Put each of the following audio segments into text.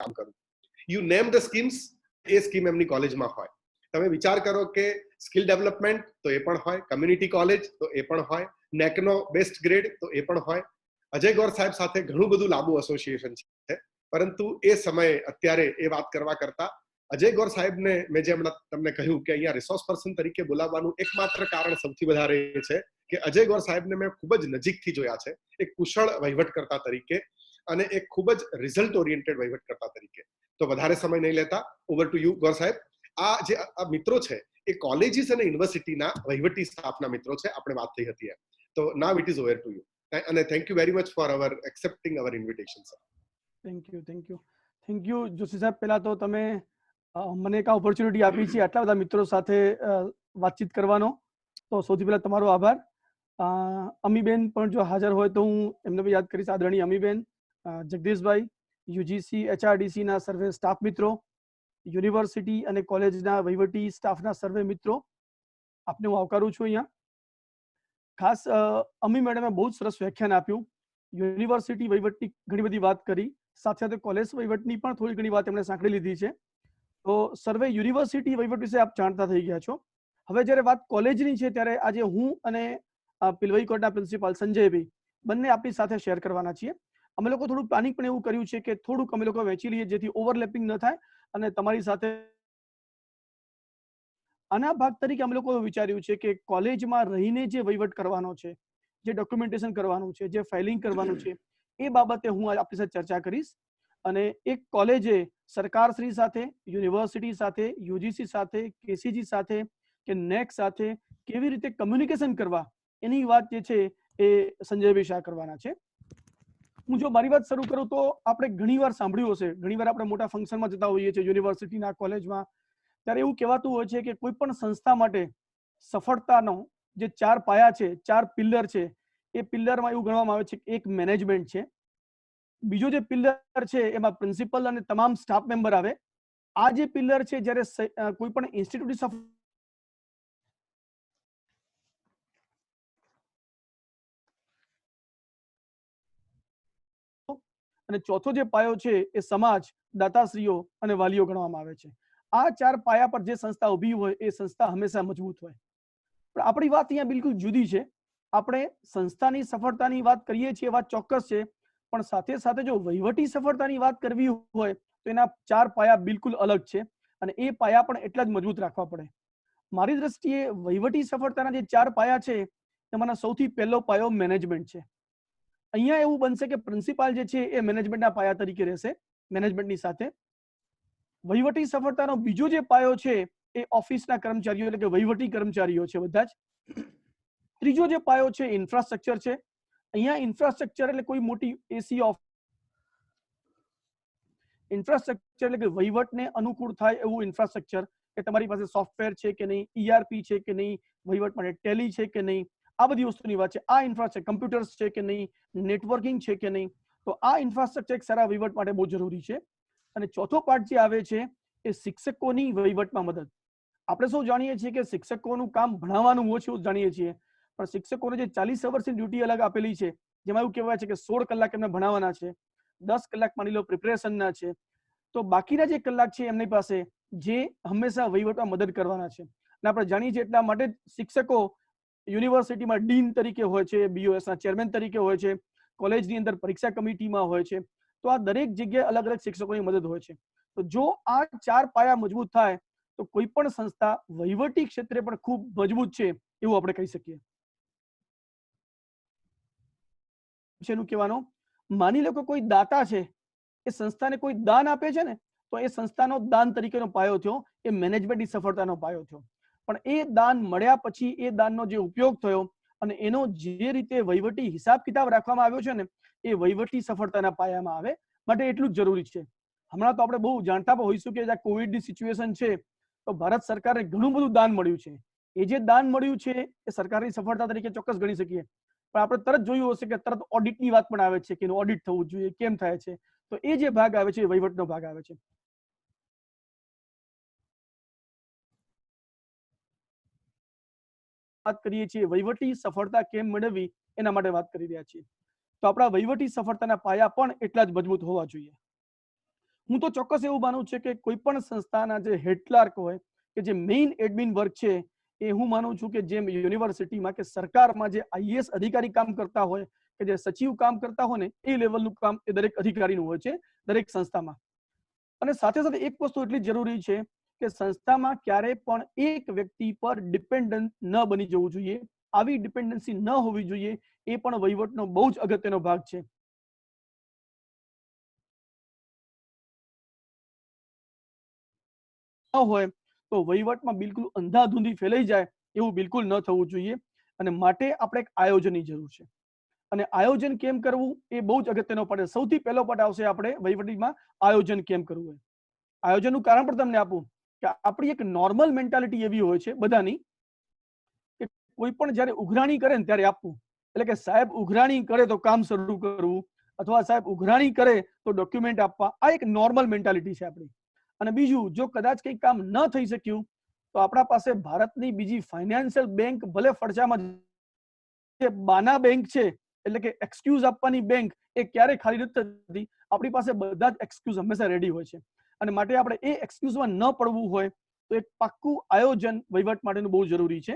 કામ કરું. You name the schemes, A scheme એમની કોલેજમાં હોય. તમે વિચાર કરો કે સ્કિલ ડેવલપમેન્ટ તો એ પણ હોય, કમ્યુનિટી કોલેજ તો એ પણ હોય, નેકનો બેસ્ટ ગ્રેડ તો એ પણ હોય. અજય ગોર સાહેબ સાથે ઘણું બધું લાંબુ એસોસિએશન છે, પરંતુ એ સમયે અત્યારે એ વાત કરવા કરતા અજય ગોર સાહેબને મેં જે હમણાં તમને કહ્યું કે અહીંયા રિસોર્સ પર્સન તરીકે બોલાવવાનું એકમાત્ર કારણ સૌથી વધારે એ છે કે અજય ગોર સાહેબને મેં ખૂબ જ નજીકથી જોયા છે, એક કુશળ વહીવટકર્તા તરીકે અને એક ખૂબ જ રિઝલ્ટ ઓરિએન્ટેડ વહીવટકર્તા તરીકે. તો વધારે સમય નહીં લેતા, ઓવર ટુ યુ ગોર સાહેબ. આ જે મિત્રો છે એ કોલેજીસ અને યુનિવર્સિટીના વહીવટી સ્ટાફના મિત્રો છે, આપણે વાત થઈ હતી એમ. તો now it is over to you, અને thank you very much for our accepting our invitation sir. Thank you Joshi saheb. પહેલા તો તમે મને એક ઓપોર્ચ્યુનિટી આપી છે આટલા બધા મિત્રો સાથે વાતચીત કરવાનો, તો સૌથી પહેલા તમારો આભાર. અમીબેન પણ જો હાજર હોય તો હું એમને બી યાદ કરીશ. આદરણીય અમીબેન, જગદીશભાઈ, યુજીસી HRDC ના સર્વે સ્ટાફ મિત્રો, યુનિવર્સિટી અને કોલેજના વહીવટી સ્ટાફના સર્વે મિત્રો, આપને હું આવકારું છું અહીંયા. ખાસ અમી મેડમે બહુ જ સરસ વ્યાખ્યાન આપ્યું. યુનિવર્સિટી વહીવટની ઘણી બધી વાત કરી, સાથે સાથે કોલેજ વહીવટની પણ થોડી ઘણી વાત એમણે સાંકળી લીધી છે. તો સર્વે યુનિવર્સિટી વહીવટ વિશે આપ જાણતા થઈ ગયા છો. હવે જ્યારે વાત કોલેજની છે ત્યારે આજે હું અને પિલવઈ કોટના પ્રિન્સિપાલ સંજયભાઈ બંને આપણી સાથે શેર કરવાના છીએ. અમે લોકો થોડું પ્લાનિંગ પણ એવું કર્યું છે કે થોડુંક અમે લોકો વહેંચી લઈએ જેથી ઓવરલેપિંગ ન થાય, અને તમારી સાથે આના ભાગ તરીકે અમે લોકો વિચાર્યું છે કે કોલેજમાં રહીને જે વહીવટ કરવાનો છે, જે ડોક્યુમેન્ટેશન કરવાનું છે, જે ફાઇલિંગ કરવાનું છે, એ બાબતે હું આપણી સાથે ચર્ચા કરીશ. અને એક કોલેજે સરકારશ્રી સાથે, યુનિવર્સિટી સાથે, યુજીસી સાથે, કેસીજી સાથે કે નેક સાથે કેવી રીતે કમ્યુનિકેશન કરવા એની વાત જે છે એ સંજયભાઈ શાહ કરવાના છે. હું જો મારી વાત શરૂ કરું તો આપણે ઘણીવાર સાંભળ્યું હશે, ઘણીવાર આપણે મોટા ફંક્શનમાં જતા હોઈએ છીએ યુનિવર્સિટીના, કોલેજમાં, ત્યારે એવું કહેવાતું હોય છે કે કોઈ પણ સંસ્થા માટે સફળતાનો જે 4 પાયા છે, 4 પિલ્લર છે, એ પિલ્લરમાં એવું ગણવામાં આવે છે કે એક મેનેજમેન્ટ છે, બીજો જે પિલ્લર છે એમાં પ્રિન્સિપલ અને તમામ સ્ટાફ મેમ્બર આવે. આ જે પિલ્લર છે જ્યારે કોઈ પણ ઇન્સ્ટિટ્યૂટ અને ચોથો જે પાયો છે એ સમાજ, દાતાશ્રીઓ અને વાલીઓ ગણવામાં આવે છે. આ 4 પાયા પર જે સંસ્થા ઊભી હોય એ સંસ્થા હંમેશા મજબૂત હોય. પણ આપણી વાત અહીંયા બિલકુલ જુદી છે. આપણે સંસ્થાની સફળતાની વાત કરીએ છીએ, વાત ચોક્કસ છે, પણ સાથે સાથે જો વહીવટી સફળતાની વાત કરવી હોય તો એના 4 પાયા બિલકુલ અલગ છે, અને એ પાયા પણ એટલા જ મજબૂત રાખવા પડે. મારી દ્રષ્ટિએ વહીવટી સફળતાના જે 4 પાયા છે એમાંનો સૌથી પહેલો પાયો મેનેજમેન્ટ છે. અહીંયા એવું બનશે કે પ્રિન્સિપાલ જે છે એ મેનેજમેન્ટના પાયા તરીકે રહેશે. મેનેજમેન્ટની સાથે વહીવટી સફળતાનો બીજો જે પાયો છે એ ઓફિસના કર્મચારીઓ એટલે કે વહીવટી કર્મચારીઓ છે બધા જ. ત્રીજો જે પાયો છે ઇન્ફ્રાસ્ટ્રક્ચર છે. અહીંયા ઇન્ફ્રાસ્ટ્રક્ચર એટલે કોઈ મોટી એસી ઓફ ઇન્ફ્રાસ્ટ્રક્ચર એટલે કે વહીવટને અનુકૂળ થાય એવું ઇન્ફ્રાસ્ટ્રક્ચર, કે તમારી પાસે સોફ્ટવેર છે કે નહીં, ERP છે કે નહીં, વહીવટ માટે ટેલી છે કે નહીં, આ બધી વસ્તુની વાત છે. આ ઇન્ફ્રાસ્ટ્રક્ચર કમ્પ્યુટર્સ છે કે નહીં, નેટવર્કિંગ છે કે નહીં, તો આ ઇન્ફ્રાસ્ટ્રક્ચર એક સારા વહીવટ માટે બહુ જરૂરી છે. અને ચોથો પાર્ટ જે આવે છે એ શિક્ષકોની વહીવટમાં મદદ. આપણે સૌ જાણીએ છીએ કે શિક્ષકોનું કામ ભણાવવાનું ઓછું જાણીએ છીએ, પણ શિક્ષકોને જે 40 વર્ષની ડ્યુટી અલગ આપેલી છે, જેમાં એવું કહેવાય છે કે 16 કલાક એમને ભણાવવાના છે, 10 કલાક માની લો પ્રિપરેશનના છે, તો બાકીના જે કલાક છે એમની પાસે જે હંમેશા વહીવટમાં મદદ કરવાના છે. અને આપણે જાણીએ છીએ એટલા માટે શિક્ષકો યુનિવર્સિટીમાં ડીન તરીકે હોય છે, BOS ના ચેરમેન તરીકે હોય છે, કોલેજની અંદર પરીક્ષા કમિટીમાં હોય છે. તો આ દરેક જગ્યાએ અલગ અલગ શિક્ષકોની મદદ હોય છે. તો જો આ 4 પાયા મજબૂત થાય તો કોઈ પણ સંસ્થા વહીવટી ક્ષેત્રે પણ ખૂબ મજબૂત છે એવું આપણે કહી શકીએ. એનું કહેવાનું, માની લો કે કોઈ દાતા છે, એ સંસ્થાને કોઈ દાન આપે છે ને, તો એ સંસ્થાનો દાન તરીકેનો પાયો થયો, એ મેનેજમેન્ટની સફળતાનો પાયો થયો. પણ એ દાન મળ્યા પછી એ દાનનો જે ઉપયોગ થયો અને એનો જે રીતે વહીવટી હિસાબ કિતાબ રાખવામાં આવ્યો છે ને, એ વહીવટી સફળતાના પાયામાં આવે. માટે એટલું જ જરૂરી છે. હમણાં તો આપણે બહુ જાણતા પણ હોઈશું કે આ કોવિડની સિચ્યુએશન છે, તો ભારત સરકારને ઘણું બધું દાન મળ્યું છે. એ જે દાન મળ્યું છે એ સરકારની સફળતા તરીકે ચોક્કસ ગણી શકીએ. પણ આપણે તરત જોયું હશે કે તરત ઓડિટની વાત પણ આવે છે કે એનું ઓડિટ થવું જોઈએ, કેમ થાય છે. તો એ જે ભાગ આવે છે એ વહીવટનો ભાગ આવે છે. વાત કરીએ છીએ વહીવટી સફળતા કેમ મેળવવી એના માટે વાત કરી રહ્યા છીએ. તો આપણા વહીવટી સફળતાના પાયા પણ એટલા જ મજબૂત હોવા જોઈએ. હું તો ચોક્કસ એવું માનું છું કે કોઈ પણ સંસ્થાના જે હેડ ક્લાર્ક હોય કે જે મેઇન એડમિન વર્ક છે એ હું માનું છું કે જેમ યુનિવર્સિટીમાં કે સરકારમાં જે આઈએએસ અધિકારી કામ કરતા હોય કે જે સચિવ કામ કરતા હોય ને એ લેવલનું કામ એ દરેક અધિકારીનું હોય છે દરેક સંસ્થામાં. અને સાથે સાથે એક વસ્તુ એટલી જરૂરી છે કે સંસ્થામાં ક્યારે પણ એક વ્યક્તિ પર ડિપેન્ડન્ટ ન બની જવું જોઈએ. આવી ડિપેન્ડન્સી ન હોવી જોઈએ, એ પણ વહીવટનો બહુ જ અગત્યનો ભાગ છે. હોય તો વહીવટમાં બિલકુલ અંધાધૂંધી ફેલાઈ જાય એવું બિલકુલ ન થવું જોઈએ. અને માટે આપણે એક આયોજનની જરૂર છે. અને આયોજન કેમ કરવું એ બહુ જ અગત્યનો પડે. સૌથી પહેલો પટ આવશે આપણે વહીવટીમાં આયોજન કેમ કરવું હોય. આયોજનનું કારણ પણ તમને આપું કે આપણી એક નોર્મલ મેન્ટાલિટી એવી હોય છે બધાની કે કોઈ પણ જ્યારે ઉઘરાણી કરે ને ત્યારે આપવું. એટલે કે સાહેબ ઉઘરાણી કરે તો કામ શરૂ કરવું, અથવા સાહેબ ઉઘરાણી કરે તો ડોક્યુમેન્ટ આપવા. આ એક નોર્મલ મેન્ટાલિટી છે આપણી. અને બીજું, જો કદાચ કંઈ કામ ન થઈ શક્યું તો આપણા પાસે ભારતની બીજી ફાઇનાન્શિયલ બેંક ભલે ફડચામાં જે બાના બેંક છે, એટલે કે એક્સક્યુઝ આપવાની બેંક, એ ક્યારે ખાલી નથી થતી. આપણી પાસે બધા જ એક્સક્યુઝ હંમેશા રેડી હોય છે. અને માટે આપણે એ એક્સક્યુઝમાં ન પડવું હોય તો એક પાક્કું આયોજન વહીવટ માટેનું બહુ જરૂરી છે.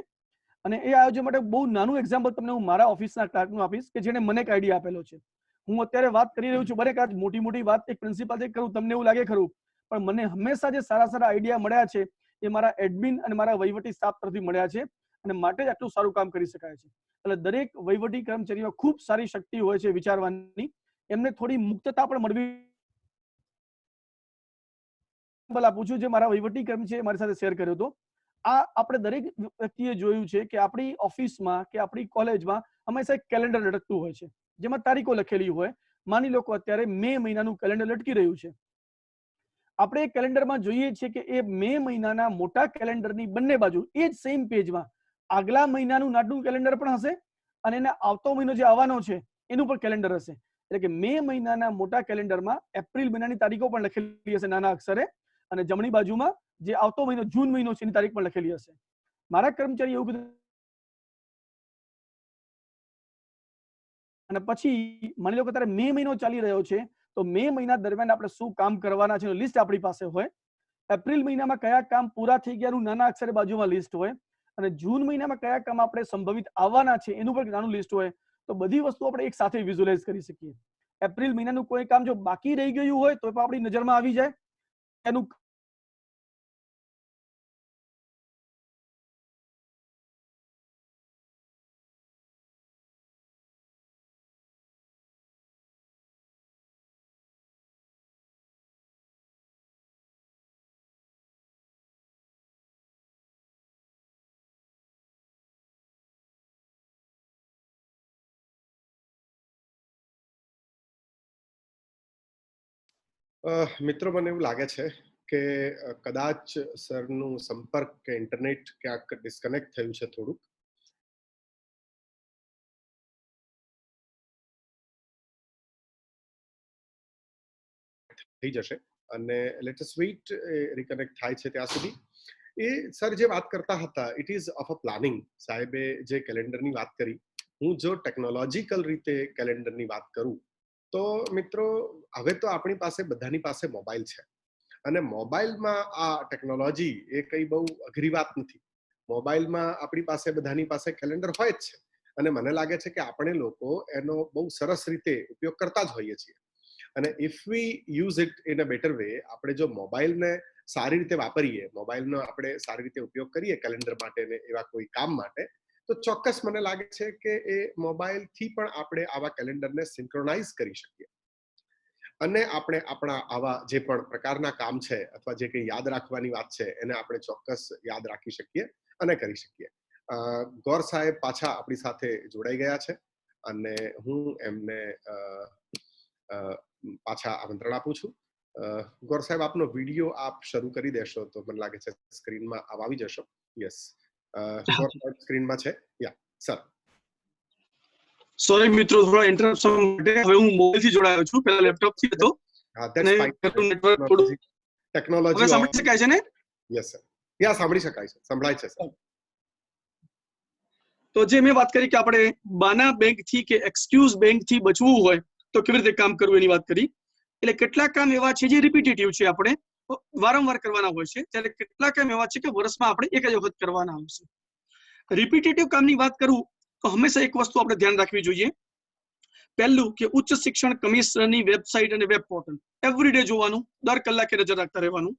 અને એ આયોજન માટે બહુ નાનું એક્ઝામ્પલ તમને હું મારા ઓફિસના ક્લાર્કનું આપીશ કે જેને મને એક આઈડિયા આપેલો છે. હું અત્યારે વાત કરી રહ્યો છું, બને કાચ મોટી મોટી વાત એક પ્રિન્સિપાલ કરું તમને એવું લાગે ખરું, પણ મને હંમેશા જે સારા સારા આઈડિયા મળ્યા છે એ મારા એડમિન અને મારા વહીવટી સ્ટાફ તરફથી મળ્યા છે. અને માટે જ આટલું સારું કામ કરી શકાય છે. એટલે દરેક વહીવટી કર્મચારીમાં ખૂબ સારી શક્તિ હોય છે વિચારવાની. એમને થોડી મુક્તતા પણ મળવી. આપું છું જે મારા વહીવટી કર્મી છે મારી સાથે શેર કર્યો હતો. આ આપણે દરેક વ્યક્તિએ જોયું છે કે આપણી ઓફિસમાં કે આપણી કોલેજમાં હંમેશા એક કેલેન્ડર લટકતું હોય છે જેમાં તારીખો લખેલી હોય. માની લો કે અત્યારે મે મહિનાનું કેલેન્ડર લટકી રહ્યું છે. આપણે એ કેલેન્ડરમાં જોઈએ છીએ કે એ મે મહિનાના મોટા કેલેન્ડરની બંને બાજુ એ જ સેમ પેજમાં આગલા મહિનાનું નાનું કેલેન્ડર પણ હશે અને એના આવતો મહિનો જે આવવાનો છે એનું પણ કેલેન્ડર હશે. એટલે કે મે મહિનાના મોટા કેલેન્ડરમાં એપ્રિલ મહિનાની તારીખો પણ લખેલી હશે નાના અક્ષરે, અને જમણી બાજુમાં જે આવતો મહિનો જૂન મહિનો છે એની તારીખ પણ લખેલી હશે. મારા કર્મચારી એવું કીધું. અને પછી માની લો કે તારે મે મહિનો ચાલી રહ્યો છે તો મે મહિના દરમિયાન આપણે શું કામ કરવાના છે લિસ્ટ આપણી પાસે હોય. એપ્રિલ મહિનામાં કયા કામ પૂરા થઈ ગયાનું નાના અક્ષરે બાજુમાં લિસ્ટ હોય, અને જૂન મહિનામાં કયા કામ આપણે સંભવિત આવવાના છે એનું પણ નાનું લિસ્ટ હોય. તો બધી વસ્તુ આપણે એક સાથે વિઝ્યુઅલાઇઝ કરી શકીએ. એપ્રિલ મહિનાનું કોઈ કામ જો બાકી રહી ગયું હોય તો પણ આપણી નજરમાં આવી જાય. એનું મિત્રો મને એવું લાગે છે કે કદાચ સરનું સંપર્ક કે ઇન્ટરનેટ ક્યાંક ડિસ્કનેક્ટ થયું છે થોડુંક. થઈ જશે અને લેટેસ્ટ વેઇટ રિકનેક્ટ થાય છે ત્યાં સુધી. એ સર જે વાત કરતા હતા it ease of a planning. સાહેબે જે કેલેન્ડરની વાત કરી, હું જો ટેકનોલોજીકલ રીતે કેલેન્ડરની વાત કરું તો મિત્રો હવે તો આપણી પાસે બધાની પાસે મોબાઈલ છે અને મોબાઈલમાં આ ટેકનોલોજી એ કઈ બહુ અઘરી વાત નથી. મોબાઈલમાં આપણી પાસે બધાની પાસે કેલેન્ડર હોય જ છે અને મને લાગે છે કે આપણે લોકો એનો બહુ સરસ રીતે ઉપયોગ કરતા જ હોઈએ છીએ. અને if we use it in a better way, આપણે જો મોબાઈલને સારી રીતે વાપરીએ, મોબાઈલનો આપણે સારી રીતે ઉપયોગ કરીએ કેલેન્ડર માટે ને એવા કોઈ કામ માટે, તો ચોક્કસ મને લાગે છે કે એ મોબાઈલથી પણ આપણે આવા કેલેન્ડરને સિન્ક્રોનાઇઝ કરી શકીએ અને આપણે આપણા આવા જે પણ પ્રકારના કામ છે અથવા જે કંઈ યાદ રાખવાની વાત છે એને આપણે ચોક્કસ યાદ રાખી શકીએ અને કરી શકીએ. ગૌર સાહેબ પાછા આપણી સાથે જોડાઈ ગયા છે અને હું એમને પાછા આમંત્રણ આપું છું. ગૌર સાહેબ, આપનો વિડીયો આપ શરૂ કરી દેશો તો મને લાગે છે સ્ક્રીનમાં આવી જશો. યસ, ગૌર સાહેબ સ્ક્રીનમાં છે. યા સર. સોરી મિત્રો, થોડા ઇન્ટરપ્શન માટે હવે હું મોબાઈલથી જોડાયો છું, પહેલા લેપટોપથી હતો. હા, ધેટ્સ ફાઇન. નેટવર્ક થોડું ટેકનોલોજી હવે સાંભળી શકાય છે ને? Yes sir. યા સાંભળી શકાય છે, સંભળાય છે સર. તો જે મેં વાત કરી કે આપણે બાના બેંકથી કે એક્સક્યુઝ બેંકથી બચવું હોય તો કેવી રીતે કામ કરવું એની વાત કરી. એટલે કેટલાક કામ એવા છે જે રિપીટેટિવ છે, આપણે વારંવાર કરવાના હોય છે, ત્યારે કેટલાક કામ એવા છે કે વર્ષમાં આપણે એક જ વખત કરવાના આવશે. રિપીટેટિવ કામની વાત કરું તો હંમેશા એક વસ્તુ આપણે ધ્યાન રાખવી જોઈએ. પહેલું કે ઉચ્ચ શિક્ષણ કમિશનની વેબસાઇટ અને વેબ પોર્ટલ એવરીડે જોવાનું, દર કલાકે નજર રાખતા રહેવાનું.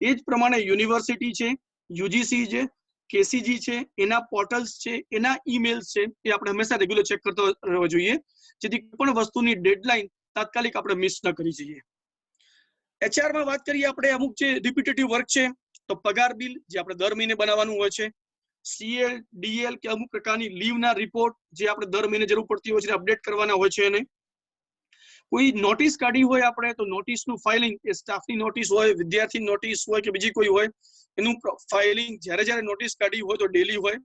એ જ પ્રમાણે યુનિવર્સિટી છે, યુજીસી છે, કેસીજી છે, એના પોર્ટલ્સ છે, એના ઈમેલ્સ છે, એ આપણે હંમેશા રેગ્યુલર ચેક કરતો રહેવો જોઈએ, જેથી કોઈ પણ વસ્તુની ડેડલાઇન તાત્કાલિક આપણે મિસ ન કરી જઈએ. એચઆર માં વાત કરીએ આપણે, અમુક જે રિપીટેટિવ વર્ક છે તો પગાર બિલ જે આપણે દર મહિને બનાવવાનું હોય છે, સીએલ ડીએલ કે અમુક પ્રકારની લીવના રિપોર્ટ જે આપણે દર મહિને જરૂર પડતી હોય છે અપડેટ કરવાના હોય છે. એને કોઈ નોટિસ કાઢી હોય આપણે તો નોટિસનું ફાઇલિંગ, એ સ્ટાફની નોટિસ હોય, વિદ્યાર્થી નોટિસ હોય કે બીજી કોઈ હોય, એનું ફાઇલિંગ જ્યારે નોટિસ કાઢી હોય તો ડેલી હોય.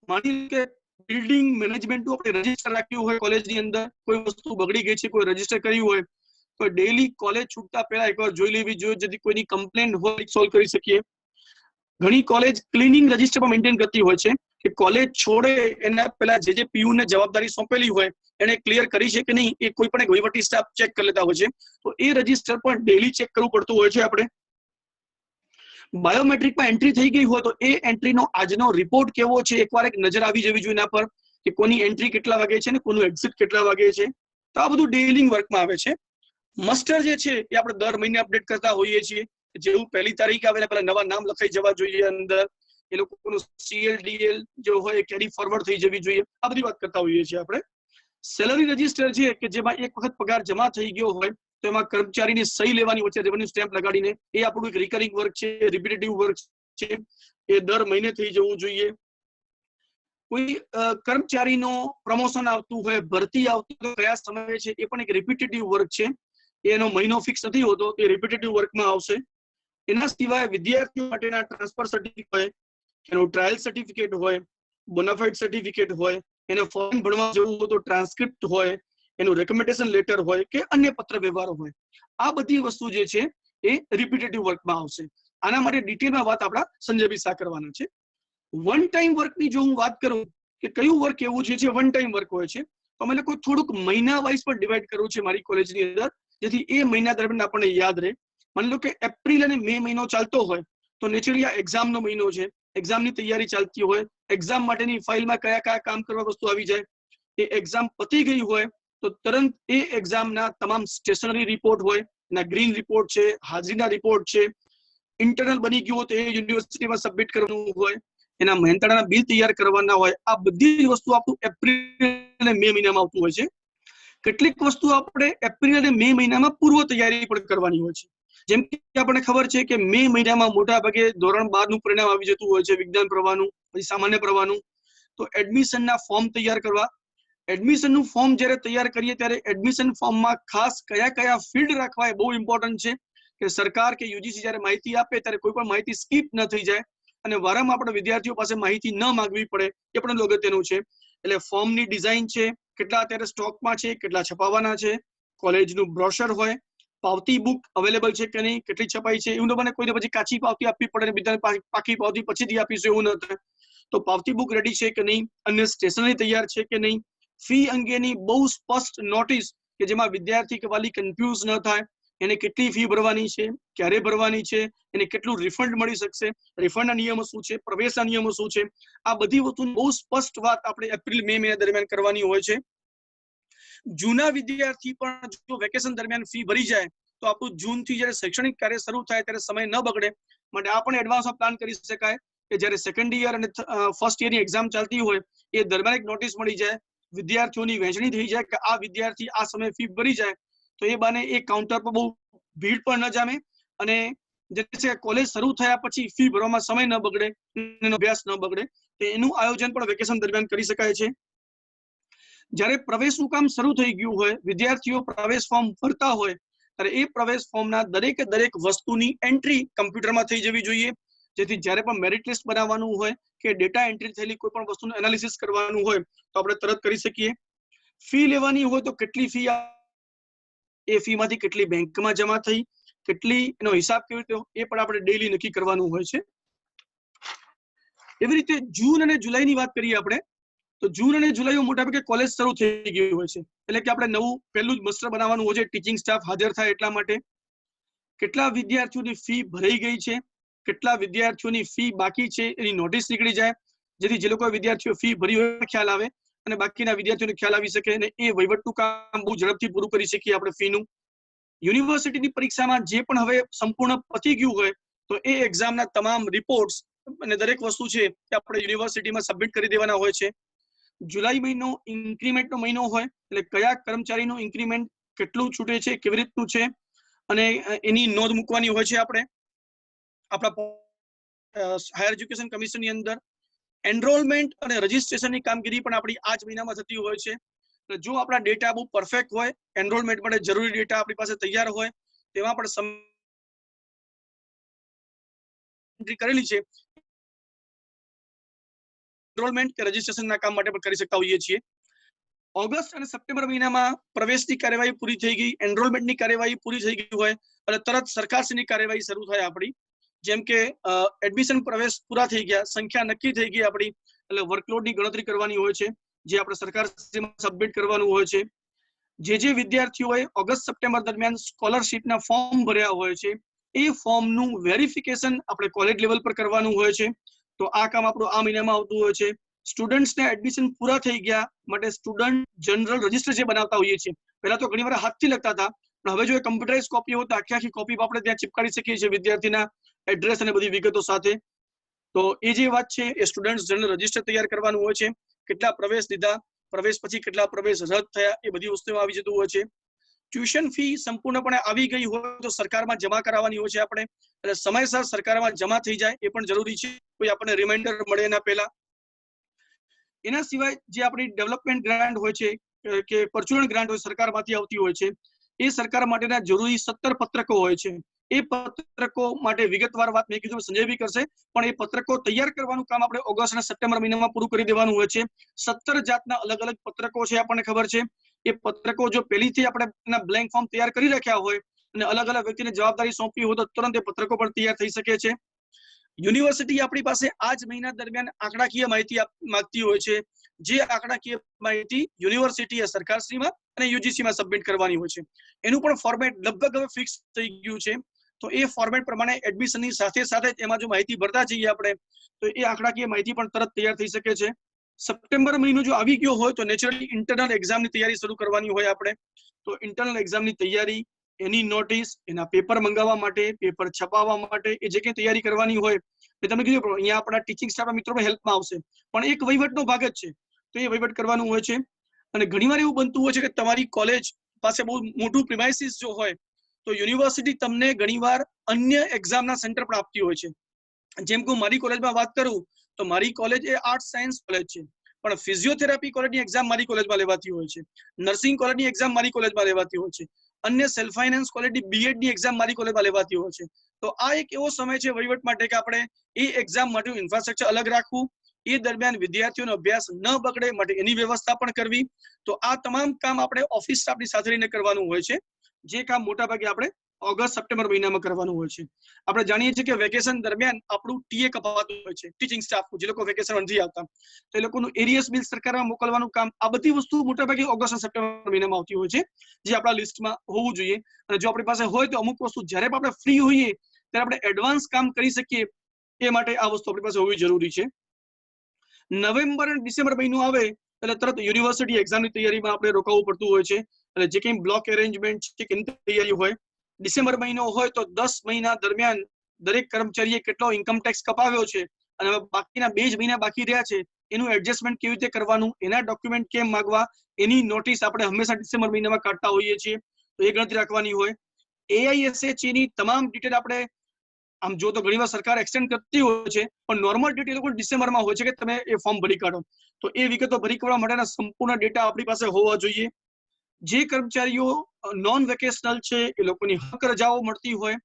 માની કે બિલ્ડિંગ મેનેજમેન્ટનું આપણે રજીસ્ટર રાખ્યું હોય કોલેજની અંદર, કોઈ વસ્તુ બગડી ગઈ છે, કોઈ રજીસ્ટર કર્યું હોય તો ડેલી કોલેજ છૂટતા પહેલા એકવાર જોઈ લેવી જોઈએ, જેથી કોઈની કમ્પ્લેન્ટ હોય સોલ્વ કરી શકીએ. ઘણી કોલેજ ક્લિનિંગ રજીસ્ટર પણ મેન્ટેન કરતી હોય છે કે કોલેજ છોડે એના પહેલા જે પીયુ ને જવાબદારી સોંપેલી હોય એને ક્લિયર કરી છે કે નહીં, એ કોઈ પણ એક વહીવટી સ્ટાફ ચેક કરી લેતા હોય છે, તો એ રજીસ્ટર પણ ડેલી ચેક કરવું પડતું હોય છે. આપણે બાયોમેટ્રિકમાં એન્ટ્રી થઈ ગઈ હોય તો એ એન્ટ્રીનો આજનો રિપોર્ટ કેવો છે એકવાર એક નજર આવી જવી જોઈએ એના પર, કે કોની એન્ટ્રી કેટલા વાગે છે ને કોનું એક્ઝિટ કેટલા વાગે છે. તો આ બધું ડેઇલિંગ વર્કમાં આવે છે. મસ્ટર જે છે એ આપણે દર મહિને અપડેટ કરતા હોઈએ છીએ, જેવું પહેલી તારીખ આવે પેલા નવા નામ લખાઈ જવા જોઈએ અંદર, એ લોકોનું સીએલ ડીએલ જો હોય કેરી ફોરવર્ડ થઈ જવી જોઈએ, આ બધી વાત કરતા હોઈએ છીએ આપણે. સેલરી રજીસ્ટર છે કે જેમાં એક વખત પગાર જમા થઈ ગયો હોય તો એમાં કર્મચારીની સહી લેવાની હોય છે રેવન્યુ સ્ટેમ્પ લગાડીને, એ આપણું એક રિકરિંગ વર્ક છે, રિપીટેટિવ વર્ક છે, એ દર મહિને થઈ જવું જોઈએ. કોઈ કર્મચારીનો પ્રમોશન આવતું હોય, ભરતી આવતી હોય કયા સમયે છે, એ પણ એક રિપીટેટિવ વર્ક છે, એનો મહિનો ફિક્સ નથી હોતો, એ રિપીટેટિવ વર્કમાં આવશે. એના સિવાય વિદ્યાર્થીઓ માટેના ટ્રાન્સફર સર્ટિફિકેટ હોય, એનું ટ્રાયલ સર્ટિફિકેટ હોય, બોનાફાઇડ સર્ટિફિકેટ હોય, એને ફોર્મ ભરવા જવું હોય તો ટ્રાન્સક્રિપ્ટ હોય, એનું રેકમેન્ડેશન લેટર હોય કે અન્ય પત્ર વ્યવહાર હોય, આ બધી વસ્તુ જે છે એ રિપીટેટિવ વર્કમાં આવશે. આના માટે ડિટેલમાં વાત આપણા સંજયભાઈ શાહ કરવાના છે. વન ટાઈમ વર્કની જો હું વાત કરું કે કયું વર્ક એવું છે જે વન ટાઈમ વર્ક હોય છે, તો અમે લોકો થોડુંક મહિના વાઇઝ પર ડિવાઈડ કરવું છે મારી કોલેજની અંદર, જેથી એ મહિના દરમિયાન આપણને યાદ રહે. માની લો કે એપ્રિલ અને મે મહિનો ચાલતો હોય તો નેચરલી આ એક્ઝામનો મહિનો છે, એક્ઝામની તૈયારી ચાલતી હોય, એક્ઝામ માટેની ફાઇલમાં કયા કયા કામ કરવા વસ્તુ આવી જાય, એ એક્ઝામ પતી ગઈ હોય તો તરત એ એક્ઝામના તમામ સ્ટેશનરી રિપોર્ટ હોય, એના ગ્રીન રિપોર્ટ છે, હાજરીના રિપોર્ટ છે, ઇન્ટરનલ બની ગયું હોય તો એ યુનિવર્સિટીમાં સબમિટ કરવાનું હોય, એના મહેનતાણાના બિલ તૈયાર કરવાના હોય, આ બધી જ વસ્તુ આપણું એપ્રિલ અને મે મહિનામાં આવતું હોય છે. કેટલીક વસ્તુ આપણે એપ્રિલ અને મે મહિનામાં પૂર્વ તૈયારી પણ કરવાની હોય છે. જેમ કે આપણને ખબર છે કે મે મહિનામાં મોટા ભાગે ધોરણ 12 નું પરિણામ આવી જતું હોય છે, વિજ્ઞાન પ્રવાહનું, પછી સામાન્ય પ્રવાહનું, તો એડમિશનના ફોર્મ તૈયાર કરવા. એડમિશનનું ફોર્મ જ્યારે તૈયાર કરીએ ત્યારે એડમિશન ફોર્મમાં ખાસ કયા કયા ફિલ્ડ રાખવા એ બહુ ઇમ્પોર્ટન્ટ છે, કે સરકાર કે યુજીસી જ્યારે માહિતી આપે ત્યારે કોઈ પણ માહિતી સ્કીપ ન થઈ જાય અને વારંવાર આપણે વિદ્યાર્થીઓ પાસે માહિતી ન માંગવી પડે, એ પણ અગત્યનું છે. એટલે ફોર્મની ડિઝાઇન છે, કેટલા અત્યારે સ્ટોકમાં છે, કેટલા છપાવવાના છે, કોલેજનું બ્રોશર હોય, પાવતી બુક અવેલેબલ છે કે નહીં, કેટલી છપાઈ છે, એવું મને કોઈને પછી કાચી પાવતી આપવી પડે, બીજાને પાકી પાવતી પછીથી આપીશું એવું ન થાય, તો પાવતી બુક રેડી છે કે નહીં, અન્ય સ્ટેશનરી તૈયાર છે કે નહીં, ફી અંગેની બહુ સ્પષ્ટ નોટિસ કે જેમાં વિદ્યાર્થી કે વાલી કન્ફ્યુઝ ન થાય, એને કેટલી ફી ભરવાની છે, ક્યારે ભરવાની છે, એને કેટલું રિફંડ મળી શકશે, રિફંડના નિયમો શું છે, પ્રવેશના નિયમો શું છે, આ બધી વસ્તુની બહુ સ્પષ્ટ વાત આપણે એપ્રિલ મે મહિના દરમિયાન કરવાની હોય છે. જૂના વિદ્યાર્થી પણ જો વેકેશન દરમિયાન ફી ભરી જાય તો આપણું જૂનથી જ્યારે શૈક્ષણિક કાર્ય શરૂ થાય ત્યારે સમય ન બગડે માટે આ પણ એડવાન્સમાં પ્લાન કરી શકાય કે જ્યારે સેકન્ડ યર અને ફર્સ્ટ યરની એક્ઝામ ચાલતી હોય એ દરમિયાન એક નોટિસ મળી જાય, વિદ્યાર્થીઓની વહેંચણી થઈ જાય કે આ વિદ્યાર્થી આ સમયે ફી ભરી જાય તો એ બાને એ કાઉન્ટર પર બહુ ભીડ પણ ન જામે અને જે છે કોલેજ શરૂ થયા પછી ફી ભરવામાં સમય ન બગડે, એનો અભ્યાસ ન બગડે, એનું આયોજન પણ વેકેશન દરમિયાન કરી શકાય છે. જ્યારે પ્રવેશનું કામ શરૂ થઈ ગયું હોય, વિદ્યાર્થીઓ પ્રવેશ ફોર્મ ભરતા હોય ત્યારે એ પ્રવેશ ફોર્મના દરેકે દરેક વસ્તુની એન્ટ્રી કમ્પ્યુટરમાં થઈ જવી જોઈએ, જેથી જ્યારે પણ મેરિટ લિસ્ટ બનાવવાનું હોય કે ડેટા એન્ટ્રી થયેલી કોઈ પણ વસ્તુનું એનાલિસિસ કરવાનું હોય તો આપણે તરત કરી શકીએ. ફી લેવાની હોય તો કેટલી ફી, એ ફીમાંથી કેટલી બેંકમાં જમા થઈ, કેટલી એનો હિસાબ કેવી રીતે, એ પણ આપણે ડેઈલી નક્કી કરવાનું હોય છે. એવી રીતે જૂન અને જુલાઈની વાત કરીએ આપણે તો જૂન અને જુલાઈમાં મોટાભાગે કોલેજ શરૂ થઈ ગયું હોય છે, એટલે કે આપણે નવું પહેલું જ મસ્ટર બનાવવાનું હોય છે, ટીચિંગ સ્ટાફ હાજર થાય એટલા માટે. કેટલા વિદ્યાર્થીઓની ફી ભરાઈ ગઈ છે, કેટલા વિદ્યાર્થીઓની ફી બાકી છે એની નોટિસ નીકળી જાય, જેથી જે લોકો વિદ્યાર્થીઓ ફી ભરી હોય ખ્યાલ આવે અને બાકીના વિદ્યાર્થીઓને ખ્યાલ આવી શકે અને એ વહીવટનું કામ બહુ ઝડપથી પૂરું કરી શકીએ આપણે ફીનું. યુનિવર્સિટીની પરીક્ષામાં જે પણ હવે સંપૂર્ણ પતી ગયું હોય તો એ એક્ઝામના તમામ રિપોર્ટ્સ અને દરેક વસ્તુ છે એ આપણે યુનિવર્સિટીમાં સબમિટ કરી દેવાના હોય છે. જુલાઈ મહિનો ઇન્ક્રીમેન્ટનો મહિનો હોય એટલે કયા કર્મચારીનું ઇન્ક્રીમેન્ટ કેટલું છૂટે છે, કેવી રીતનું છે અને એની નોંધ મૂકવાની હોય છે આપણે આપણા હાયર એજ્યુકેશન કમિશનની અંદર. એનરોલમેન્ટ અને રજીસ્ટ્રેશનની કામગીરી પણ આપણી આ જ મહિનામાં થતી હોય છે. જો આપણા ડેટા બહુ પરફેક્ટ હોય, એનરોલમેન્ટ માટે જરૂરી ડેટા આપણી પાસે તૈયાર હોય, તેમાં પણ એન્ટ્રી કરેલી છે, એનરોલમેન્ટ કે રજીસ્ટ્રેશનના કામ માટે પણ કરી શકતા હોઈએ છીએ. ઓગસ્ટ અને સપ્ટેમ્બર મહિનામાં પ્રવેશની કાર્યવાહી પૂરી થઈ ગઈ, એનરોલમેન્ટની કાર્યવાહી પૂરી થઈ ગઈ હોય અને તરત સરકારશ્રીની કાર્યવાહી શરૂ થાય આપણી. જેમ કે એડમિશન પ્રવેશ પૂરા થઈ ગયા, સંખ્યા નક્કી થઈ ગઈ આપણી, એટલે વર્કલોડની ગણતરી કરવાની હોય છે, જે આપણે સરકારશ્રીમાં સબમિટ કરવાનું હોય છે. જે વિદ્યાર્થીઓએ ઓગસ્ટ સપ્ટેમ્બર દરમિયાન સ્કોલરશીપના ફોર્મ ભર્યા હોય છે એ ફોર્મનું વેરિફિકેશન આપણે કોલેજ લેવલ પર કરવાનું હોય છે. તો આ કામ આપણું આ મહિનામાં આવતું હોય છે. સ્ટુડન્ટ્સને એડમિશન પૂરા થઈ ગયા માટે સ્ટુડન્ટ જનરલ રજિસ્ટર જે બનાવતા હોઈએ છીએ, પહેલા તો ઘણી વાર હાથથી લખતા હતા, પણ હવે જો એ કમ્પ્યુટરાઇઝ કોપી હોય તો આખી કોપી આપણે ત્યાં ચિપકાવી શકીએ છીએ વિદ્યાર્થીના એડ્રેસ અને બધી વિગતો સાથે. તો એ જે વાત છે એ સ્ટુડન્ટ જનરલ રજિસ્ટર તૈયાર કરવાનું હોય છે. કેટલા પ્રવેશ લીધા, પ્રવેશ પછી કેટલા પ્રવેશ રદ થયા, એ બધી વસ્તુઓ આવી જતું હોય છે. ટ્યુશન ફી સંપૂર્ણપણે આવી ગઈ હોય તો સરકારમાં જમા કરાવવાની હોય છે આપણે, એટલે સમયસર સરકારમાં જમા થઈ જાય એ પણ જરૂરી છે, કોઈ આપણને રિમાઇન્ડર મળે એના પહેલા. એના સિવાય જે આપણી ડેવલપમેન્ટ ગ્રાન્ટ હોય છે કે પરચુરણ ગ્રાન્ટ હોય સરકારમાંથી આવતી હોય છે, એ સરકાર માટેના જરૂરી 17 પત્રકો હોય છે. એ પત્રકો માટે વિગતવાર વાત મેં કીધું સંજય બી કરશે, પણ એ પત્રકો તૈયાર કરવાનું કામ આપણે ઓગસ્ટ અને સપ્ટેમ્બર મહિનામાં પૂરું કરી દેવાનું હોય છે. 17 જાતના અલગ અલગ પત્રકો છે આપણને ખબર છે. એ પત્રકો જો પહેલીથી આપણે એના બ્લેન્ક ફોર્મ તૈયાર કરી રાખ્યા હોય અને અલગ અલગ વ્યક્તિને જવાબદારી સોંપી હોય તો તુરંત એ પત્રકો પણ તૈયાર થઈ શકે છે. યુનિવર્સિટી આપણી પાસે આ જ મહિના દરમિયાન આંકડાકીય માહિતી માંગતી હોય છે. જે આંકડાકીય માહિતી યુનિવર્સિટીએ સરકારશ્રીમાં અને યુજીસીમાં સબમિટ કરવાની હોય છે. એનું પણ ફોર્મેટ લગભગ હવે ફિક્સ થઈ ગયું છે. તો એ ફોર્મેટ પ્રમાણે એડમિશનની સાથે સાથે એમાં જો માહિતી ભરતા જઈએ આપણે તો એ આંકડાકીય માહિતી પણ તરત તૈયાર થઈ શકે છે. સપ્ટેમ્બર મહિનો જો આવી ગયો હોય તો નેચરલી ઇન્ટરનલ એક્ઝામની તૈયારી શરૂ કરવાની હોય આપણે. તો ઇન્ટરનલ એક્ઝામની તૈયારી, એની નોટિસ, એના પેપર મંગાવવા માટે, પેપર છપાવવા માટે એ જે કંઈ તૈયારી કરવાની હોય એ તમે કીધું અહીંયા આપણા ટીચિંગ સ્ટાફના મિત્રો પણ હેલ્પમાં આવશે, પણ એક વહીવટનો ભાગ જ છે. તો એ વહીવટ કરવાનું હોય છે. અને ઘણીવાર એવું બનતું હોય છે કે તમારી કોલેજ પાસે બહુ મોટું પ્રિમાઇસીસ જો હોય તો યુનિવર્સિટી તમને ઘણીવાર અન્ય એક્ઝામના સેન્ટર પણ આપતી હોય છે. જેમ કે મારી કોલેજમાં વાત કરું તો મારી કોલેજ એ આર્ટ્સ સાયન્સ કોલેજ છે, પણ ફિઝિયોથેરાપી કોલેજની એક્ઝામ મારી કોલેજમાં લેવાતી હોય છે, નર્સિંગ કોલેજની એક્ઝામ મારી કોલેજમાં લેવાતી હોય છે, અન્ય સેલ્ફ ફાઇનાન્સ કોલેજની બીએડની એક્ઝામ મારી કોલેજમાં લેવાતી હોય છે. તો આ એક એવો સમય છે વહીવટ માટે કે આપણે એ એક્ઝામ માટે ઇન્ફ્રાસ્ટ્રક્ચર અલગ રાખવું, એ દરમિયાન વિદ્યાર્થીઓનો અભ્યાસ ન બગડે માટે એની વ્યવસ્થા પણ કરવી. તો આ તમામ કામ આપણે ઓફિસ સ્ટાફની સાથે રહીને કરવાનું હોય છે, જે કામ મોટાભાગે આપણે ઓગસ્ટ સપ્ટેમ્બર મહિનામાં કરવાનું હોય છે. આપણે જાણીએ છીએ કે વેકેશન દરમિયાન આપણું ટીએ કપાતું હોય છે, ટીચિંગ સ્ટાફ જે લોકો વેકેશન નથી આવતા તો એ લોકોનું એરિયસ બિલ સરકારમાં મોકલવાનું કામ, આ બધી વસ્તુ મોટાભાગે ઓગસ્ટ અને સપ્ટેમ્બર મહિનામાં આવતી હોય છે, જે આપણા લિસ્ટમાં હોવું જોઈએ. અને જો આપણી પાસે હોય તો અમુક વસ્તુ જ્યારે પણ આપણે ફ્રી હોઈએ ત્યારે આપણે એડવાન્સ કામ કરી શકીએ એ માટે આ વસ્તુ આપણી પાસે હોવી જરૂરી છે. નવેમ્બર અને ડિસેમ્બર મહિનો આવે એટલે તરત યુનિવર્સિટી એક્ઝામની તૈયારીમાં આપણે રોકાવું પડતું હોય છે. એટલે જે કંઈ બ્લોક એરેન્જમેન્ટ છે એની તૈયારી હોય. ડિસેમ્બર મહિનો હોય તો 10 મહિના દરમિયાન દરેક કર્મચારીએ કેટલો ઇન્કમ ટેક્સ કપાવ્યો છે અને બાકીના 2 જ મહિના બાકી રહ્યા છે એનું એડજસ્ટમેન્ટ કેવી રીતે કરવાનું, એના ડોક્યુમેન્ટ કેમ માંગવા, એની નોટિસ આપણે હંમેશા ડિસેમ્બર મહિનામાં કાઢતા હોઈએ છીએ, તો એ ગણતરી રાખવાની હોય. AISH ની તમામ ડિટેલ આપણે આમ જો તો ઘણીવાર સરકાર એક્સટેન્ડ કરતી હોય છે, પણ નોર્મલ ડેટ એ લોકો ડિસેમ્બરમાં હોય છે કે તમે એ ફોર્મ ભરી કાઢો. તો એ વિગતો ભરી કાઢવા માટેના સંપૂર્ણ ડેટા આપણી પાસે હોવા જોઈએ. જે કર્મચારીઓ નોન વેકેશનલ છે એ લોકોની હક રજાઓ મળતી હોય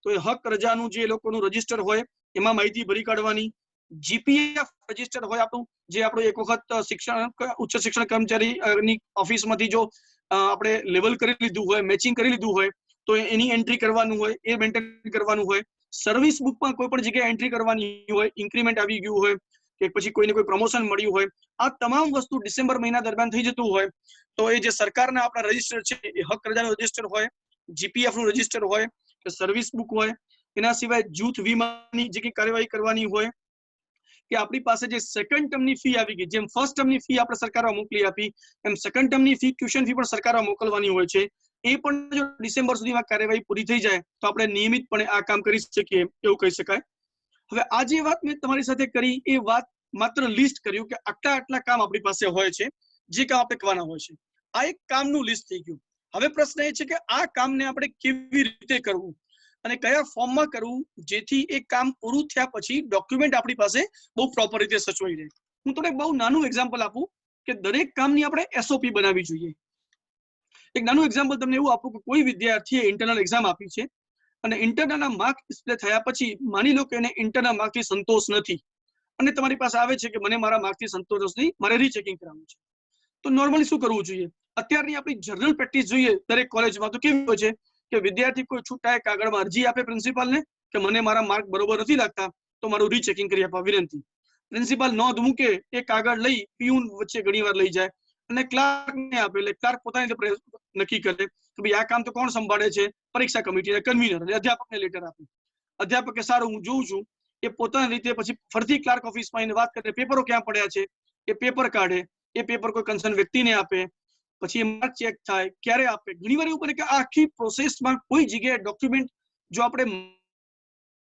તો એ હક રજાનું જે લોકોનું રજીસ્ટર હોય એમાં માહિતી ભરી કાઢવાની. GPF રજીસ્ટર હોય આપણું, જે આપણું એક વખત ઉચ્ચ શિક્ષણ કર્મચારીની ઓફિસમાંથી જો આપણે લેવલ કરી લીધું હોય, મેચિંગ કરી લીધું હોય તો એની એન્ટ્રી કરવાનું હોય, એ મેન્ટેન કરવાનું હોય. સર્વિસ બુકમાં કોઈ પણ જગ્યાએ એન્ટ્રી કરવાની હોય, ઇન્ક્રીમેન્ટ આવી ગયું હોય કે પછી કોઈને કોઈ પ્રમોશન મળ્યું હોય, આ તમામ વસ્તુ ડિસેમ્બર મહિના દરમિયાન થઈ જતું હોય તો એ જે સરકારના આપણા રજીસ્ટર છે એ હક રજાનું રજીસ્ટર હોય, જીપીએફ નું રજીસ્ટર હોય, કે સર્વિસ બુક હોય, એના સિવાય જૂથ વીમાની જે કંઈ કાર્યવાહી કરવાની હોય, કે આપણી પાસે જે સેકન્ડ ટર્મની ફી આવી ગઈ, જેમ ફર્સ્ટ ટર્મની ફી આપણે સરકારમાં મોકલી આપી એમ સેકન્ડ ટર્મની ફી, ટ્યુશન ફી પણ સરકારમાં મોકલવાની હોય છે. એ પણ જો ડિસેમ્બર સુધીમાં કાર્યવાહી પૂરી થઈ જાય તો આપણે નિયમિતપણે આ કામ કરી શકીએ એવું કહી શકાય. હવે આ જે વાત મેં તમારી સાથે કરી એ વાત માત્ર લિસ્ટ કર્યું કે આટલા કામ આપણી પાસે હોય છે, જે કામ આપણે કરવાના હોય છે. આ એક કામનું લિસ્ટ થઈ ગયું. હવે પ્રશ્ન એ છે કે આ કામને આપણે કેવી રીતે કરવું અને કયા ફોર્મમાં કરવું જેથી એ કામ પૂરું થયા પછી ડોક્યુમેન્ટ આપણી પાસે બહુ પ્રોપર રીતે સચવાઈ રહે. હું તમને બહુ નાનું એક્ઝામ્પલ આપું કે દરેક કામની આપણે એસઓપી બનાવવી જોઈએ. એક નાનું એક્ઝામ્પલ તમને એવું આપું કે કોઈ વિદ્યાર્થીએ ઇન્ટરનલ એક્ઝામ આપી છે અને ઇન્ટરનલના માર્ક ડિસ્પ્લે થયા પછી માની લો કે એને ઇન્ટરનલ માર્કથી સંતોષ નથી અને તમારી પાસે આવે છે કે મને મારા માર્કથી સંતોષ નથી, મારે રીચેકિંગ કરાવવું છે. તો નોર્મલી શું કરવું જોઈએ? અત્યારની આપણી જનરલ પ્રેક્ટિસ જોઈએ દરેક કોલેજમાં તો કેવી હોય છે કે વિદ્યાર્થી કોઈ છૂટાય કાગળમાં અરજી આપે પ્રિન્સિપાલને કે મને મારા માર્ક બરોબર નથી લાગતા તો મારું રીચેકિંગ કરી આપવા વિનંતી. પ્રિન્સિપાલ નોંધ મૂકે, એ કાગળ લઈ પીયુન વચ્ચે ઘણીવાર લઈ જાય અને ક્લાર્કને આપે, એટલે ક્લાર્ક પોતાની રીતે નક્કી કરે કે ભાઈ આ કામ તો કોણ સંભાળે છે? પરીક્ષા કમિટીના કન્વીનર એટલે અધ્યાપકને લેટર આપે. અધ્યાપકે સારું હું જોઉં છું, એ પોતાની રીતે પછી ફરીથી ક્લાર્ક ઓફિસમાં આવીને વાત કરે પેપરો ક્યાં પડ્યા છે, એ પેપર કાઢે, એ પેપર કોઈ કન્સર્ન વ્યક્તિને આપે, પછી એ માર્ક ચેક થાય, ક્યારે આપે. ઘણીવાર એવું બને કે આ આખી પ્રોસેસમાં કોઈ જગ્યાએ ડોક્યુમેન્ટ જો આપણે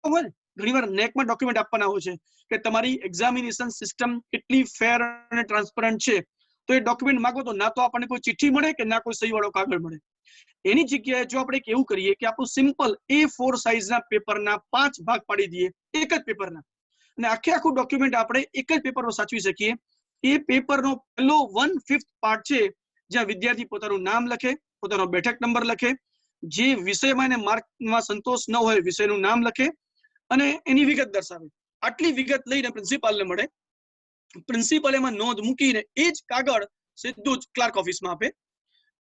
હોય ને, ઘણીવાર નેકમાં ડોક્યુમેન્ટ આપવાના હોય છે કે તમારી એક્ઝામિનેશન સિસ્ટમ કેટલી ફેર અને ટ્રાન્સપરન્ટ છે, તો એ ડોક્યુમેન્ટ માંગો તો ના તો આપણને કોઈ ચિઠ્ઠી મળે કે ના કોઈ સહીવાળો કાગળ મળે. એની જગ્યાએ જો આપણે એવું કરીએ કે આપણું સિમ્પલ A4 સાઇઝના પેપરના 5 ભાગ પાડી દઈએ એક જ પેપરના, અને આખું ડોક્યુમેન્ટ આપણે એક જ પેપરમાં સાચવી શકીએ. એ પેપરનો પહેલો 1/5 પાર્ટ છે જ્યાં વિદ્યાર્થી પોતાનું નામ લખે, પોતાનો બેઠક નંબર લખે, જે વિષયમાં એને માર્કમાં સંતોષ ન હોય વિષયનું નામ લખે અને એની વિગત દર્શાવે. આટલી વિગત લઈને પ્રિન્સિપાલને મળે. પ્રિન્સિપલ એમાં નોંધ મૂકીને એ જ કાગળ સીધું જ ક્લાર્ક ઓફિસમાં આપે.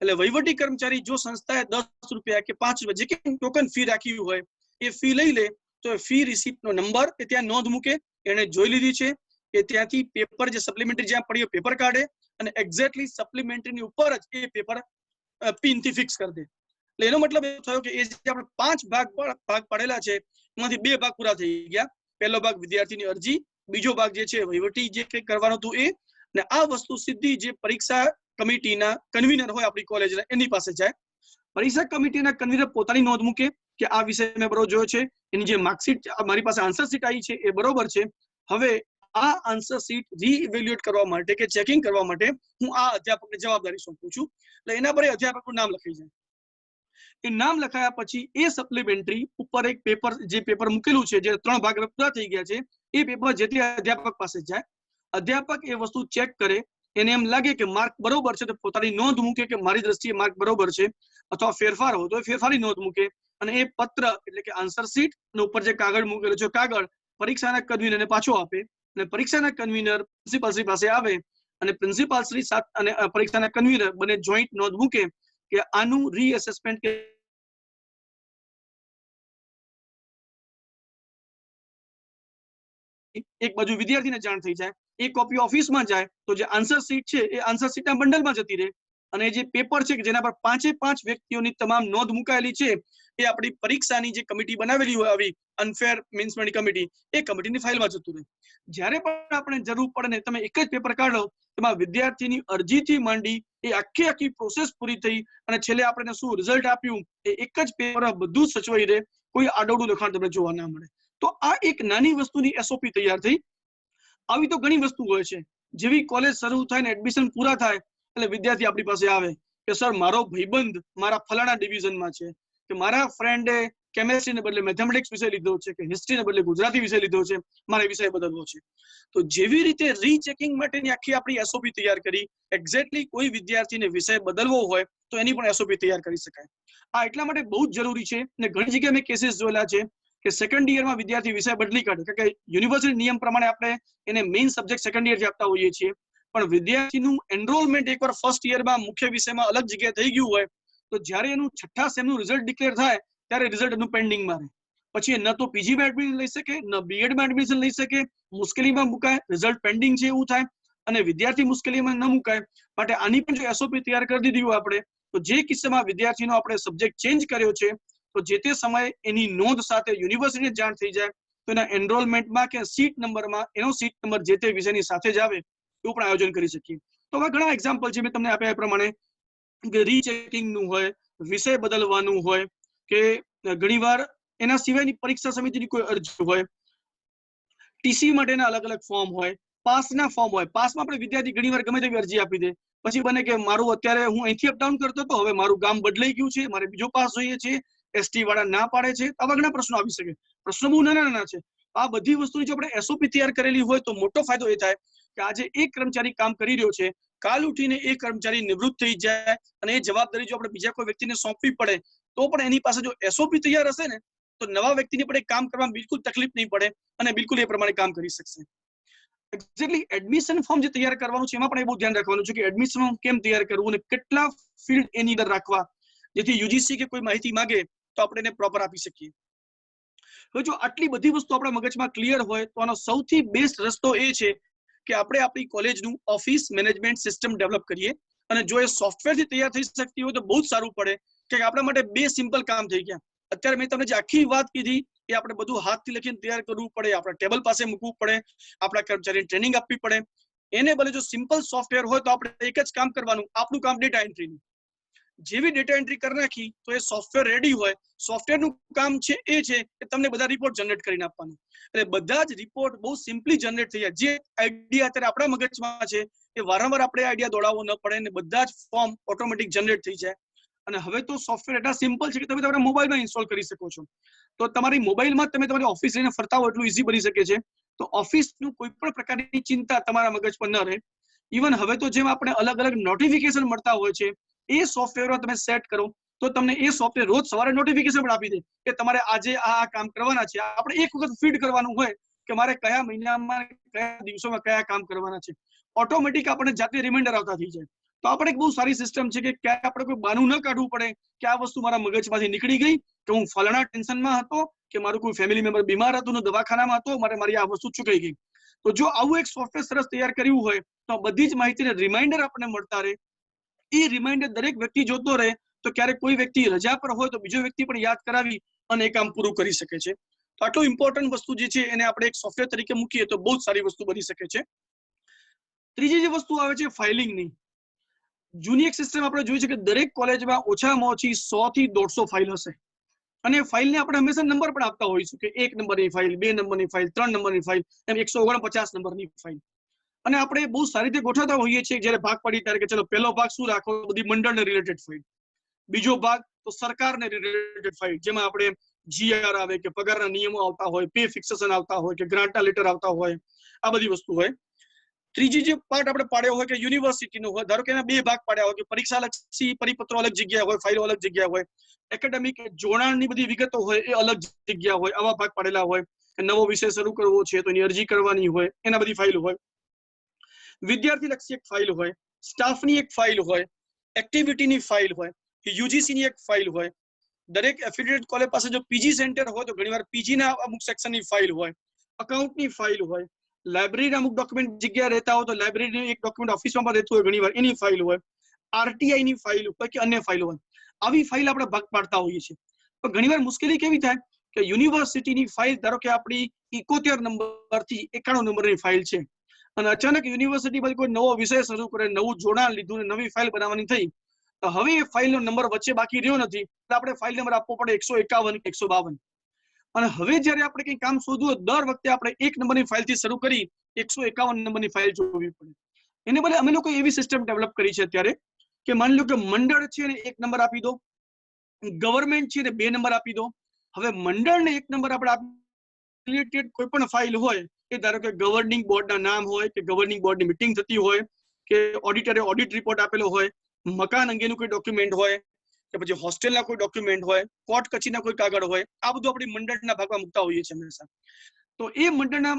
એટલે વહીવટી કર્મચારી જો સંસ્થાએ 10 રૂપિયા કે 5 રૂપિયા જે કે ટોકન ફી રાખી હોય એ ફી લઈ લે તો એ ફી રિસિપ્ટનો નંબર એ ત્યાં નોંધ મૂકે, એને જોઈ લીધી છે, એ ત્યાંથી પેપર જે સપ્લિમેન્ટરી જ્યાં પડ્યો પેપર કાઢે અને એક્ઝેક્ટલી સપ્લિમેન્ટરીની ઉપર જ એ પેપર પિનથી ફિક્સ કરી દે. એટલે એનો મતલબ એ થયો કે એ જે આપણે 5 ભાગ પાડેલા છે એમાંથી 2 ભાગ પૂરા થઈ ગયા. પહેલો ભાગ વિદ્યાર્થીની અરજી, બીજો ભાગ જે છે વહીવટી જે કંઈ કરવાનું હતું એ, અને આ વસ્તુ સીધી જે પરીક્ષા કમિટીના કન્વીનર હોય આપણી કોલેજના એની પાસે જાય. પરીક્ષા કમિટીના કન્વીનર પોતાની નોંધ મૂકે કે આ વિષય મેં બરોબર જોયો છે, એની જે માર્કશીટ મારી પાસે આન્સર શીટ આવી છે એ બરોબર છે. હવે આ આન્સર શીટ રીઇવેલ્યુએટ કરવા માટે કે ચેકિંગ કરવા માટે હું આ અધ્યાપકને જવાબદારી સોંપું છું. એટલે એના પર અધ્યાપકનું નામ લખાઈ જાય. એ નામ લખાયા પછી એ સપ્લિમેન્ટરી ઉપર એક પેપર જે પેપર મૂકેલું છે જે 3 ભાગ પૂરા થઈ ગયા છે એ પેપર જે તે અધ્યાપક પાસે જાય. અધ્યાપક એ વસ્તુ ચેક કરે, એને એમ લાગે કે માર્ક બરોબર છે તો પોતાની નોંધ મૂકે કે મારી દ્રષ્ટિએ માર્ક બરોબર છે, અથવા ફેરફાર હોય તો એ ફેરફારની નોંધ મૂકે અને એ પત્ર એટલે કે આન્સર શીટ અને ઉપર જે કાગળ મૂકેલો છે કાગળ પરીક્ષાના કન્વીનરને પાછો આપે અને પરીક્ષાના કન્વીનર પ્રિન્સિપાલશ્રી પાસે આવે અને પ્રિન્સિપાલશ્રી અને પરીક્ષાના કન્વીનર બંને જોઈન્ટ નોંધ મૂકે કે આનું રીએસેસમેન્ટ કે એક બાજુ વિદ્યાર્થીને જાણ થઈ જાય, એ કોપી ઓફિસમાં જાય તો જે આન્સર શીટ છે એ આન્સર શીટના બંડલમાં જતી રહે અને જે પેપર છે કે જેના પર 5 વ્યક્તિઓની તમામ નોંધ મુકાયેલી છે એ આપણી પરીક્ષાની જે કમિટી બનાવેલી હોય આવી અનફેર મીન્સમેન્ટ કમિટી, એ કમિટીની ફાઇલમાં જતું રહે. જ્યારે પણ આપણે જરૂર પડે ને તમે એક જ પેપર કાઢો, તેમાં વિદ્યાર્થીની અરજીથી માંડી એ આખી પ્રોસેસ પૂરી થઈ અને છેલ્લે આપણે શું રિઝલ્ટ આપ્યું એ એક જ પેપરમાં બધું જ સચવાઈ રહે, કોઈ આડોડું લખાણ તમને જોવા ના મળે. તો આ એક નાની વસ્તુની એસઓપી તૈયાર થઈ. આવી તો ઘણી વસ્તુ હોય છે. જેવી કોલેજ શરૂ થાય ને એડમિશન પૂરા થાય એટલે વિદ્યાર્થી આપણી પાસે આવે કે સર મારો ભાઈબંધ મારા ફલાણા ડિવિઝનમાં છે, કે મારા ફ્રેન્ડે કેમેસ્ટ્રીને બદલે મેથેમેટિક્સ વિષય લીધો છે, કે હિસ્ટ્રીને બદલે ગુજરાતી વિષય લીધો છે, મારે વિષય બદલવો છે. તો જેવી રીતે રીચેકિંગ માટેની આખી આપણી એસઓપી તૈયાર કરી, એક્ઝેક્ટલી કોઈ વિદ્યાર્થીને વિષય બદલવો હોય તો એની પણ એસઓપી તૈયાર કરી શકાય. આ એટલા માટે બહુ જ જરૂરી છે અને ઘણી જગ્યાએ મેં કેસીસ જોયેલા છે કે સેકન્ડ યરમાં વિદ્યાર્થી વિષય બદલી કાઢે, કે યુનિવર્સિટી નિયમ પ્રમાણે આપણે એને મેઇન સબ્જેક્ટ સેકન્ડ યરથી આપતા હોઈએ છીએ, પણ વિદ્યાર્થીનું એનરોલમેન્ટ એકવાર ફર્સ્ટ યરમાં મુખ્ય વિષયમાં અલગ જગ્યાએ થઈ ગયું હોય તો જ્યારે એનું 6ઠ્ઠા સેમનું રિઝલ્ટ ડિક્લેર થાય ત્યારે રિઝલ્ટ એનું પેન્ડિંગમાં રહે. પછી ન તો પીજીમાં એડમિશન લઈ શકે, ન બીએડમાં એડમિશન લઈ શકે, મુશ્કેલીમાં મુકાય, રિઝલ્ટ પેન્ડિંગ છે એવું થાય, અને વિદ્યાર્થી મુશ્કેલીમાં ન મુકાય. માટે આની પણ જો એસઓપી તૈયાર કરી દીધી હોય આપણે, તો જે કિસ્સામાં વિદ્યાર્થીનો આપણે સબ્જેક્ટ ચેન્જ કર્યો છે, તો જે તે સમયે એની નોંધ સાથે યુનિવર્સિટીને જાણ થઈ જાય, તો એના એનરોલમેન્ટમાં કે સીટ નંબરમાં એનો સીટ નંબર જે તે વિષયની સાથે જ આવે એવું પણ આયોજન કરી શકીએ. તો હવે ઘણા એક્ઝામ્પલ છે મેં તમને આપ્યા એ પ્રમાણે, કે રીચેકિંગનું હોય, વિષય બદલવાનું હોય, કે ઘણીવાર એના સિવાયની પરીક્ષા સમિતિની કોઈ અરજી હોય, ટીસી માટેના અલગ અલગ ફોર્મ હોય, પાસના ફોર્મ હોય. પાસમાં આપણે વિદ્યાર્થી ઘણીવાર ગમે તેવી અરજી આપી દે, પછી બને કે મારું અત્યારે હું અહીંથી અપડાઉન કરતો હતો, હવે મારું ગામ બદલાઈ ગયું છે, મારે બીજો પાસ જોઈએ છે, એસટી વાળા ના પાડે છે. આવા ઘણા પ્રશ્નો આવી શકે. પ્રશ્નો બહુ નાના નાના છે. આ બધી વસ્તુની જો આપણે એસઓપી તૈયાર કરેલી હોય તો મોટો ફાયદો એ થાય કે આજે એક કર્મચારી કામ કરી રહ્યો છે, કાલ ઉઠીને એ કર્મચારી નિવૃત્ત થઈ જાય અને એ જવાબદારી જો આપણે બીજા કોઈ વ્યક્તિને સોંપવી પડે તો પણ એની પાસે જો એસઓપી તૈયાર હશે ને, તો નવા વ્યક્તિને પણ કામ કરવામાં બિલકુલ તકલીફ નહીં પડે અને બિલકુલ એ પ્રમાણે કામ કરી શકશે. એક્ઝેક્ટલી એડમિશન ફોર્મ જે તૈયાર કરવાનું છે એમાં પણ એ બહુ ધ્યાન રાખવાનું છે કે એડમિશન ફોર્મ કેમ તૈયાર કરવું અને કેટલા ફિલ્ડ એની અંદર રાખવા, જેથી યુજીસી કે કોઈ માહિતી માંગે તો આપણે એને પ્રોપર આપી શકીએ. હવે જો આટલી બધી વસ્તુ આપણા મગજમાં ક્લિયર હોય તો આનો સૌથી બેસ્ટ રસ્તો એ છે કે આપણે આપણી કોલેજનું ઓફિસ મેનેજમેન્ટ સિસ્ટમ ડેવલપ કરીએ. અને જો એ સોફ્ટવેરથી તૈયાર થઈ શકતી હોય તો બહુ જ સારું પડે, કે આપણા માટે બે સિમ્પલ કામ થઈ ગયા. અત્યારે મેં તમને જે આખી વાત કીધી એ આપણે બધું હાથથી લખીને તૈયાર કરવું પડે, આપણા ટેબલ પાસે મૂકવું પડે, આપણા કર્મચારીને ટ્રેનિંગ આપવી પડે. એને બદલે જો સિમ્પલ સોફ્ટવેર હોય તો આપણે એક જ કામ કરવાનું, આપણું કામ ડેટા એન્ટ્રીનું. જેવી ડેટા એન્ટ્રી કરી નાખી તો એ સોફ્ટવેર રેડી હોય. સોફ્ટવેરનું કામ છે એ છે કે તમને બધા રિપોર્ટ જનરેટ કરીને આપવાનું, એટલે બધા જ રિપોર્ટ બહુ સિમ્પલી જનરેટ થઈ જાય. જે આઈડિયા અત્યારે આપણા મગજમાં છે એ વારંવાર આપણે આઈડિયા દોડાવવો ન પડે ને બધા જ ફોર્મ ઓટોમેટિક જનરેટ થઈ જાય. અને હવે તો સોફ્ટવેર એટલા સિમ્પલ છે કે તમે તમારા મોબાઈલમાં ઇન્સ્ટોલ કરી શકો છો. તો તમારી મોબાઈલમાં તમે તમારી ઓફિસ લઈને ફરતા હો એટલું ઈઝી બની શકે છે. તો ઓફિસનું કોઈ પણ પ્રકારની ચિંતા તમારા મગજ પર ન રહે. ઇવન હવે તો જેમ આપણે અલગ અલગ નોટિફિકેશન મળતા હોય છે, એ સોફ્ટવેરમાં તમે સેટ કરો તો તમને એ સોફ્ટવેર રોજ સવારે નોટિફિકેશન પણ આપી દે કે તમારે આજે આ કામ કરવાના છે. આપણે એક વખત ફીડ કરવાનું હોય કે મારે કયા મહિનામાં કયા દિવસોમાં કયા કામ કરવાના છે, ઓટોમેટિક આપણે જાતે રિમાઇન્ડર આવતા થઈ જાય. તો આપણે એક બહુ સારી સિસ્ટમ છે કે ક્યાંય આપણે કોઈ બાનું ન કાઢવું પડે કે આ વસ્તુ મારા મગજમાંથી નીકળી ગઈ, કે હું ફલાણા ટેન્શનમાં હતો, કે મારું કોઈ ફેમિલી મેમ્બર બીમાર હતું, દવાખાનામાં હતો, મારી આ વસ્તુ ચૂકાઈ ગઈ. તો જો આવું એક સોફ્ટવેર સરસ તૈયાર કર્યું હોય તો બધી જ માહિતીને રિમાઇન્ડર આપણને મળતા રહે. એ રિમાઇન્ડર દરેક વ્યક્તિ જોતો રહે તો ક્યારેક કોઈ વ્યક્તિ રજા પર હોય તો બીજો વ્યક્તિ પણ યાદ કરાવી અને એ કામ પૂરું કરી શકે છે. તો આટલું ઇમ્પોર્ટન્ટ વસ્તુ જે છે એને આપણે એક સોફ્ટવેર તરીકે મૂકીએ તો બહુ જ સારી વસ્તુ બની શકે છે. ત્રીજી જે વસ્તુ આવે છે ફાઇલિંગની. જૂની એક સિસ્ટમ આપણે જોઈ છે કે દરેક કોલેજમાં ઓછામાં ઓછી 100 થી 150 ફાઇલ હશે, અને ફાઇલને આપણે હંમેશા નંબર પણ આપતા હોઈશું કે 1 નંબરની ફાઇલ, 2 નંબરની ફાઇલ, 3 નંબરની ફાઇલ, એમ 149 નંબરની ફાઇલ. અને આપણે બહુ સારી રીતે ગોઠવતા હોઈએ છીએ જ્યારે ભાગ પડી ત્યારે કે ચલો પહેલો ભાગ શું રાખો, બધી મંડળને રિલેટેડ ફાઇલ. બીજો ભાગ તો સરકારને રિલેટેડ ફાઇલ, જેમાં આપણે જીઆર આવે કે પગારના નિયમો આવતા હોય, પે ફિક્સેશન આવતા હોય કે ગ્રાન્ટના લેટર આવતા હોય, આ બધી વસ્તુ હોય. ત્રીજી જે પાર્ટ આપણે પાડ્યો હોય કે યુનિવર્સિટીનો હોય, ધારો કે એના બે ભાગ પાડ્યા હોય કે પરીક્ષા લક્ષી પરિપત્રો અલગ જગ્યા હોય, ફાઇલો અલગ જગ્યા હોય, એકેડેમિક જોડાણની બધી વિગતો હોય એ અલગ જગ્યા હોય, આવા ભાગ પાડેલા હોય. નવો વિષય શરૂ કરવો છે તો એની અરજી કરવાની હોય, એના બધી ફાઇલ હોય. વિદ્યાર્થી લક્ષી એક ફાઇલ હોય, સ્ટાફની એક ફાઇલ હોય, એક્ટિવિટીની ફાઇલ હોય, યુજીસીની એક ફાઇલ હોય. દરેક એફિલિએટેડ કોલેજ પાસે જો પીજી સેન્ટર હોય તો ઘણીવાર પીજીના અમુક સેક્શનની ફાઇલ હોય, અકાઉન્ટની ફાઇલ હોય, લાઇબ્રેરીના અમુક ડોક્યુમેન્ટ જગ્યા રહેતા હોય તો લાઇબ્રેરીનું એક ડોક્યુમેન્ટ ઓફિસમાં પણ રહેતું હોય ઘણીવાર એની ફાઇલ હોય, આરટીઆઈની ફાઇલ હોય કે અન્ય ફાઇલ હોય. આવી ફાઇલ આપણે ભાગ પાડતા હોઈએ છીએ. તો ઘણીવાર મુશ્કેલી કેવી થાય કે યુનિવર્સિટીની ફાઇલ ધારો કે આપણી 71 નંબરથી 91 નંબરની ફાઇલ છે અને અચાનક યુનિવર્સિટી પછી કોઈ નવો વિષય શરૂ કરે, નવું જોડાણ લીધું ને નવી ફાઇલ બનાવવાની થઈ, તો હવે એ ફાઇલનો નંબર વચ્ચે બાકી રહ્યો નથી, એટલે આપણે ફાઇલ નંબર આપવો પડે 151 152. અને હવે જ્યારે આપણે કંઈ કામ શોધવું હોય દર વખતે આપણે 1 નંબરની ફાઇલથી શરૂ કરી 151 નંબરની ફાઇલ જોવી પડે. એને બદલે અમે લોકો એવી સિસ્ટમ ડેવલપ કરી છે અત્યારે કે માની લો કે મંડળ છે ને 1 નંબર આપી દો, ગવર્મેન્ટ છે ને 2 નંબર આપી દો. હવે મંડળને 1 નંબર આપણે રિલેટેડ કોઈ પણ ફાઇલ હોય એ ધારો કે ગવર્નિંગ બોર્ડના નામ હોય કે ગવર્નિંગ બોર્ડની મીટિંગ થતી હોય કે ઓડિટરે ઓડિટ રિપોર્ટ આપેલો હોય, મકાન અંગેનું કોઈ ડોક્યુમેન્ટ હોય કે પછી હોસ્ટેલના કોઈ ડોક્યુમેન્ટ હોય, કોર્ટ કચેરીના કોઈ કાગળ હોય, આ બધું આપણી મંડળના ભાગમાં મૂકતા હોઈએ છીએ હંમેશા. તો એ મંડળના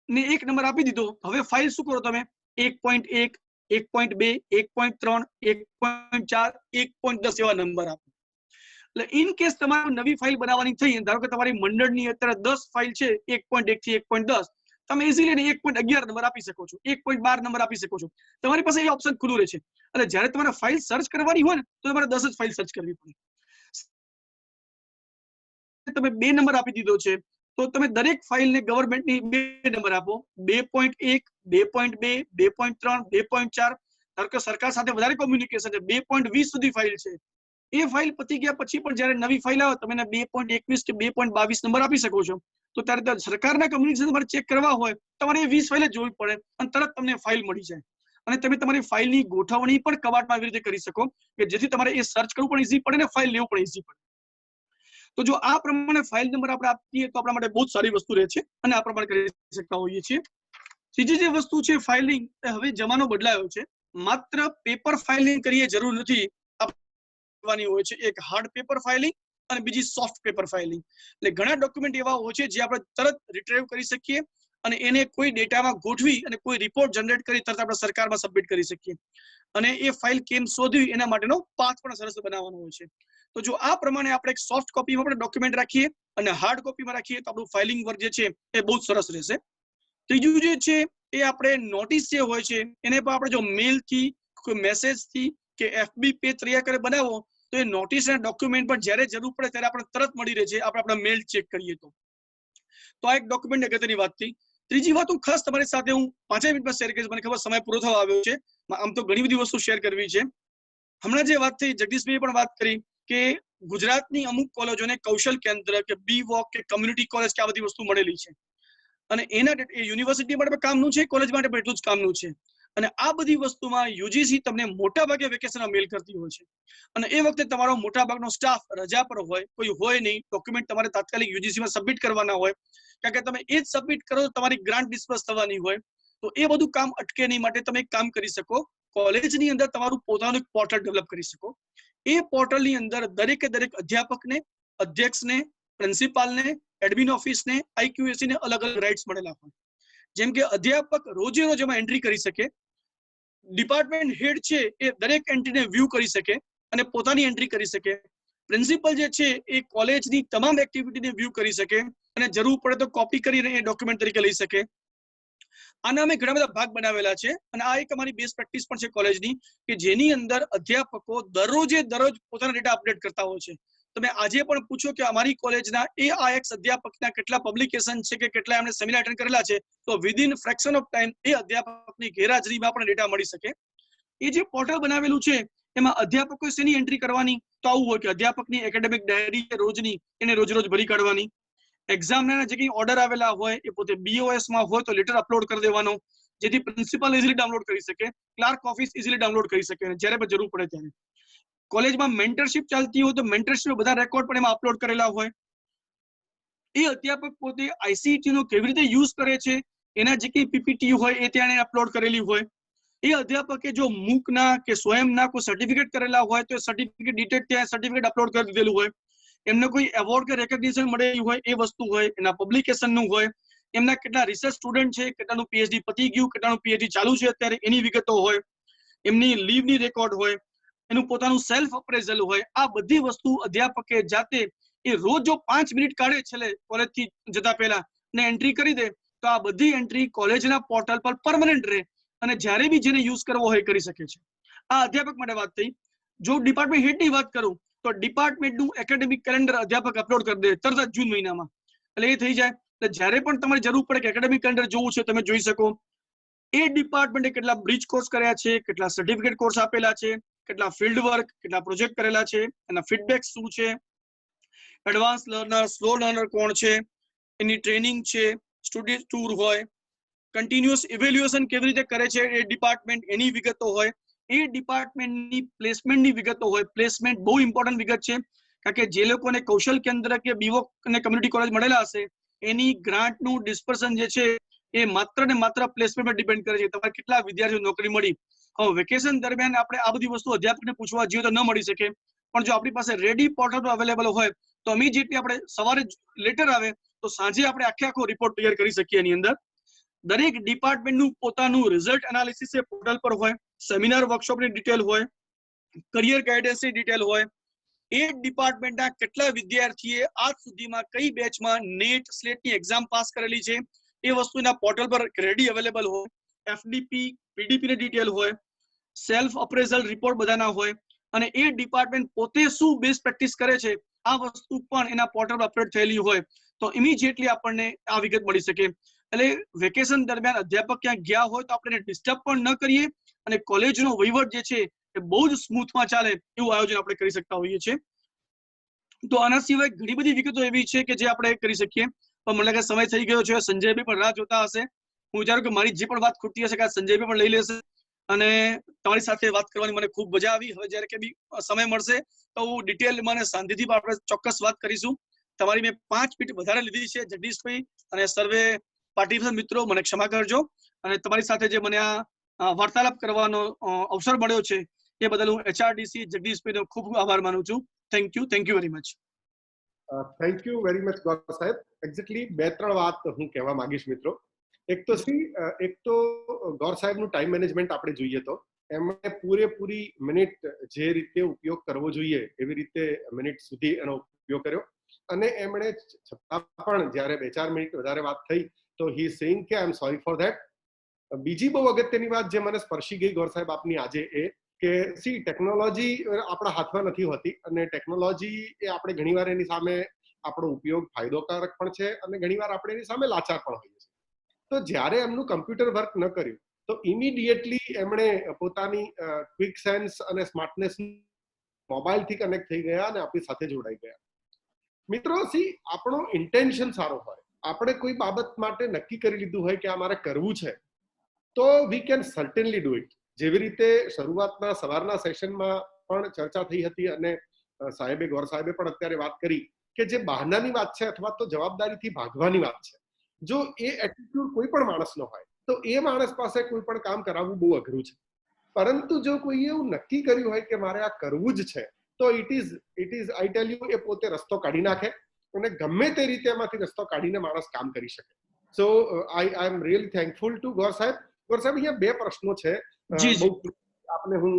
ને 1 નંબર આપી દીધો. હવે ફાઇલ શું કરો તમે 1.1, 1.2, 1.3, 1.4, 1.10 એવા નંબર આપો. એટલે ઇન કેસ તમારે નવી ફાઇલ બનાવવાની થઈ, ધારો કે તમારી મંડળની અત્યારે 10 ફાઇલ છે 1.1 થી 1.10, તમે ઇઝીલી 1.11 નંબર આપી શકો છો, 1.12 નંબર આપી શકો છો. તમારી પાસે એ ઓપ્શન ખુલ્લું રહે છે. અને જ્યારે તમારે ફાઇલ સર્ચ કરવાની હોય ને તો તમારે 10 જ ફાઇલ સર્ચ કરવી પડે. તમે 2 નંબર આપી દીધો છે તો તમે દરેક ફાઇલને ગવર્મેન્ટની 2 નંબર આપો, 2.1, 2.2, 2.3, 2.4. ધારો કે સરકાર સાથે વધારે કોમ્યુનિકેશન છે, 2.20 સુધી ફાઇલ છે. એ ફાઇલ પતી ગયા પછી પણ જ્યારે નવી ફાઇલ આવે તમે 2.21 કે 2.22 નંબર આપી શકો છો. તો ત્યારે સરકારના કમ્યુનિકેશન તમારે ચેક કરવા હોય તમારે એ 20 ફાઇલ જ જોવી પડે અને તરત તમને ફાઇલ મળી જાય. અને તમે તમારી ફાઇલની ગોઠવણી પણ કબાટમાં આવી રીતે કરી શકો કે જેથી તમારે એ સર્ચ કરવું પણ ઈઝી પડે ને ફાઇલ લેવું પણ ઈઝી પડે. તો જો આ પ્રમાણે ફાઇલ નંબર આપણે આપીએ તો આપણા માટે બહુ સારી વસ્તુ રહે છે અને આ પ્રમાણે કરી શકતા હોઈએ છીએ. ત્રીજી જે વસ્તુ છે ફાઇલિંગ, હવે જમાનો બદલાયો છે. માત્ર પેપર ફાઇલિંગ કરીએ જરૂર નથી, આપવાની હોય છે એક હાર્ડ પેપર ફાઇલિંગ અને બીજી સોફ્ટ પેપર ફાઇલિંગ. એટલે ઘણા ડોક્યુમેન્ટ એવા હોય છે જે આપણે તરત રિટ્રીવ કરી શકીએ અને એને કોઈ ડેટામાં ગોઠવી અને કોઈ રિપોર્ટ જનરેટ કરી તરત આપણે સરકારમાં સબમિટ કરી શકીએ. અને એ ફાઇલ કેમ શોધવી એના માટેનો પાથ પણ સરસ બનાવવાનો હોય છે. તો જો આ પ્રમાણે આપણે એક સોફ્ટ કોપીમાં પણ ડોક્યુમેન્ટ રાખીએ અને હાર્ડ કોપીમાં રાખીએ તો આપણું ફાઇલિંગ વર્ક જે છે એ બહુ સરસ રહેશે. ત્રીજું જે છે એ આપણે નોટિસ જે હોય છે એને પણ આપણે જો મેલથી, કોઈ મેસેજથી કે FB પેજ તૈયાર કરી બનાવો તો એ નોટિસ અને ડોક્યુમેન્ટ પણ જ્યારે જરૂર પડે ત્યારે આપણે તરત મળી રહે છે, આપણે આપણા મેલ ચેક કરીએ તો. તો આ એક ડોક્યુમેન્ટ અગત્યની વાત થઈ. ત્રીજી વાત હું ખાસ તમારી સાથે હું 5 મિનિટમાં શેર કરીશ, મને ખબર સમય પૂરો થવા આવ્યો છે. આમ તો ઘણી બધી વસ્તુ શેર કરવી છે. હમણાં જે વાત થઈ, જગદીશભાઈએ પણ વાત કરી કે ગુજરાતની અમુક કોલેજોને કૌશલ કેન્દ્ર કે BVOC કે કમ્યુનિટી કોલેજ કે આ બધી વસ્તુ મળેલી છે. અને એના યુનિવર્સિટી માટે કામનું છે, કોલેજ માટે પણ એટલું જ કામનું છે. અને આ બધી વસ્તુમાં UGC તમને મોટા ભાગે વેકેશનમાં મેલ કરતી હોય છે. અને એ વખતે તમારો મોટા ભાગનો સ્ટાફ રજા પર હોય, કોઈ હોય નહીં, ડોક્યુમેન્ટ તમારે તાત્કાલિક UGCમાં સબમિટ કરવાના હોય, કારણ કે તમે એ જ સબમિટ કરો તો તમારી ગ્રાન્ટ ડિસ્પર્સ થવાની હોય. તો એ બધું કામ અટકે નહીં માટે તમે એક કામ કરી શકો, કોલેજની અંદર તમારું પોતાનું એક પોર્ટલ ડેવલપ કરી શકો. એ પોર્ટલની અંદર દરેકે દરેક અધ્યાપકને, અધ્યક્ષને, પ્રિન્સિપાલને, એડમિન ઓફિસને, IQAC ને અલગ અલગ રાઇટ્સ મળેલા હોય. જેમ કે અધ્યાપક રોજે રોજ એમાં એન્ટ્રી કરી શકે, ડિપાર્ટમેન્ટ હેડ છે એ દરેક એન્ટ્રીને વ્યૂ કરી શકે અને પોતાની એન્ટ્રી કરી શકે, પ્રિન્સિપલ જે છે એ કોલેજની તમામ એક્ટિવિટીને વ્યૂ કરી શકે અને જરૂર પડે તો કોપી કરીને એ ડોક્યુમેન્ટ તરીકે લઈ શકે. આના અમે ઘણા બધા ભાગ બનાવેલા છે અને આ એક અમારી બેસ્ટ પ્રેક્ટિસ પણ છે કોલેજની કે જેની અંદર અધ્યાપકો દરરોજે દરરોજ પોતાના ડેટા અપડેટ કરતા હોય છે. તમે આજે પણ પૂછો કે અમારી કોલેજના AIX અધ્યાપકના કેટલા પબ્લિકેશન છે કે કેટલા એમણે સેમિનાર અટેન્ડ કરેલા છે, તો વિધિન ફ્રેક્શન ઓફ ટાઈમ એ અધ્યાપકની ગેરહાજરીમાં પણ ડેટા મળી શકે. એ જે પોર્ટલ બનાવેલું છે એમાં અધ્યાપકો શેની એન્ટ્રી કરવાની, તો આવું હોય કે અધ્યાપકની એકેડેમિક ડાયરી રોજની એને રોજ રોજ ભરી કાઢવાની. એક્ઝામના જે કંઈ ઓર્ડર આવેલા હોય એ પોતે BOS માં હોય તો લેટર અપલોડ કરી દેવાનો, જેથી પ્રિન્સિપલ ઇઝીલી ડાઉનલોડ કરી શકે, ક્લાર્ક ઓફિસ ઇઝીલી ડાઉનલોડ કરી શકે જ્યારે પણ જરૂર પડે ત્યારે. કોલેજમાં મેન્ટરશિપ ચાલતી હોય તો મેન્ટરશિપ બધા રેકોર્ડ પણ એમાં અપલોડ કરેલા હોય. એ અધ્યાપક પોતે ICT નો કેવી રીતે યુઝ કરે છે એના જે કંઈ PPT હોય એ ત્યાં અપલોડ કરેલી હોય. એ અધ્યાપકે જો MOOCના કે સ્વયંના કોઈ સર્ટિફિકેટ કરેલા હોય તો સર્ટિફિકેટ ડિટેલ ત્યાં સર્ટિફિકેટ અપલોડ કરી દીધેલું હોય. એમને કોઈ એવોર્ડ કે રેકગ્નિશન મળેલી હોય એ વસ્તુ હોય, એના પબ્લિકેશનનું હોય, એમના કેટલા રિસર્ચ સ્ટુડન્ટ છે, કેટલાનું PhD પતી ગયું, કેટલાનું PhD ચાલુ છે અત્યારે એની વિગતો હોય, એમની લીવની રેકોર્ડ હોય, એનું પોતાનું સેલ્ફ અપ્રેઝલ હોય. આ બધી વસ્તુ અધ્યાપકે જાતે એ રોજ જો 5 મિનિટ કાઢે છેલ્લે કોલેજથી જતા પહેલા ને એન્ટ્રી કરી દે તો આ બધી એન્ટ્રી કોલેજના પોર્ટલ પર પરમનન્ટ રહે અને જ્યારે બી જેને યુઝ કરવો હોય કરી શકે છે. આ અધ્યાપક માટે વાત થઈ. જો ડિપાર્ટમેન્ટ હેડની વાત કરું તો ડિપાર્ટમેન્ટનું એકેડેમિક કેલેન્ડર અધ્યાપક અપલોડ કરી દે તરત જ જૂન મહિનામાં, એટલે એ થઈ જાય. એટલે જ્યારે પણ તમારે જરૂર પડે કે એકેડેમિક કેલેન્ડર જોવું છે તમે જોઈ શકો. એ ડિપાર્ટમેન્ટે કેટલા બ્રિજ કોર્સ કર્યા છે, કેટલા સર્ટિફિકેટ કોર્સ આપેલા છે, કેટલા ફિલ્ડ વર્ક, કેટલા પ્રોજેક્ટ કરેલા છે, એના ફીડબેક શું છે, એડવાન્સ લર્નર, સ્લો લર્નર કોણ છે, એની ટ્રેનિંગ છે, સ્ટુડન્ટ ટૂર હોય, કન્ટિન્યુઅસ ઇવેલ્યુએશન કેવી રીતે કરે છે એ ડિપાર્ટમેન્ટ એની વિગતો હોય, એ ડિપાર્ટમેન્ટની પ્લેસમેન્ટની વિગતો હોય. પ્લેસમેન્ટ બહુ ઇમ્પોર્ટન્ટ વિગત છે કારણ કે જે લોકોને કૌશલ કેન્દ્ર કે BVOC અને કમ્યુનિટી કોલેજ મળેલા હશે એની ગ્રાન્ટનું ડિસ્પર્સન જે છે એ માત્ર ને માત્ર પ્લેસમેન્ટ પર ડિપેન્ડ કરે છે. તમારે કેટલા વિદ્યાર્થીઓ નોકરી મળી. હવે વેકેશન દરમિયાન આપણે આ બધી વસ્તુ અધ્યાપકને પૂછવા જઈએ તો ન મળી શકે, પણ જો આપણી પાસે રેડી પોર્ટલ પર અવેલેબલ હોય તો ઇમિડિયેટલી આપણે સવારે લેટર આવે તો સાંજે આપણે આખો રિપોર્ટ તૈયાર કરી શકીએ. એની અંદર દરેક ડિપાર્ટમેન્ટનું પોતાનું રિઝલ્ટ એનાલિસિસ એ પોર્ટલ પર હોય, સેમિનાર વર્કશોપની ડિટેલ હોય, કરિયર ગાઈડન્સની ડિટેલ હોય, એ ડિપાર્ટમેન્ટના કેટલા વિદ્યાર્થીએ આજ સુધીમાં કઈ બેચમાં નેટ સ્લેટની એક્ઝામ પાસ કરેલી છે એ વસ્તુના પોર્ટલ પર રેડી અવેલેબલ હોય, એફડીપી પીડીપી ની ડિટેલ હોય, સેલ્ફ અપ્રેઝલ રિપોર્ટ બધાના હોય, અને એ ડિપાર્ટમેન્ટ પોતે શું બેસ્ટ પ્રેક્ટિસ કરે છે આ વસ્તુ પણ એના પોર્ટલ પર અપલોડ થયેલી હોય તો ઇમિડિયેટલી આપણને આ વિગત મળી શકે. એટલે વેકેશન દરમિયાન અધ્યાપક ક્યાંક ગયા હોય તો આપણે ડિસ્ટર્બ પણ ન કરીએ અને કોલેજનો વહીવટ જે છે એ બહુ જ સ્મૂથમાં ચાલે એવું આયોજન આપણે કરી શકતા હોઈએ છીએ. તો આના સિવાય ઘણી બધી વિગતો એવી છે કે જે આપણે કરી શકીએ, પણ મને લાગે સમય થઈ ગયો છે. સંજયભાઈ પણ રાહ જોતા હશે. હું વિચારું કે મારી જે પણ વાત ખૂટતી હશે કે સંજયભાઈ પણ લઈ લેશે. અને તમારી સાથે વાત કરવાની મને ખૂબ મજા આવી. હવે જ્યારે કે બી સમય મળશે તો હું ડિટેલમાં અને શાંતિથી આપણે ચોક્કસ વાત કરીશું. તમારી મેં 5 મિનિટ વધારે લીધી છે જગદીશભાઈ અને સર્વે પાર્ટિસિપન્ટ મિત્રો, મને ક્ષમા કરજો. અને તમારી સાથે જે મને આ વાર્તાલાપ કરવાનો અવસર મળ્યો છે એ બદલ હું HRDC જગદીશભાઈનો ખૂબ ખૂબ આભાર માનું છું. Thank you very much. Thank you very much Gaur saheb. Exactly 2-3 વાત હું કહેવા માંગીશ મિત્રો. એક તો ગૌર સાહેબનું ટાઈમ મેનેજમેન્ટ આપણે જોઈએ તો એમણે પૂરેપૂરી મિનિટ જે રીતે ઉપયોગ કરવો જોઈએ એવી રીતે મિનિટ સુધી એનો ઉપયોગ કર્યો. અને એમણે છતાં પણ જ્યારે 2-4 મિનિટ વધારે વાત થઈ તો હી સેઇંગ કે આઈ એમ સોરી ફોર ધેટ. બીજી બહુ અગત્યની વાત જે મને સ્પર્શી ગઈ ગૌર સાહેબ આપની આજે એ કે સી ટેકનોલોજી આપણા હાથમાં નથી હોતી અને ટેકનોલોજી એ આપણે ઘણીવાર એની સામે આપણો ઉપયોગ ફાયદોકારક પણ છે અને ઘણીવાર આપણે એની સામે લાચાર પણ હોઈએ છીએ. તો જ્યારે એમનું કમ્પ્યુટર વર્ક ન કર્યું તો ઇમિડિયેટલી એમણે પોતાની ક્વિક સેન્સ અને સ્માર્ટનેસ મોબાઈલથી કનેક્ટ થઈ ગયા અને આપણી સાથે જોડાઈ ગયા. મિત્રો સી આપણો ઇન્ટેન્શન સારો હોય, આપણે કોઈ બાબત માટે નક્કી કરી લીધું હોય કે આ મારે કરવું છે તો we can certainly do it. જેવી રીતે શરૂઆતના સવારના સેશનમાં પણ ચર્ચા થઈ હતી અને ગૌર સાહેબે પણ અત્યારે વાત કરી કે જે બહાનાની વાત છે અથવા તો જવાબદારીથી ભાગવાની વાત છે, જો એ એટીટ્યુડ કોઈ પણ માણસનો હોય તો એ માણસ પાસે કોઈ પણ કામ કરાવવું બહુ અઘરું છે. પરંતુ જો કોઈ એવું નક્કી કર્યું હોય કે મારે આ કરવું જ છે તો it is I tell you એ પોતે રસ્તો કાઢી નાખે અને ગમે તે રીતે એમાંથી રસ્તો કાઢીને માણસ કામ કરી શકે. સો આઈ એમ રિયલી થેન્કફુલ ટુ ગૌર સાહેબ. ગૌર સાહેબ, અહીંયા 2 પ્રશ્નો છે, આપને હું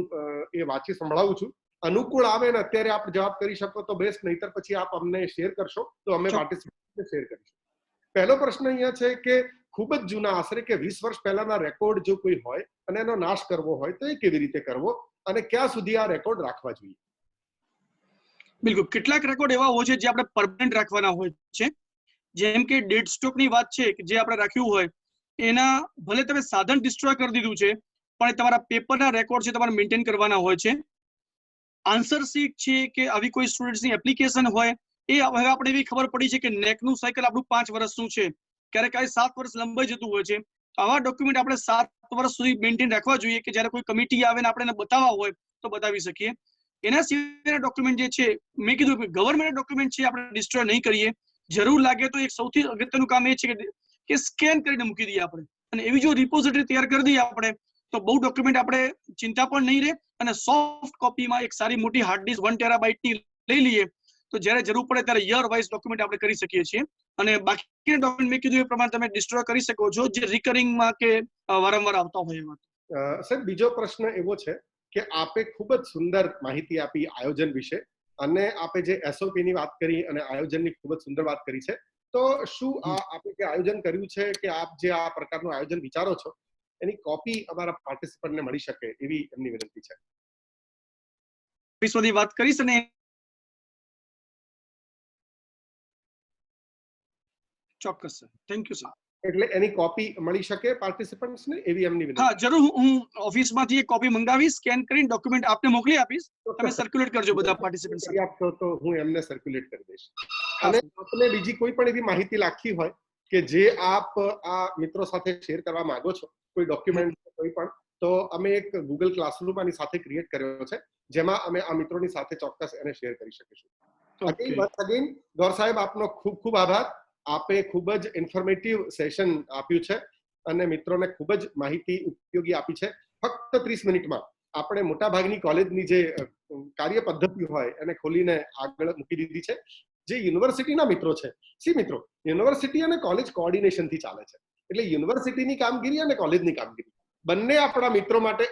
એ વાંચી સંભળાવું છું. અનુકૂળ આવે ને અત્યારે આપ જવાબ કરી શકો તો બેસ્ટ, નહીતર પછી આપ અમને શેર કરશો તો અમે પાર્ટિસિપન્ટને શેર કરીશું. પહેલો પ્રશ્ન અહીંયા છે કે ખૂબ જ જૂના, આશરે કે 20 વર્ષ પહેલાના રેકોર્ડ જો કોઈ હોય અને એનો નાશ કરવો હોય તો એ કેવી રીતે કરવો અને ક્યાં સુધી આ રેકોર્ડ રાખવા જોઈએ? બિલકુલ, કેટલાક રેકોર્ડ એવા હોય છે જે આપણે પરમેનન્ટ રાખવાના હોય છે. જેમ કે ડેડ સ્ટોકની વાત છે કે જે આપણે રાખ્યું હોય એના ભલે તમે સાધન ડિસ્ટ્રોય કરી દીધું છે પણ તમારા પેપરના રેકોર્ડ છે તમારે મેન્ટેન કરવાના હોય છે. આન્સર શીટ છે કે આવી કોઈ સ્ટુડન્ટ્સની એપ્લિકેશન હોય એ હવે આપણે એવી ખબર પડી છે કે નેકનું સાયકલ આપણું 5 વર્ષનું છે, ક્યારેક 7 વર્ષ લંબાઈ જતું હોય છે. આવા ડોક્યુમેન્ટ આપણે 7 વર્ષ સુધી મેન્ટેન રાખવા જોઈએ કે જ્યારે કોઈ કમિટી આવે ને આપણે એને બતાવવા હોય તો બતાવી શકીએ. એના સિવાયના ડોક્યુમેન્ટ જે છે, મેં કીધું ગવર્મેન્ટ ડોક્યુમેન્ટ છે આપણે ડિસ્ટ્રોય નહીં કરીએ. જરૂર લાગે તો એક સૌથી અગત્યનું કામ એ છે કે સ્કેન કરીને મૂકી દઈએ આપણે, અને એવી જો રિપોઝિટરી તૈયાર કરી દઈએ આપણે તો બહુ ડોક્યુમેન્ટ આપણે ચિંતા પણ નહીં રહે અને સોફ્ટ કોપીમાં એક સારી મોટી હાર્ડ ડિસ્ક 1 ટેરાબાઇટની લઈ લઈએ તો જ્યારે જરૂર પડે ત્યારે યર વાઇઝ ડોક્યુમેન્ટ આપણે કરી શકીએ છીએ. અને બાકીના ડોક્યુમેન્ટ મેં કીધું એ પ્રમાણે તમે ડિસ્ટ્રોય કરી શકો છો જે રિકરિંગમાં કે વારંવાર આવતા હોય એમાં. સાહેબ, બીજો પ્રશ્ન એવો છે કે આપે ખૂબ જ સુંદર માહિતી આપી આયોજન વિશે અને આપે જે SOP ની વાત કરી અને આયોજનની ખૂબ જ સુંદર વાત કરી છે. તો શું આપે જે આયોજન કર્યું છે કે આપ જે આ પ્રકારનું આયોજન વિચારો છો એની કોપી અમારા પાર્ટિસિપન્ટને મળી શકે એવી એમની વિનંતી છે. ઓફિસમાંથી વાત કરીશ અને ચોક્કસ સર, થેન્ક યુ સર. એટલે એની કોપી મળી શકે પાર્ટિસિપન્ટ્સને એવી એમની વિનંતી. હા, જરૂર. હું ઓફિસમાંથી એક કોપી મંગાવીશ, સ્કેન કરીને ડોક્યુમેન્ટ આપને મોકલી આપીશ. તમે સર્ક્યુલેટ કરજો બધા પાર્ટિસિપન્ટ્સ સાથે. આપશો તો હું એમને સર્ક્યુલેટ કરી દઈશ. અને આપને બીજી કોઈ પણ એવી માહિતી લાગતી હોય કે જે આપ આ મિત્રો સાથે શેર કરવા માંગો છો, કોઈ ડોક્યુમેન્ટ કોઈ પણ, તો અમે એક ગૂગલ ક્લાસરૂમ આની સાથે ક્રિએટ કર્યો છે જેમાં અમે આ મિત્રોની સાથે ચોક્કસ એને શેર કરી શકીશું. અગેન ગૌર સાહેબ, આપનો ખૂબ ખૂબ આભાર. આપે ખૂબ જ ઇન્ફોર્મેટિવ સેશન આપ્યું છે અને મિત્રોને ખૂબ જ માહિતી ઉપયોગી આપી છે. ફક્ત 30 મિનિટમાં આપણે મોટાભાગની કોલેજની જે કાર્ય પદ્ધતિ હોય એને ખોલીને આગળ મૂકી દીધી છે. જે યુનિવર્સિટીના મિત્રો છે, મિત્રો, યુનિવર્સિટી અને કોલેજ કોઓર્ડિનેશનથી ચાલે છે. એટલે યુનિવર્સિટીની કામગીરી અને કોલેજની કામગીરી બંને આપણા મિત્રો માટે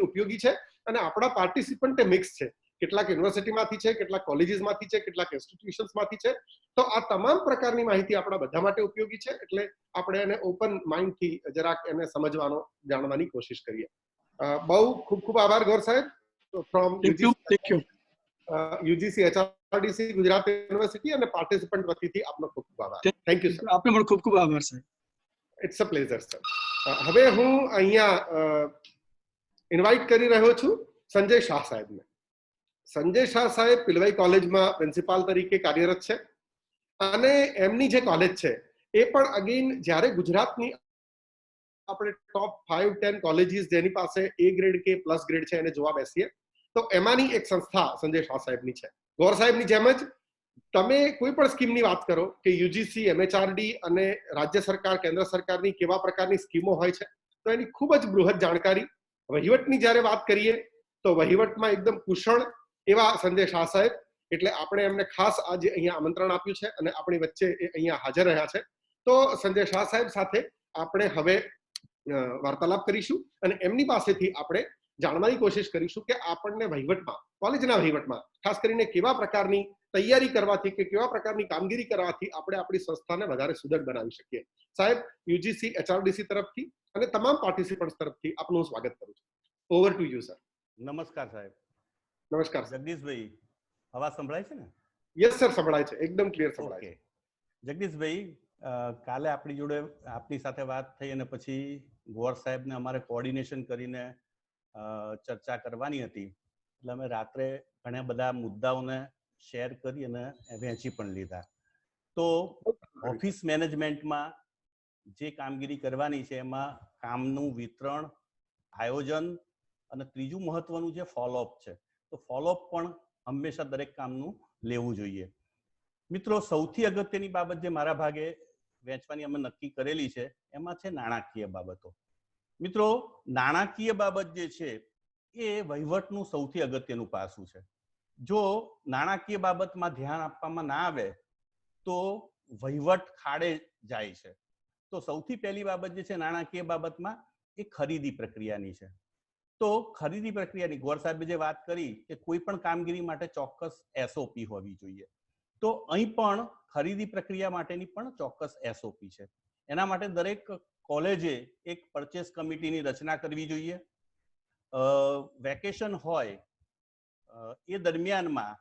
ઉપયોગી છે અને આપણા પાર્ટિસિપન્ટ મિક્સ છે. કેટલાક યુનિવર્સિટીમાંથી છે, કેટલાક કોલેજીસમાંથી છે, કેટલાક ઇન્સ્ટિટ્યુશન્સમાંથી છે. તો આ તમામ પ્રકારની માહિતી આપણા બધા માટે ઉપયોગી છે, એટલે આપણે એને ઓપન માઇન્ડથી જરાક એને સમજવાનો, જાણવાની કોશિશ કરીએ. બહુ ખૂબ ખૂબ આભાર ગૌર સાહેબ from UGC HRDC Gujarat university અને પાર્ટિસિપન્ટ વતીથી આપનો ખૂબ ખૂબ આભાર. Thank you sir. આપનો પણ ખૂબ ખૂબ આભાર sir. It's a pleasure sir. હવે હું અહીંયા ઇન્વાઇટ કરી રહ્યો છું સંજય શાહ સાહેબને. સંજય શાહ સાહેબ પિલવાઈ કોલેજમાં પ્રિન્સિપાલ તરીકે કાર્યરત છે અને એમની જે કોલેજ છે એ પણ અગેન જ્યારે ગુજરાતની આપણે ટોપ 5-10 કોલેજીસ જેની પાસે A ગ્રેડ કે પ્લસ ગ્રેડ છે એને જોવા બેસીએ તો એમાંની એક સંસ્થા સંજય શાહ સાહેબની છે. ગૌર સાહેબની જેમ જ તમે કોઈ પણ સ્કીમની વાત કરો કે યુજીસી, MHRD અને રાજ્ય સરકાર, કેન્દ્ર સરકારની કેવા પ્રકારની સ્કીમો હોય છે તો એની ખૂબ જ બૃહદ જાણકારી. વહીવટની જ્યારે વાત કરીએ તો વહીવટમાં એકદમ કુશળ એવા સંજય શાહ સાહેબ, એટલે આપણે એમને ખાસ આજે અહીંયા આમંત્રણ આપ્યું છે અને આપણી વચ્ચે એ અહીંયા હાજર રહ્યા છે. તો સંજય શાહ સાહેબ સાથે આપણે હવે વાર્તાલાપ કરીશું અને એમની પાસેથી આપણે જાણવાની કોશિશ કરીશું કે આપણને વહીવટમાં, કોલેજના વહીવટમાં ખાસ કરીને કેવા પ્રકારની તૈયારી કરવાથી કે કેવા પ્રકારની કામગીરી કરવાથી આપણે આપણી સંસ્થાને વધારે સુદૃઢ બનાવી શકીએ. સાહેબ, યુજીસી HRDC તરફથી અને તમામ પાર્ટિસિપન્ટ્સ તરફથી આપનું સ્વાગત કરું છું. Over to you sir. નમસ્કાર સાહેબ. નમસ્કાર જગદીશભાઈ, અવાજ સંભળાય છે ને? યસ સર, સંભળાય છે, એકદમ ક્લિયર સંભળાય છે. જગદીશભાઈ, કાલે આપણી જોડે આપની સાથે વાત થઈ અને પછી ગોર સાહેબને અમારે કોઓર્ડિનેશન કરીને ચર્ચા કરવાની હતી, એટલે અમે રાત્રે ઘણા બધા મુદ્દાઓને શેર કરી અને વહેંચી પણ લીધા. તો ઓફિસ મેનેજમેન્ટમાં જે કામગીરી કરવાની છે એમાં કામનું વિતરણ, આયોજન અને ત્રીજું મહત્વનું જે ફોલોઅપ છે, તો ફોલોઅપ પણ હંમેશા દરેક કામનું લેવું જોઈએ. મિત્રો, સૌથી અગત્યની બાબત જે મારા ભાગે વહેંચવાની અમે નક્કી કરેલી છે એમાં છે નાણાકીય બાબતો. મિત્રો, નાણાકીય બાબત જે છે એ વહીવટનું સૌથી અગત્યનું પાસું છે. જો નાણાકીય બાબતમાં ધ્યાન આપવામાં ના આવે તો વહીવટ ખાડે જાય છે. તો સૌથી પહેલી બાબત જે છે નાણાકીય બાબતમાં એ ખરીદી પ્રક્રિયાની છે. તો ખરીદી પ્રક્રિયાની ગોર સાહેબે જે વાત કરી કે કોઈ પણ કામગીરી માટે ચોક્કસ SOP હોવી જોઈએ, તો અહીં પણ ખરીદી પ્રક્રિયા માટેની પણ ચોક્કસ SOP છે. એના માટે દરેક કોલેજે એક પરચેસ કમિટીની રચના કરવી જોઈએ. વેકેશન હોય એ દરમિયાનમાં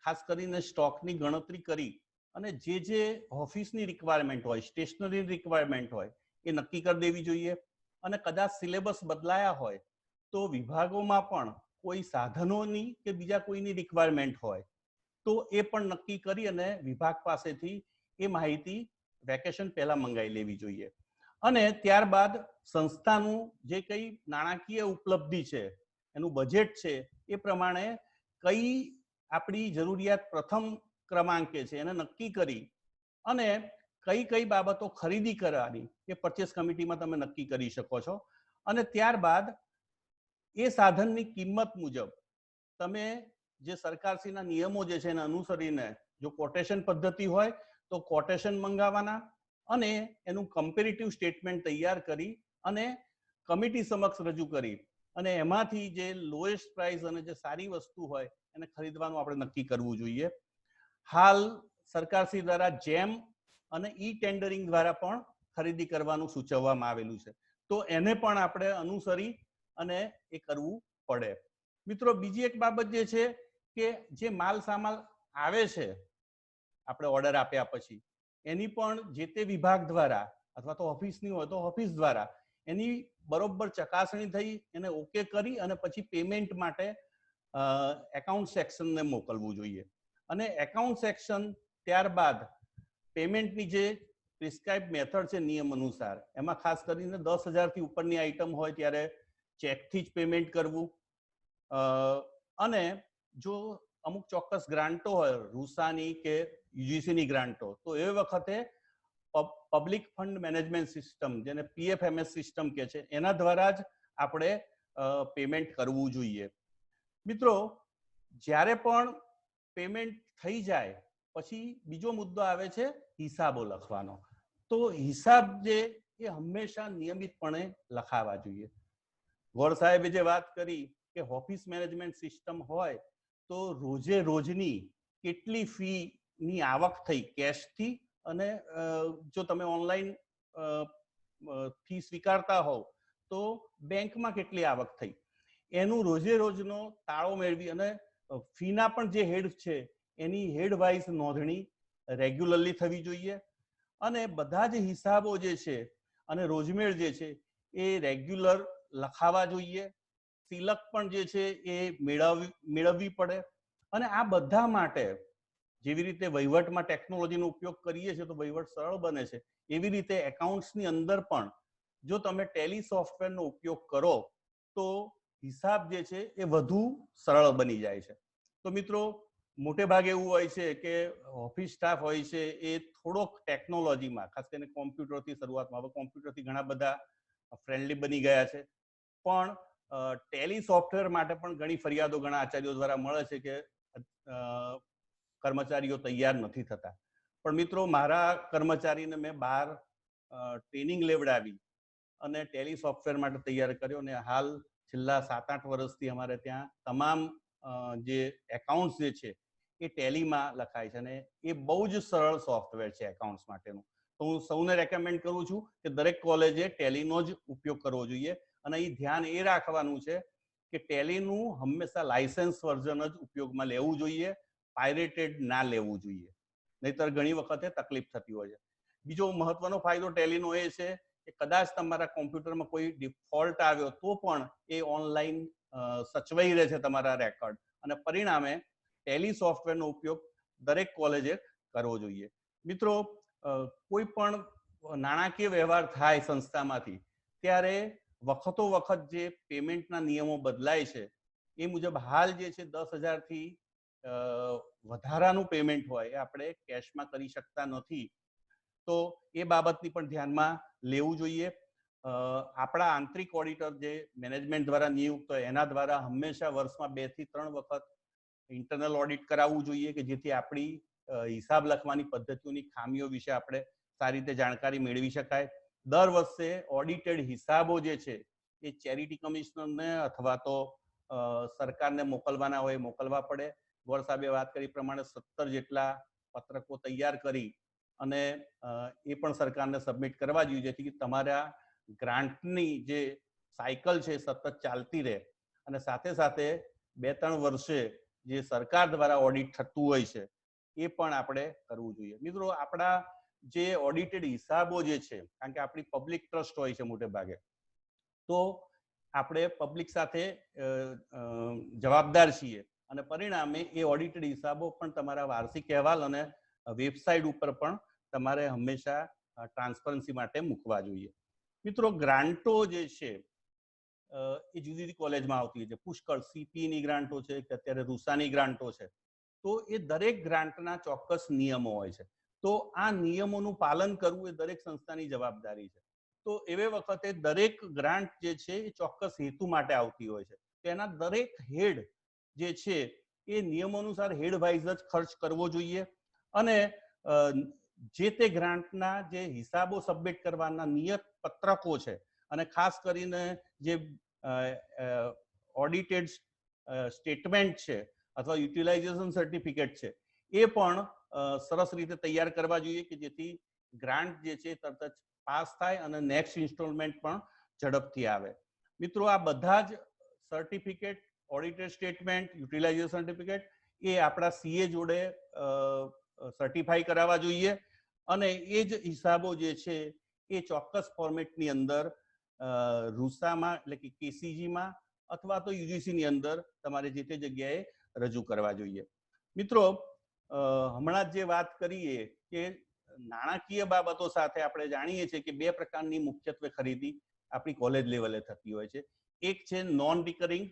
ખાસ કરીને સ્ટોકની ગણતરી કરી અને જે ઓફિસની રિક્વાયરમેન્ટ હોય, સ્ટેશનરી રિક્વાયરમેન્ટ હોય એ નક્કી કરી દેવી જોઈએ. અને કદાચ સિલેબસ બદલાયા હોય તો વિભાગોમાં પણ કોઈ સાધનોની કે બીજા કોઈની રિક્વાયરમેન્ટ હોય તો એ પણ નક્કી કરી અને વિભાગ પાસેથી એ માહિતી વેકેશન પહેલા મંગાવી લેવી જોઈએ. અને ત્યારબાદ સંસ્થાનું જે કંઈ નાણાકીય ઉપલબ્ધિ છે, એનું બજેટ છે, એ પ્રમાણે કઈ આપણી જરૂરિયાત પ્રથમ ક્રમાંકે છે એને નક્કી કરી અને કઈ કઈ બાબતો ખરીદી કરવાની એ પરચેસ કમિટીમાં તમે નક્કી કરી શકો છો. અને ત્યારબાદ એ સાધનની કિંમત મુજબ તમે જે સરકારશ્રીના નિયમો જે છે એને અનુસરીને જો કોટેશન પદ્ધતિ હોય તો કોટેશન મંગાવવાના અને એનું કમ્પેરેટિવ સ્ટેટમેન્ટ તૈયાર કરી અને કમિટી સમક્ષ રજૂ કરી અને એમાંથી જે લોએસ્ટ પ્રાઇસ અને જે સારી વસ્તુ હોય એને ખરીદવાનું આપણે નક્કી કરવું જોઈએ. હાલ સરકારશ્રી દ્વારા જેમ અને ટેન્ડરિંગ દ્વારા પણ ખરીદી કરવાનું સૂચવવામાં આવેલું છે, તો એને પણ આપણે અનુસરી અને એ કરવું પડે. મિત્રો, બીજી એક બાબત જે છે કે જે માલ સામાન આવે છે આપણે ઓર્ડર આપ્યા પછી એની પણ જે તે વિભાગ દ્વારા અથવા તો ઓફિસની હોય તો ઓફિસ દ્વારા એની બરોબર ચકાસણી થઈ એને ઓકે કરી અને પછી પેમેન્ટ માટે એકાઉન્ટ સેક્શનને મોકલવું જોઈએ. અને એકાઉન્ટ સેક્શન ત્યારબાદ પેમેન્ટની જે પ્રિસ્ક્રાઇબ મેથડ છે નિયમ અનુસાર, એમાં ખાસ કરીને 10,000 થી ઉપરની આઈટમ હોય ત્યારે ચેકથી જ પેમેન્ટ કરવું. અને જો અમુક ચોક્કસ ગ્રાન્ટો હોય, રૂસાની કે યુજીસીની ગ્રાન્ટો, તો એ વખતે પબ્લિક ફંડ મેનેજમેન્ટ સિસ્ટમ જેને PFMS સિસ્ટમ કે છે એના દ્વારા જ આપણે પેમેન્ટ કરવું જોઈએ. મિત્રો, જ્યારે પણ પેમેન્ટ થઈ જાય પછી બીજો મુદ્દો આવે છે હિસાબો લખવાનો. તો હિસાબ જે એ હંમેશા નિયમિતપણે લખાવા જોઈએ. ગોર સાહેબે જે વાત કરી કે ઓફિસ મેનેજમેન્ટ સિસ્ટમ હોય તો રોજે રોજની કેટલી ફી ની આવક થઈ કેશથી, અને જો તમે ઓનલાઈન ફી સ્વીકારતા હોવ તો બેંકમાં કેટલી આવક થઈ, એનું રોજે રોજનો તાળો મેળવી અને ફીના પણ જે હેડ છે એની હેડ વાઇઝ નોંધણી રેગ્યુલરલી થવી જોઈએ. અને બધા જ હિસાબો જે છે અને રોજમેર જે છે એ રેગ્યુલર લખાવા જોઈએ. સિલક પણ જે છે એ મેળવવી પડે. અને આ બધા માટે જેવી રીતે વહીવટમાં ટેકનોલોજીનો ઉપયોગ કરીએ છીએ તો વહીવટ સરળ બને છે, એવી રીતે એકાઉન્ટ્સની અંદર પણ જો તમે ટેલી સોફ્ટવેરનો ઉપયોગ કરો તો હિસાબ જે છે એ વધુ સરળ બની જાય છે. તો મિત્રો, મોટે ભાગે એવું હોય છે કે ઓફિસ સ્ટાફ હોય છે એ થોડોક ટેકનોલોજીમાં, ખાસ કરીને કોમ્પ્યુટરથી શરૂઆતમાં, હવે કોમ્પ્યુટરથી ઘણા બધા ફ્રેન્ડલી બની ગયા છે, પણ ટેલી સોફ્ટવેર માટે પણ ઘણી ફરિયાદો ઘણા આચાર્યો દ્વારા મળે છે કે કર્મચારીઓ તૈયાર નથી થતા. પણ મિત્રો, મારા કર્મચારીને મેં 12 ટ્રેનિંગ લેવડાવી અને ટેલી સોફ્ટવેર માટે તૈયાર કર્યો, અને હાલ છેલ્લા 7-8 વર્ષથી અમારે ત્યાં તમામ જે એકાઉન્ટ્સ જે છે એ ટેલીમાં લખાય છે, અને એ બહુ જ સરળ સોફ્ટવેર છે એકાઉન્ટ્સ માટેનું. તો હું સૌને રેકમેન્ડ કરું છું કે દરેક કોલેજે ટેલીનો જ ઉપયોગ કરવો જોઈએ. અને અહીં ધ્યાન એ રાખવાનું છે કે ટેલીનું હંમેશા લાયસન્સ વર્ઝન જ ઉપયોગમાં લેવું જોઈએ, પાયરેટેડ ના લેવું જોઈએ, નહીતર ઘણી વખતે તકલીફ થતી હોય છે. બીજો મહત્વનો ફાયદો ટેલીનો એ છે કે કદાચ તમારા કોમ્પ્યુટરમાં કોઈ ડિફોલ્ટ આવ્યો તો પણ એ ઓનલાઈન સચવાઈ રહે છે તમારા રેકોર્ડ, અને પરિણામે ટેલી સોફ્ટવેરનો ઉપયોગ દરેક કોલેજે કરવો જોઈએ. મિત્રો, કોઈ પણ નાણાકીય વ્યવહાર થાય સંસ્થામાંથી ત્યારે વખતો વખત જે પેમેન્ટના નિયમો બદલાય છે એ મુજબ હાલ જે છે 10,000 થી વધારાનું પેમેન્ટ હોય એ આપણે કેશમાં કરી શકતા નથી. તો એ બાબતની પણ ધ્યાનમાં લેવું જોઈએ. આપણા આંતરિક ઓડિટર જે મેનેજમેન્ટ દ્વારા નિયુક્ત હોય એના દ્વારા હંમેશા વર્ષમાં 2 થી 3 વખત ઇન્ટરનલ ઓડિટ કરાવવું જોઈએ કે જેથી આપણી હિસાબ લખવાની પદ્ધતિઓની ખામીઓ વિશે આપણે સારી રીતે જાણકારી મેળવી શકાય. દર વર્ષે ઓડિટેડ હિસાબો જે છે એ ચેરિટી કમિશનરને અથવા તો સરકારને મોકલવાના હોય મોકલવા પડે. ગોર સાહેબે વાત કરી પ્રમાણે 17 જેટલા પત્રકો તૈયાર કરી અને એ પણ સરકારને સબમિટ કરવા જોઈએ, જેથી તમારા ગ્રાન્ટની જે સાયકલ છે સતત ચાલતી રહે, અને સાથે સાથે 2-3 વર્ષે જે સરકાર દ્વારા ઓડિટ થતું હોય છે એ પણ આપણે કરવું જોઈએ. મિત્રો, આપણા જે ઓડિટેડ હિસાબો જે છે, કારણ કે આપણી પબ્લિક ટ્રસ્ટ હોય છે મોટે ભાગે, તો આપણે પબ્લિક સાથે જવાબદાર છીએ, અને પરિણામે એ ઓડિટેડ હિસાબો પણ તમારા વાર્ષિક અહેવાલ અને વેબસાઇટ ઉપર પણ તમારે હંમેશા ટ્રાન્સપરન્સી માટે મૂકવા જોઈએ. મિત્રો, ગ્રાન્ટો જે છે એ જુદી જુદી કોલેજમાં આવતી હોય છે. પુષ્કળ CPની ગ્રાન્ટો છે કે અત્યારે રૂસાની ગ્રાન્ટો છે. તો એ દરેક ગ્રાન્ટના ચોક્કસ નિયમો હોય છે. તો આ નિયમોનું પાલન કરવું એ દરેક સંસ્થાની જવાબદારી છે. તો એવે વખતે દરેક ગ્રાન્ટ જે છે એ ચોક્કસ હેતુ માટે આવતી હોય છે. તેના દરેક હેડ જે છે એ નિયમો અનુસાર હેડ વાઇઝ જ ખર્ચ કરવો જોઈએ, અને જે તે ગ્રાન્ટના જે હિસાબો સબમિટ કરવાના નિયત પત્રકો છે, અને ખાસ કરીને જે ઓડિટેડ સ્ટેટમેન્ટ છે અથવા યુટિલાઇઝેશન સર્ટિફિકેટ છે એ પણ સરસ રીતે તૈયાર કરવા જોઈએ કે જેથી ગ્રાન્ટ જે છે તરત જ પાસ થાય અને નેક્સ્ટ ઇન્સ્ટોલમેન્ટ પણ ઝડપથી આવે. મિત્રો, આ બધા જ certificate, audited statement, utilization certificate એ આપણા CA જોડે સર્ટિફાઈ કરાવવા જોઈએ, અને એ જ હિસાબો જે છે એ ચોક્કસ ફોર્મેટની અંદર રૂસામાં એટલે કે KCGમાં અથવા તો UGCની અંદર તમારે જે તે જગ્યાએ રજૂ કરવા જોઈએ. મિત્રો, હમણાં જે વાત કરીએ કે નાણાકીય બાબતો સાથે આપણે જાણીએ છીએ કે 2 પ્રકારની મુખ્યત્વે ખરીદી આપણી કોલેજ લેવલે થતી હોય છે. એક છે નોન રિકરિંગ,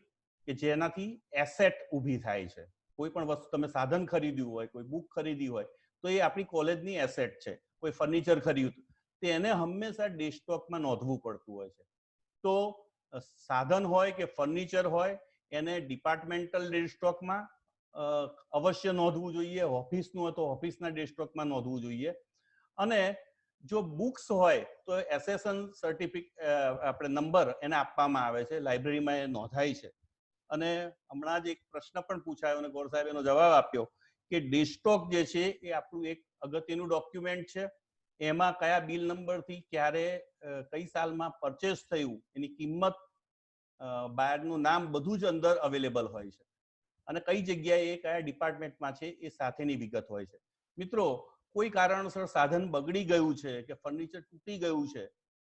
કે જેનાથી એસેટ ઊભી થાય છે. કોઈ પણ વસ્તુ તમે સાધન ખરીદ્યું હોય, કોઈ બુક ખરીદી હોય, તો એ આપણી કોલેજની એસેટ છે. કોઈ ફર્નિચર ખરીદ્યું તેને હંમેશા ડેસ્કટોપમાં નોંધવું પડતું હોય છે. તો સાધન હોય કે ફર્નિચર હોય એને ડિપાર્ટમેન્ટલ ડેસ્કટોપમાં અવશ્ય નોંધવું જોઈએ. ઓફિસનું હોય તો ઓફિસના ડેસ્કટોપમાં નોંધવું જોઈએ. અને જો બુક્સ હોય તો એસેસન સર્ટિફિકેટ આપણે નંબર એને આપવામાં આવે છે, લાઇબ્રેરીમાં એ નોંધાય છે. અને હમણાં જ એક પ્રશ્ન પણ પૂછાયો અને ગોર સાહેબ એનો જવાબ આપ્યો કે ડેસ્ટોક જે છે એ આપણું એક અગત્યનું ડોક્યુમેન્ટ છે. એમાં કયા બિલ નંબરથી ક્યારે કઈ સાલમાં પરચેસ થયું એની કિંમત, બાયરનું નામ બધું જ અંદર અવેલેબલ હોય છે અને કઈ જગ્યાએ કયા ડિપાર્ટમેન્ટમાં છે એ સાથેની વિગત હોય છે. મિત્રો, કોઈ કારણસર સાધન બગડી ગયું છે કે ફર્નિચર તૂટી ગયું છે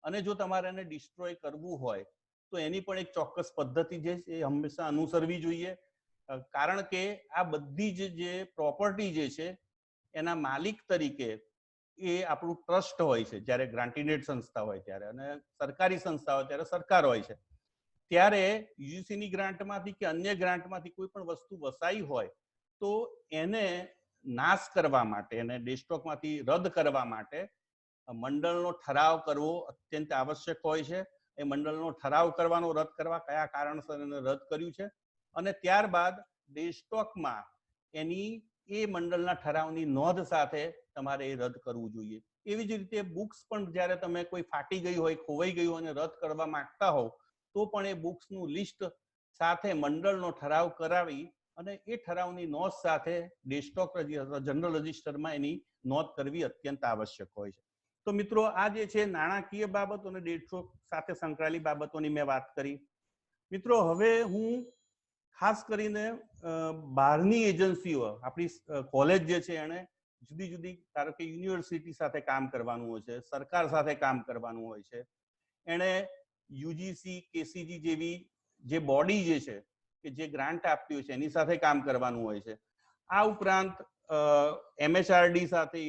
અને જો તમારે એને ડિસ્ટ્રોય કરવું હોય તો એની પણ એક ચોક્કસ પદ્ધતિ જે છે એ હંમેશા અનુસરવી જોઈએ. કારણ કે આ બધી જ જે પ્રોપર્ટી જે છે એના માલિક તરીકે એ આપણું ટ્રસ્ટ હોય છે. જ્યારે ગ્રાન્ટીનેડ સંસ્થા હોય ત્યારે અને સરકારી સંસ્થા હોય ત્યારે સરકાર હોય છે. ત્યારે યુજીસીની ગ્રાન્ટમાંથી કે અન્ય ગ્રાન્ટમાંથી કોઈ પણ વસ્તુ વસાઈ હોય તો એને નાશ કરવા માટે, એને ડેસ્ટોકમાંથી રદ કરવા માટે મંડળનો ઠરાવ કરવો અત્યંત આવશ્યક હોય છે. એ મંડળનો ઠરાવ કરવાનો, રદ કરવા, કયા કારણસર એને રદ કર્યું છે અને ત્યારબાદ ડેસ્ટોકમાં એની એ મંડળના ઠરાવની નોંધ સાથે તમારે એ રદ કરવું જોઈએ. એવી જ રીતે બુક્સ પણ જ્યારે તમે કોઈ ફાટી ગઈ હોય, ખોવાઈ ગઈ હોય અને રદ કરવા માંગતા હોવ તો પણ એ બુક્સનું લિસ્ટ સાથે મંડળનો ઠરાવ કરાવી અને એ ઠરાવની નોંધ સાથે ડેસ્ટોક જનરલ રજિસ્ટરમાં એની નોંધ કરવી અત્યંત આવશ્યક હોય છે. તો મિત્રો, આ જે છે નાણાકીય બાબતો અને ડેસ્ટોક સાથે સંકળાયેલી બાબતોની મેં વાત કરી. મિત્રો, હવે હું ખાસ કરીને બહારની એજન્સીઓ, આપણી કોલેજ જે છે એને જુદી જુદી, ધારો કે યુનિવર્સિટી સાથે કામ કરવાનું હોય છે, સરકાર સાથે કામ કરવાનું હોય છે, એણે યુજીસી, કેસીજી જેવી જે બોડી જે છે કે જે ગ્રાન્ટ આપતી હોય છે એની સાથે કામ કરવાનું હોય છે. આ ઉપરાંત MHRD સાથે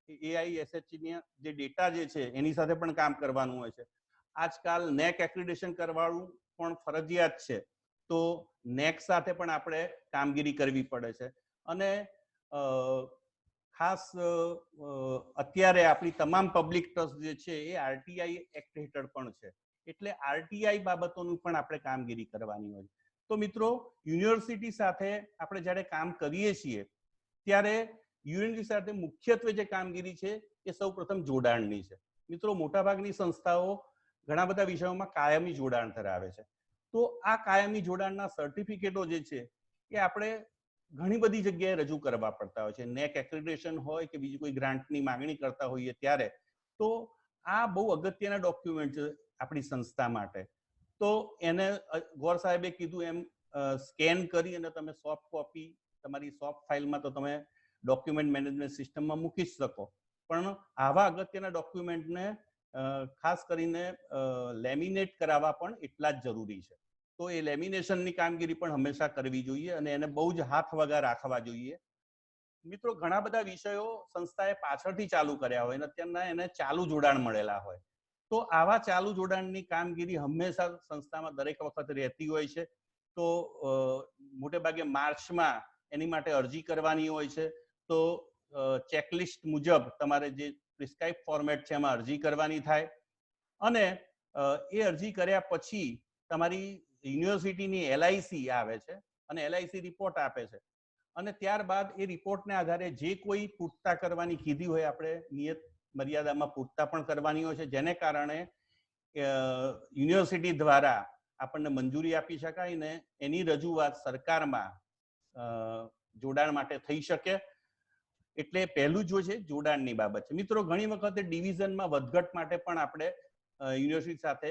AISHની જે ડેટા જે છે એની સાથે પણ કામ કરવાનું હોય છે. આજકાલ નેક એક્રિડેશન કરવાનું પણ ફરજિયાત છે, તો નેક સાથે પણ આપણે કામગીરી કરવી પડે છે. અને ખાસ અત્યારે આપણી તમામ પબ્લિક ટ્રસ્ટ જે છે એ RTI એક્ટ હેઠળ પણ છે, એટલે RTI બાબતોનું પણ આપણે કામગીરી કરવાની હોય. તો મિત્રો, યુનિવર્સિટી સાથે આપણે જ્યારે કામ કરીએ છીએ ત્યારે યુનિવર્સિટી સાથે મુખ્યત્વે જે કામગીરી છે એ સૌ પ્રથમ જોડાણની છે. મિત્રો, મોટાભાગની સંસ્થાઓ ઘણા બધા વિષયોમાં કાયમી જોડાણ ધરાવે છે. તો આ કાયમી જોડાણના સર્ટિફિકેટો જે છે એ આપણે ઘણી બધી જગ્યાએ રજૂ કરવા પડતા હોય છે. નેક એક્રેડિટેશન હોય કે બીજી કોઈ ગ્રાન્ટની માંગણી કરતા હોઈએ ત્યારે. તો આ બહુ અગત્યના ડોક્યુમેન્ટ છે આપણી સંસ્થા માટે. તો એને ગોર સાહેબે કીધું એમ સ્કેન કરી અને તમે સોફ્ટ કોપી તમારી સોફ્ટ ફાઇલમાં તો તમે ડોક્યુમેન્ટ મેનેજમેન્ટ સિસ્ટમમાં મૂકી જ શકો, પણ આવા અગત્યના ડોક્યુમેન્ટને ખાસ કરીને લેમિનેટ કરાવવા પણ એટલા જ જરૂરી છે. તો એ લેમિનેશનની કામગીરી પણ હંમેશા કરવી જોઈએ અને એને બહુ જ હાથ વગા રાખવા જોઈએ. મિત્રો, ઘણા બધા વિષયો સંસ્થાએ પાછળથી ચાલુ કર્યા હોય અને અત્યારના એને ચાલુ જોડાણ મળેલા હોય, તો આવા ચાલુ જોડાણની કામગીરી હંમેશા સંસ્થામાં દરેક વખત રહેતી હોય છે. તો મોટે ભાગે માર્ચમાં એની માટે અરજી કરવાની હોય છે. તો ચેકલિસ્ટ મુજબ તમારે જે પ્રિસ્ક્રાઇબ ફોર્મેટ છે એમાં અરજી કરવાની થાય અને એ અરજી કર્યા પછી તમારી યુનિવર્સિટીની LIC આવે છે અને LIC રિપોર્ટ આપે છે અને ત્યારબાદ એ રિપોર્ટને આધારે જે કોઈ પૂછતા કરવાની કીધી હોય આપણે નિયત મર્યાદામાં પૂછતા પણ કરવાની હોય છે, જેને કારણે યુનિવર્સિટી દ્વારા આપણને મંજૂરી આપી શકાય ને એની રજૂઆત સરકારમાં જોડાણ માટે થઈ શકે. એટલે પહેલું જો છે જોડાણની બાબત છે. મિત્રો, ઘણી વખતે ડિવિઝનમાં વધઘટ માટે પણ આપણે યુનિવર્સિટી સાથે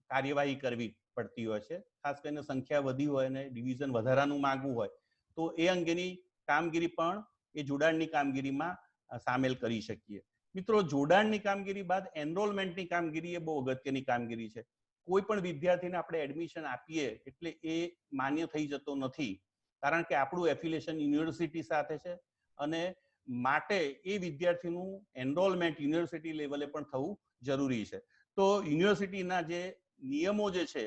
કાર્યવાહી કરવી પડતી હોય છે. ખાસ કરીને સંખ્યા વધી હોય અને ડિવિઝન વધારાનું માંગવું હોય તો એ અંગેની કામગીરી પણ એ જોડાણની કામગીરીમાં સામેલ કરી શકીએ. મિત્રો, જોડાણની કામગીરી બાદ એનરોલમેન્ટની કામગીરી એ બહુ અગત્યની કામગીરી છે. કોઈ પણ વિદ્યાર્થીને આપણે એડમિશન આપીએ એટલે એ માન્ય થઈ જતો નથી, કારણ કે આપણું એફિલિએશન યુનિવર્સિટી સાથે છે અને માટે એ વિદ્યાર્થીનું એનરોલમેન્ટ યુનિવર્સિટી લેવલે પણ થવું જરૂરી છે. તો યુનિવર્સિટીના જે નિયમો જે છે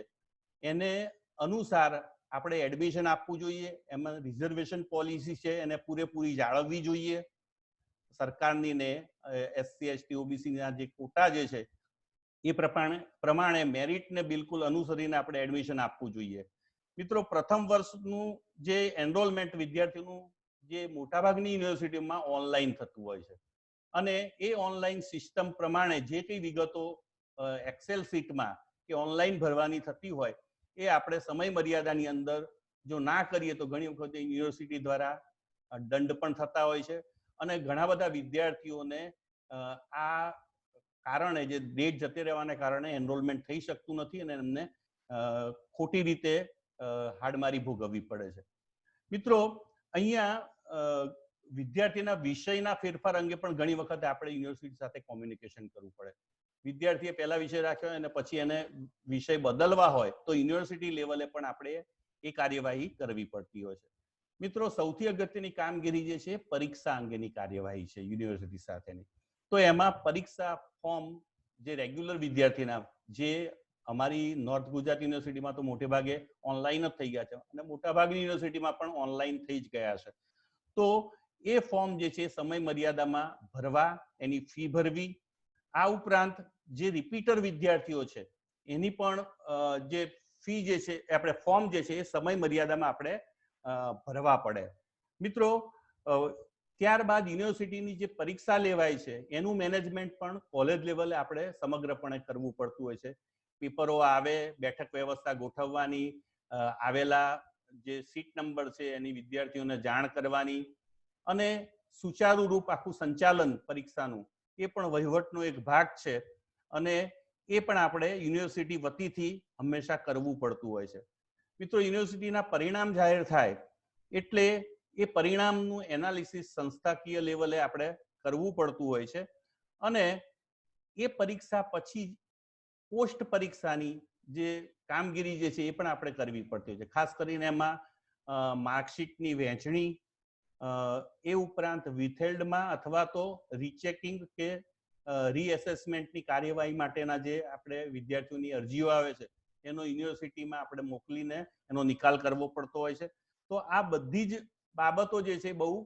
એને અનુસાર આપણે એડમિશન આપવું જોઈએ. એમાં રિઝર્વેશન પોલિસી છે એને પૂરેપૂરી જાળવવી જોઈએ. સરકારની ને SC ST OBC ના જે કોટા જે છે એ પ્રમાણે મેરિટને બિલકુલ અનુસરીને આપણે એડમિશન આપવું જોઈએ. મિત્રો, પ્રથમ વર્ષનું જે એનરોલમેન્ટ વિદ્યાર્થીનું જે મોટાભાગની યુનિવર્સિટીમાં ઓનલાઈન થતું હોય છે અને એ ઓનલાઈન સિસ્ટમ પ્રમાણે જે કઈ વિગતો એક્સેલ શીટમાં કે ઓનલાઈન ભરવાની થતી હોય એ આપણે સમય મર્યાદાની અંદર જો ના કરીએ તો ઘણી વખત યુનિવર્સિટી દ્વારા દંડ પણ થતા હોય છે અને ઘણા બધા વિદ્યાર્થીઓને આ કારણે જે ડેટ જતી રહેવાને કારણે એનરોલમેન્ટ થઈ શકતું નથી અને એમને ખોટી રીતે હાડમારી ભોગવવી પડે છે. મિત્રો, અહીંયા વિદ્યાર્થીના વિષયના ફેરફાર અંગે પણ ઘણી વખત આપણે યુનિવર્સિટી સાથે કોમ્યુનિકેશન કરવું પડે. વિદ્યાર્થીએ પહેલા વિષય રાખ્યો અને પછી એને વિષય બદલવા હોય તો યુનિવર્સિટી લેવલે પણ આપણે એ કાર્યવાહી કરવી પડતી હોય છે. મિત્રો, સૌથી અગત્યની કામગીરી જે છે પરીક્ષા અંગેની કાર્યવાહી છે યુનિવર્સિટી સાથેની. તો એમાં પરીક્ષા ફોર્મ જે રેગ્યુલર વિદ્યાર્થીના, જે અમારી નોર્થ ગુજરાત યુનિવર્સિટીમાં તો મોટે ભાગે ઓનલાઈન જ થઈ ગયા છે અને મોટાભાગની યુનિવર્સિટીમાં પણ ઓનલાઈન થઈ જ ગયા છે. તો એ ફોર્મ જે છે સમય મર્યાદામાં ભરવા, એની ફી ભરવી. આ ઉપરાંત જે રિપીટર વિદ્યાર્થીઓ છે એની પણ જે ફી જે છે આપણે ફોર્મ જે છે એ સમય મર્યાદામાં આપણે ભરવા પડે. મિત્રો, ત્યારબાદ યુનિવર્સિટીની જે પરીક્ષા લેવાય છે એનું મેનેજમેન્ટ પણ કોલેજ લેવલે આપણે સમગ્રપણે કરવું પડતું હોય છે. પેપરો આવે, બેઠક વ્યવસ્થા ગોઠવવાની, આવેલા જે સીટ નંબર છે એની વિદ્યાર્થીઓને જાણ કરવાની અને સુચારુ રૂપ આખું સંચાલન પરીક્ષાનું એ પણ વહીવટનો એક ભાગ છે અને એ પણ આપણે યુનિવર્સિટી વતીથી હંમેશા કરવું પડતું હોય છે. મિત્રો, યુનિવર્સિટીના પરિણામ જાહેર થાય એટલે એ પરિણામનું એનાલિસિસ સંસ્થાકીય લેવલે આપણે કરવું પડતું હોય છે અને એ પરીક્ષા પછી પોસ્ટ પરીક્ષાની જે કામગીરી જે છે એ પણ આપણે કરવી પડતી હોય છે. ખાસ કરીને એમાં માર્કશીટની વહેંચણી, એ ઉપરાંત વિથેલ્ડમાં અથવા તો રીચેકિંગ કે રીએસેસમેન્ટની કાર્યવાહી માટેના જે આપણે વિદ્યાર્થીઓની અરજીઓ આવે છે એનો યુનિવર્સિટીમાં આપણે મોકલીને એનો નિકાલ કરવો પડતો હોય છે. તો આ બધી જ બાબતો જે છે બહુ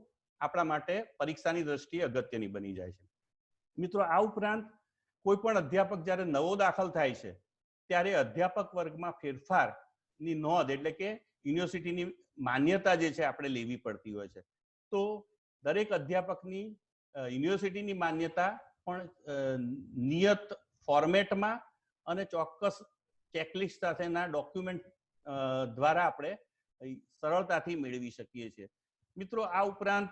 આપણા માટે પરીક્ષાની દ્રષ્ટિએ અગત્યની બની જાય છે. મિત્રો, આ ઉપરાંત કોઈ પણ અધ્યાપક જ્યારે નવો દાખલ થાય છે ત્યારે અધ્યાપક વર્ગમાં ફેરફારની નોંધ એટલે કે યુનિવર્સિટીની માન્યતા જે છે આપણે લેવી પડતી હોય છે. તો દરેક અધ્યાપકની યુનિવર્સિટીની માન્યતા પણ નિયત ફોર્મેટમાં અને ચોક્કસ ચેકલિસ્ટ સાથેના ડોક્યુમેન્ટ દ્વારા આપણે સરળતાથી મેળવી શકીએ છીએ. મિત્રો, આ ઉપરાંત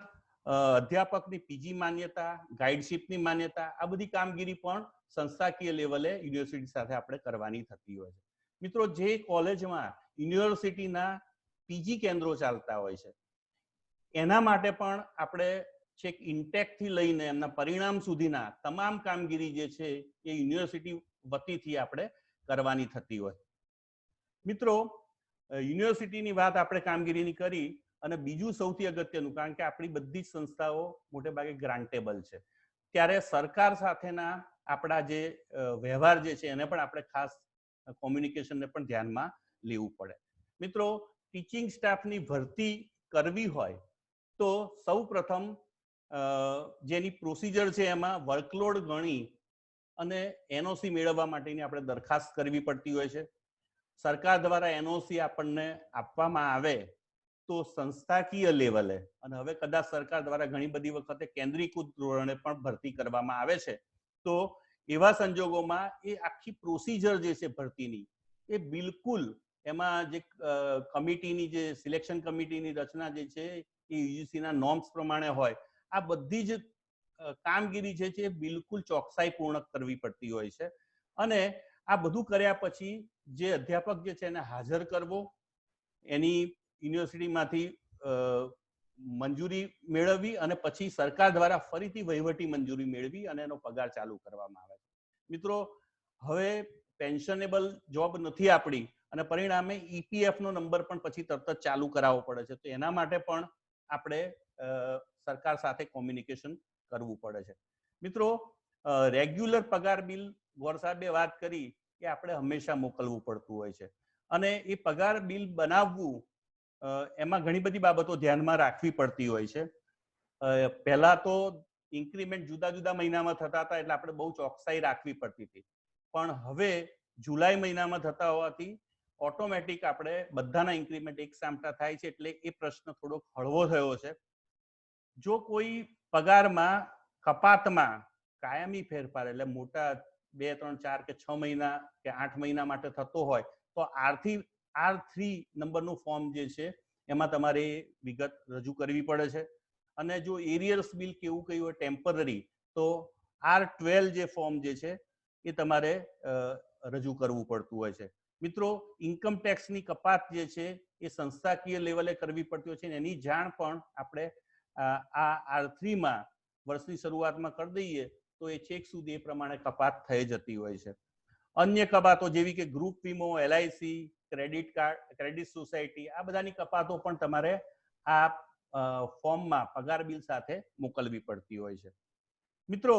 અધ્યાપકની પીજી માન્યતા, ગાઈડશીપની માન્યતા, આ બધી કામગીરી પણ સંસ્થાકીય લેવલે યુનિવર્સિટી સાથે આપણે કરવાની થતી હોય છે. મિત્રો, જે કોલેજમાં યુનિવર્સિટીના પીજી કેન્દ્રો ચાલતા હોય છે એના માટે પણ આપણે છેક ઇન્ટેકથી લઈને એમના પરિણામ સુધીના તમામ કામગીરી જે છે એ યુનિવર્સિટી વતીથી આપણે કરવાની થતી હોય. મિત્રો, યુનિવર્સિટીની વાત આપણે કામગીરીની કરી અને બીજું સૌથી અગત્યનું, કારણ કે આપણી બધી જ સંસ્થાઓ મોટે ભાગે ગ્રાન્ટેબલ છે, ત્યારે સરકાર સાથેના આપણા જે વ્યવહાર જે છે એને પણ આપણે ખાસ કોમ્યુનિકેશનને પણ ધ્યાનમાં લેવું પડે. મિત્રો, ટીચિંગ સ્ટાફની ભરતી કરવી હોય તો સૌ પ્રથમ જેની પ્રોસિજર છે એમાં વર્કલોડ ગણી અને એનઓસી મેળવવા માટેની આપણે દરખાસ્ત કરવી પડતી હોય છે. સરકાર દ્વારા એનઓસી આપણને આપવામાં આવે તો સંસ્થાકીય લેવલે, અને હવે કદાચ સરકાર દ્વારા ઘણી બધી વખતે કેન્દ્રીકૃત ધોરણે પણ ભરતી કરવામાં આવે છે, તો એવા સંજોગોમાં એ આખી પ્રોસિજર જે છે ભરતીની એ બિલકુલ એમાં જે કમિટીની જે સિલેક્શન કમિટીની રચના જે છે એ યુજીસીના નોર્મ્સ પ્રમાણે હોય, આ બધી જ કામગીરી જે છે બિલકુલ ચોકસાઈપૂર્વક કરવી પડતી હોય છે. અને આ બધું કર્યા પછી જે અધ્યાપક જે છે એને હાજર કરવો, એની યુનિવર્સિટીમાંથી મંજૂરી મેળવવી અને પછી સરકાર દ્વારા ફરીથી વહીવટી મંજૂરી મેળવી અને એનો પગાર ચાલુ કરવામાં આવે. મિત્રો, હવે પેન્શનેબલ જોબ નથી આપણી અને પરિણામે ઈપીએફ નો નંબર પણ પછી તરત જ ચાલુ કરાવવો પડે છે. તો એના માટે પણ આપણે સરકાર સાથે કોમ્યુનિકેશન કરવું પડે છે. મિત્રો, રેગ્યુલર પગાર બિલ ગોર સાહેબે વાત કરી કે આપણે હંમેશા મોકલવું પડતું હોય છે અને એ પગાર બિલ બનાવવું એમાં ઘણી બધી બાબતો ધ્યાનમાં રાખવી પડતી હોય છે. પહેલા તો ઇન્ક્રીમેન્ટ જુદા જુદા મહિનામાં થતા હતા એટલે આપણે બહુ ચોકસાઈ રાખવી પડતી હતી, પણ હવે જુલાઈ મહિનામાં થતા હોવાથી ઓટોમેટિક આપણે બધાના ઇન્ક્રીમેન્ટ એક સામટા થાય છે એટલે એ પ્રશ્ન થોડોક હળવો થયો છે. જો કોઈ પગારમાં કપાતમાં કાયમી ફેરફાર એટલે મોટા 2, 3, 4 કે 6 મહિના કે 8 મહિના માટે થતો હોય તો R3 નંબરનું ફોર્મ જે છે એમાં તમારે વિગત રજૂ કરવી પડે છે. અને જો એરિયર્સ બિલ કેવું કયું હોય ટેમ્પરરી, તો R12 જે ફોર્મ જે છે એ તમારે રજૂ કરવું પડતું હોય છે. મિત્રો, ઇન્કમ ટેક્સની કપાત જે છે એ સંસ્થાકીય લેવલે કરવી પડતી હોય છે, એની જાણ પણ આપણે આ R3માં વર્ષની શરૂઆતમાં કરી દઈએ તો એ છેક સુધી એ પ્રમાણે કપાત થઈ જતી હોય છે. અન્ય કપાતો જેવી કે ગ્રુપ વીમો, LIC, credit card, credit society, આ બધાની કપાતો પણ તમારે આ ફોર્મમાં પગાર બિલ સાથે મોકલવી પડતી હોય છે. મિત્રો,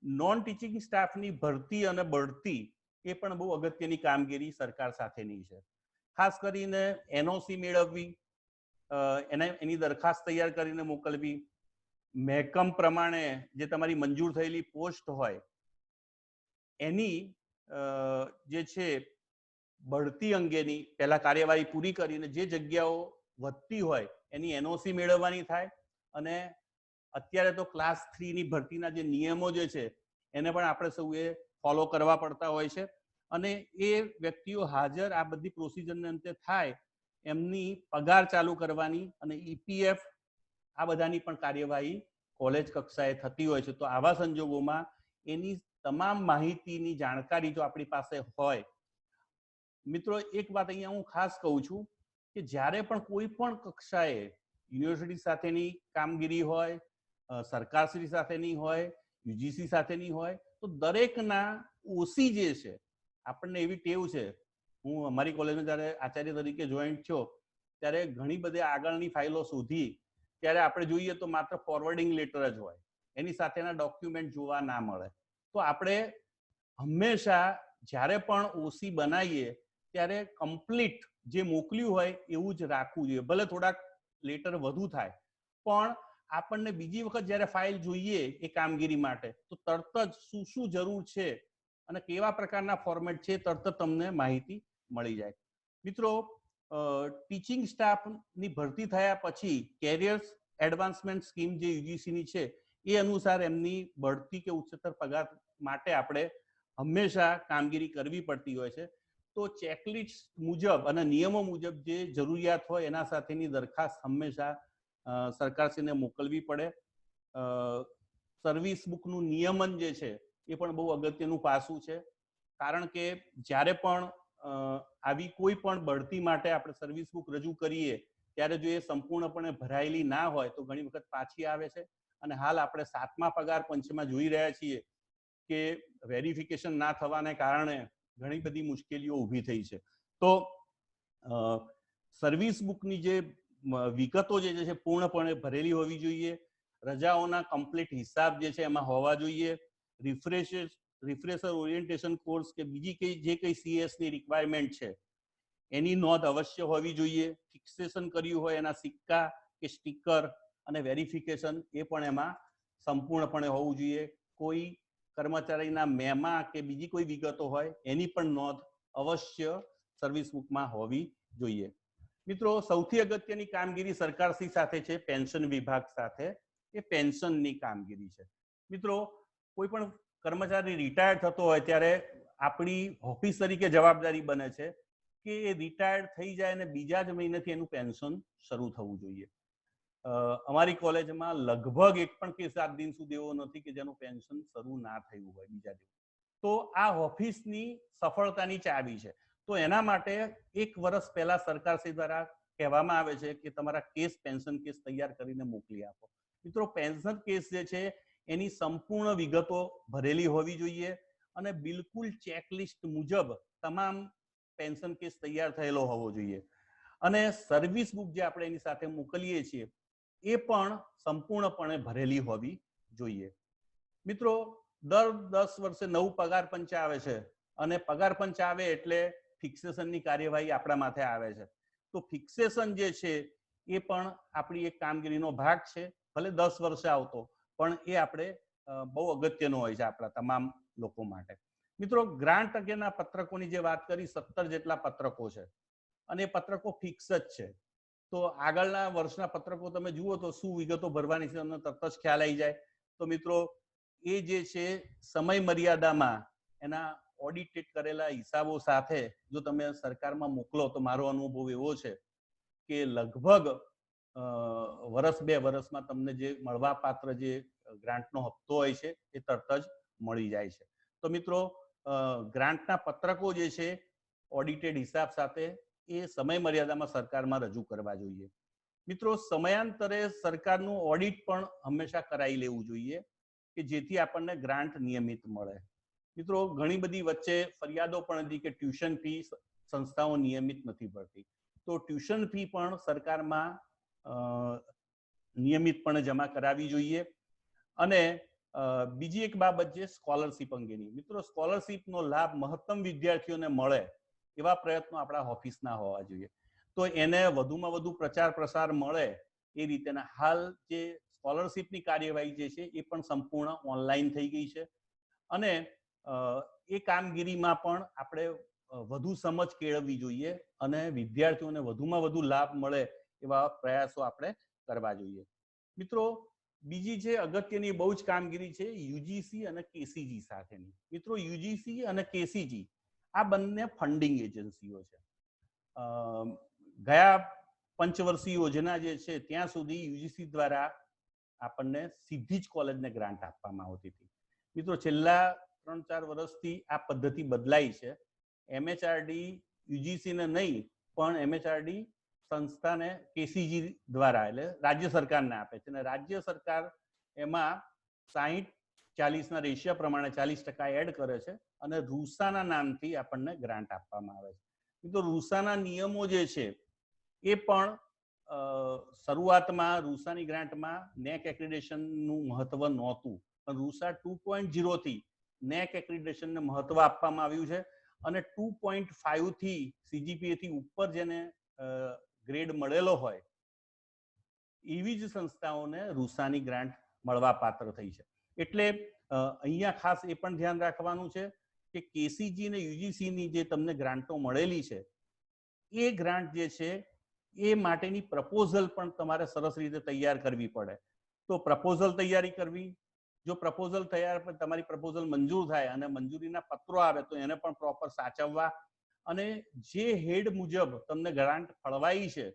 નોન ટીચિંગ સ્ટાફની ભરતી અને બઢતી એ પણ બહુ અગત્યની કામગીરી સરકાર સાથેની છે. ખાસ કરીને NOC મેળવવી, એની દરખાસ્ત તૈયાર કરીને મોકલવી, મહેકમ પ્રમાણે જે તમારી મંજૂર થયેલી પોસ્ટ હોય એની જે છે બઢતી અંગેની પહેલા કાર્યવાહી પૂરી કરીને જે જગ્યાઓ વધતી હોય એની NOC મેળવવાની થાય. અને અત્યારે તો ક્લાસ 3 ની ભરતીના જે નિયમો જે છે એને પણ આપણે સૌએ ફોલો કરવા પડતા હોય છે. અને એ વ્યક્તિઓ હાજર આ બધી પ્રોસિજરને અંતે થાય એમની પગાર ચાલુ કરવાની અને EPF આ બધાની પણ કાર્યવાહી કોલેજ કક્ષાએ થતી હોય છે. તો આવા સંજોગોમાં એની તમામ માહિતીની જાણકારી જો આપણી પાસે હોય. મિત્રો, એક વાત અહીંયા હું ખાસ કહું છું કે જ્યારે પણ કોઈ પણ કક્ષાએ યુનિવર્સિટી સાથેની કામગીરી હોય, સરકારશ્રી સાથેની હોય, UGC સાથેની હોય, તો દરેકના OC જે છે, આપણને એવી ટેવ છે, હું અમારી કોલેજમાં જ્યારે આચાર્ય તરીકે જોઈન્ટ થયો ત્યારે ઘણી બધી આગળની ફાઇલો શોધી ત્યારે આપણે જોઈએ તો માત્ર ફોરવર્ડિંગ લેટર જ હોય, એની સાથેના ડોક્યુમેન્ટ જોવા ના મળે. તો આપણે હંમેશા જ્યારે પણ OC બનાવીએ ત્યારે કમ્પ્લીટ જે મોકલ્યું હોય એવું જ રાખવું જોઈએ. ભલે થોડાક લેટર વધુ થાય, પણ આપણને બીજી વખત જ્યારે ફાઇલ જોઈએ એ કામગીરી માટે તો તરત જ શું જરૂર છે અને કેવા પ્રકારના ફોર્મેટ છે તરત તમને માહિતી મળી જાય. મિત્રો, ટીચિંગ સ્ટાફની ભરતી થયા પછી કેરિયર્સ એડવાન્સમેન્ટ સ્કીમ જે UGCની છે એ અનુસાર એમની બઢતી કે ઉચ્ચતર પગાર માટે આપણે હંમેશા કામગીરી કરવી પડતી હોય છે. તો ચેકલિસ્ટ મુજબ અને નિયમો મુજબ જે જરૂરિયાત હોય એના સાથેની દરખાસ્ત હંમેશા સરકારશ્રીને મોકલવી પડે. સર્વિસ બુકનું નિયમન જે છે એ પણ બહુ અગત્યનું પાસું છે. કારણ કે જ્યારે પણ આવી કોઈ પણ બઢતી માટે આપણે સર્વિસ બુક રજૂ કરીએ ત્યારે જો એ સંપૂર્ણપણે ભરાયેલી ના હોય તો ઘણી વખત પાછી આવે છે. અને હાલ આપણે 7મા પગાર પંચમાં જોઈ રહ્યા છીએ કે વેરિફિકેશન ના થવાને કારણે ઘણી બધી મુશ્કેલીઓ ઊભી થઈ છે. તો સર્વિસ બુકની જે વિગતો જે છે પૂર્ણપણે ભરેલી હોવી જોઈએ. રજાઓના કમ્પ્લીટ હિસાબ જે છે એમાં હોવા જોઈએ. રિફ્રેશર ઓરિએન્ટેશન કોર્સ કે બીજી જે કઈ CS ની રિક્વાયરમેન્ટ છે એની નોંધ અવશ્ય હોવી જોઈએ. ફિક્સેશન કર્યું હોય એના સિક્કા કે સ્ટીકર અને વેરિફિકેશન એ પણ એમાં સંપૂર્ણપણે હોવું જોઈએ. કોઈ કર્મચારીના મેમા કે બીજી કોઈ વિગતો હોય એની પણ નોંધ અવશ્ય સર્વિસ બુકમાં હોવી જોઈએ. મિત્રો, સૌથી અગત્યની કામગીરી સરકારશ્રી સાથે છે પેન્શન વિભાગ સાથે. એ પેન્શનની કામગીરી છે. મિત્રો, કોઈ પણ કર્મચારી રિટાયર થતો હોય ત્યારે આપણી ઓફિસ તરીકે જવાબદારી બને છે કે એ રિટાયર્ડ થઈ જાય અને બીજા જ મહિનેથી એનું પેન્શન શરૂ થવું જોઈએ. અમારી કોલેજમાં લગભગ એક પણ કેસ આજ દિન સુધી એવો નથી કે જેનું પેન્શન શરૂ ના થયું હોય બીજા દિવસ. તો આ ઓફિસની સફળતાની ચાવી છે. તો એના માટે 1 વર્ષ પહેલા સરકારશ્રી દ્વારા કહેવામાં આવે છે કે તમારા પેન્શન કેસ તૈયાર કરીને મોકલી આપો. મિત્રો, પેન્શન કેસ જે છે એની સંપૂર્ણ વિગતો ભરેલી હોવી જોઈએ અને બિલકુલ ચેકલિસ્ટ મુજબ તમામ પેન્શન કેસ તૈયાર થયેલો હોવો જોઈએ. અને સર્વિસ બુક જે આપણે એની સાથે મોકલીએ છીએ એ પણ સંપૂર્ણપણે ભરેલી હોવી જોઈએ. મિત્રો, દર 10 વર્ષે નવું પગાર પંચ આવે છે અને પગાર પંચ આવે એટલે ફિક્સેશનની કાર્યવાહી આપણા માથે આવે છે. તો ફિક્સેશન જે છે એ પણ આપણી એક કામગીરીનો ભાગ છે. ભલે 10 વર્ષે આવતો પણ એ આપણે બહુ અગત્યનો હોય છે આપણા તમામ લોકો માટે. મિત્રો, ગ્રાન્ટ અંગેના પત્રકોની જે વાત કરી 17 જેટલા પત્રકો છે અને એ પત્રકો ફિક્સ જ છે. તો આગળના વર્ષના પત્રકો તમે જુઓ તો શું વિગતો ભરવાની છે તમને તરત જ ખ્યાલ આવી જાય. તો મિત્રો, એ જે છે સમય મર્યાદામાં એના ઓડિટેડ કરેલા હિસાબો સાથે જો તમે સરકારમાં મોકલો તો મારો અનુભવ એવો છે કે લગભગ વર્ષ 2 વર્ષમાં તમને જે મળવાપાત્ર જે ગ્રાન્ટનો હપ્તો હોય છે એ તરત જ મળી જાય છે. તો મિત્રો ગ્રાન્ટના પત્રકો જે છે ઓડિટેડ હિસાબ સાથે એ સમય મર્યાદામાં સરકારમાં રજૂ કરવા જોઈએ. મિત્રો સમયાંતરે સરકારનું ઓડિટ પણ હંમેશા કરાવી લેવું જોઈએ કે જેથી આપણને ગ્રાન્ટ નિયમિત મળે. મિત્રો ઘણી બધી વચ્ચે ફરિયાદો પણ હતી કે ટ્યુશન ફી સંસ્થાઓ નિયમિત નથી ભરતી, તો ટ્યુશન ફી પણ સરકારમાં નિયમિતપણે જમા કરાવવી જોઈએ. અને બીજી એક બાબત છે સ્કોલરશીપ અંગેની. મિત્રો સ્કોલરશીપનો લાભ મહત્તમ વિદ્યાર્થીઓને મળે એવા પ્રયત્નો આપણા ઓફિસના હોવા જોઈએ. તો એને વધુમાં વધુ પ્રચાર પ્રસાર મળે એ રીતેના હાલ જે સ્કોલરશીપની કાર્યવાહી જે છે એ પણ સંપૂર્ણ ઓનલાઈન થઈ ગઈ છે અને એ કામગીરીમાં પણ આપણે વધુ સમજ કેળવવી જોઈએ અને વિદ્યાર્થીઓને વધુમાં વધુ લાભ મળે એવા પ્રયાસો આપણે કરવા જોઈએ. મિત્રો બીજી જે અગત્યની બહુ જ કામગીરી છે યુજીસી અને કેસીજી સાથેની. મિત્રો યુજીસી અને કેસીજી આ બંને ફંડિંગ એજન્સીઓ છે. ગયા પંચવર્ષીય યોજના જે છે ત્યાં સુધી યુજીસી દ્વારા આપણને સીધી જ કોલેજને ગ્રાન્ટ આપવામાં આવતી હતી. મિત્રો છેલ્લા 3-4 વર્ષથી આ પદ્ધતિ બદલાઈ છે. એમએચઆરડી યુજીસીને નહીં પણ એમએચઆરડી સંસ્થાને કેસીજી દ્વારા એટલે રાજ્ય સરકારને આપે છે અને રાજ્ય સરકાર એમાં 60-40ના રેશિયા પ્રમાણે 40% એડ કરે છે અને રૂસાના નામથી આપણને ગ્રાન્ટ આપવામાં આવે છે. તો રૂસાના નિયમો જે છે એ પણ શરૂઆતમાં રૂસાની ગ્રાન્ટમાં નેક એક્રેડિટેશનનું મહત્વ નહોતું, પણ રૂસા 2.0 થી નેક એક્રેડિટેશનને મહત્વ આપવામાં આવ્યું છે અને 2.5 થી સીજીપીએ થી ઉપર જેને ગ્રેડ મળેલો હોય એવી જ સંસ્થાઓને રૂસાની ગ્રાન્ટ મળવા પાત્ર થઈ છે. એટલે અહીંયા ખાસ એ પણ ધ્યાન રાખવાનું છે કે કેસીજી અને યુજીસીની જે તમને ગ્રાન્ટો મળેલી છે એ ગ્રાન્ટ જે છે એ માટેની પ્રપોઝલ પણ તમારે સરસ રીતે તૈયાર કરવી પડે. તો પ્રપોઝલ તૈયારી કરવી, જો પ્રપોઝલ તૈયાર તમારી પ્રપોઝલ મંજૂર થાય અને મંજૂરીના પત્રો આવે તો એને પણ પ્રોપર સાચવવા અને જે હેડ મુજબ તમને ગ્રાન્ટ ફળવાઈ છે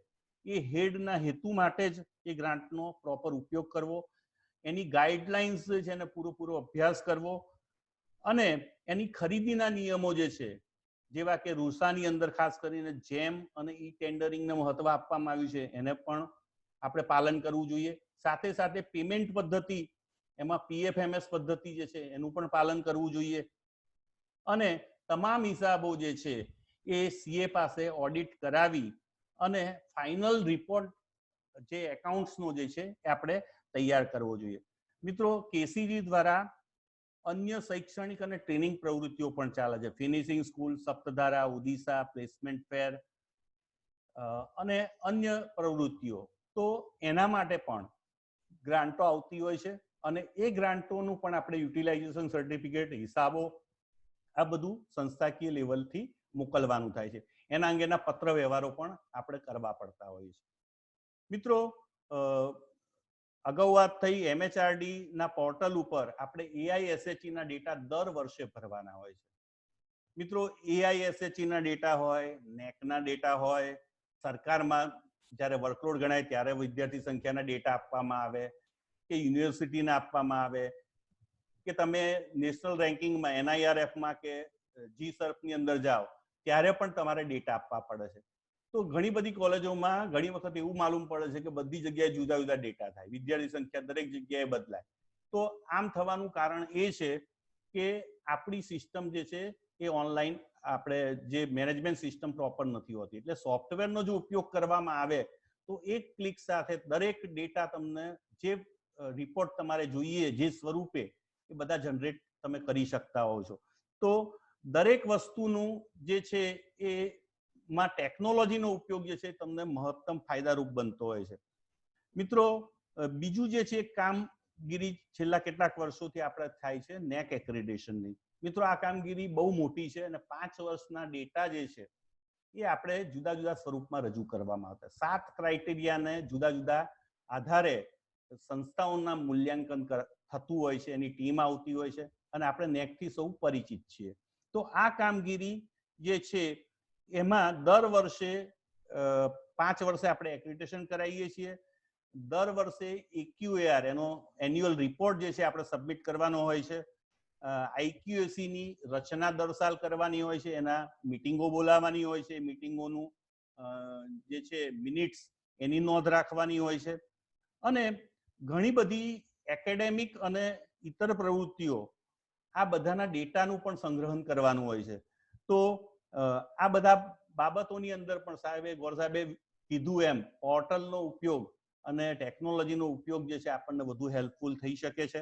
એ હેડના હેતુ માટે જ એ ગ્રાન્ટનો પ્રોપર ઉપયોગ કરવો, એની ગાઈડલાઇન્સ છે એને પૂરો અભ્યાસ કરવો અને એની ખરીદીના નિયમો જે છે જેવા કે રૂસાની અંદર ખાસ કરીને જેમ અને ઈ ટેન્ડરિંગને મહત્વ આપવામાં આવ્યું છે એને પણ આપણે પાલન કરવું જોઈએ. સાથે સાથે પેમેન્ટ પદ્ધતિ એમાં પીએફએમએસ પદ્ધતિ જે છે એનું પણ પાલન કરવું જોઈએ અને તમામ હિસાબો જે છે એ સીએ પાસે ઓડિટ કરાવી અને ફાઇનલ રિપોર્ટ જે એકાઉન્ટ્સનો જે છે એ આપણે તૈયાર કરવો જોઈએ. મિત્રો કેસીજી દ્વારા અન્ય શૈક્ષણિક અને ટ્રેનિંગ પ્રવૃત્તિઓ પણ ચાલે છે. ફિનિશિંગ સ્કૂલ, સપ્તધારા, ઓડિશા, પ્લેસમેન્ટ ફેર અને અન્ય પ્રવૃત્તિઓ. તો એના માટે પણ ગ્રાન્ટો આવતી હોય છે અને એ ગ્રાન્ટોનું પણ આપણે યુટિલાઇઝેશન સર્ટિફિકેટ, હિસાબો આ બધું સંસ્થાકીય લેવલથી મોકલવાનું થાય છે. એના અંગેના પત્ર વ્યવહારો પણ આપણે કરવા પડતા હોઈએ છીએ. મિત્રો અગાઉ વાત થઈ એમએચઆરડી ના પોર્ટલ ઉપર આપણે એઆઈએસએચઈ ના ડેટા દર વર્ષે ભરવાના હોય છે. મિત્રો એઆઈએસએચઈ ના ડેટા હોય, નેકના ડેટા હોય, સરકારમાં જ્યારે વર્કલોડ ગણાય ત્યારે વિદ્યાર્થી સંખ્યાના ડેટા આપવામાં આવે કે યુનિવર્સિટીને આપવામાં આવે કે તમે નેશનલ રેન્કિંગમાં એનઆઈઆરએફમાં કે જીસર્ફની અંદર જાઓ ત્યારે પણ તમારે ડેટા આપવા પડે છે. તો ઘણી બધી કોલેજોમાં ઘણી વખત એવું માલુમ પડે છે કે બધી જગ્યાએ જુદા જુદા ડેટા થાય, વિદ્યાર્થી સંખ્યા દરેક જગ્યાએ બદલાય. તો આમ થવાનું કારણ એ છે કે આપણી સિસ્ટમ જે છે એ ઓનલાઈન આપણે જે મેનેજમેન્ટ સિસ્ટમ પ્રોપર નથી હોતી. એટલે સોફ્ટવેરનો જો ઉપયોગ કરવામાં આવે તો એક ક્લિક સાથે દરેક ડેટા તમને જે રિપોર્ટ તમારે જોઈએ જે સ્વરૂપે એ બધા જનરેટ તમે કરી શકતા હોવ છો. તો દરેક વસ્તુનું જે છે એ માં ટેકનોલોજીનો ઉપયોગ જે છે તમને મહત્તમ ફાયદારૂપ બનતો હોય છે. મિત્રો બીજું જે છે કામગીરી છેલ્લા કેટલાક વર્ષોથી આપણે થાય છે નેક એક્રેડિટેશનની. મિત્રો આ કામગીરી બહુ મોટી છે અને 5 વર્ષના ડેટા જે છે એ આપણે જુદા જુદા સ્વરૂપમાં રજૂ કરવામાં આવતા. 7 ક્રાઇટેરિયાને જુદા જુદા આધારે સંસ્થાઓના મૂલ્યાંકન થતું હોય છે, એની ટીમ આવતી હોય છે અને આપણે નેકથી સૌ પરિચિત છીએ. તો આ કામગીરી જે છે એમાં દર વર્ષે 5 વર્ષે આપણે એક્રિડિટેશન કરાવીએ છીએ. દર વર્ષે EQAR એનો એન્યુઅલ રિપોર્ટ જે છે આપણે સબમિટ કરવાનો હોય છે. IQAC ની રચના દર સાલ કરવાની હોય છે, એના મીટિંગો બોલાવવાની હોય છે, મીટિંગોનું જે છે મિનિટ્સ એની નોંધ રાખવાની હોય છે, અને ઘણી બધી એકેડેમિક અને ઇતર પ્રવૃત્તિઓ આ બધાના ડેટાનું પણ સંગ્રહણ કરવાનું હોય છે. તો આ બધા બાબતોની અંદર પણ સાહેબે ગોર સાહેબે કીધું એમ પોર્ટલનો ઉપયોગ અને ટેકનોલોજીનો ઉપયોગ જે છે આપણને વધુ હેલ્પફુલ થઈ શકે છે.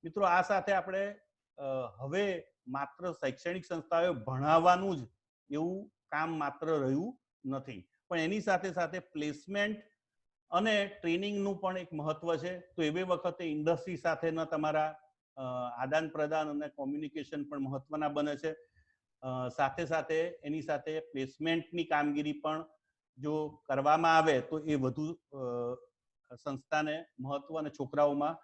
મિત્રો, આ સાથે આપણે હવે માત્ર શૈક્ષણિક સંસ્થાઓએ ભણાવવાનું જ એવું કામ માત્ર રહ્યું નથી, પણ એની સાથે સાથે પ્લેસમેન્ટ અને ટ્રેનિંગનું પણ એક મહત્વ છે. તો એવી વખતે ઇન્ડસ્ટ્રી સાથેના તમારા આદાન પ્રદાન અને કોમ્યુનિકેશન પણ મહત્વના બને છે. સાથે સાથે એની સાથે પ્લેસમેન્ટની કામગીરી પણ જો કરવામાં આવે તો એ વધુ સંસ્થાને મહત્વ અને છોકરાઓમાં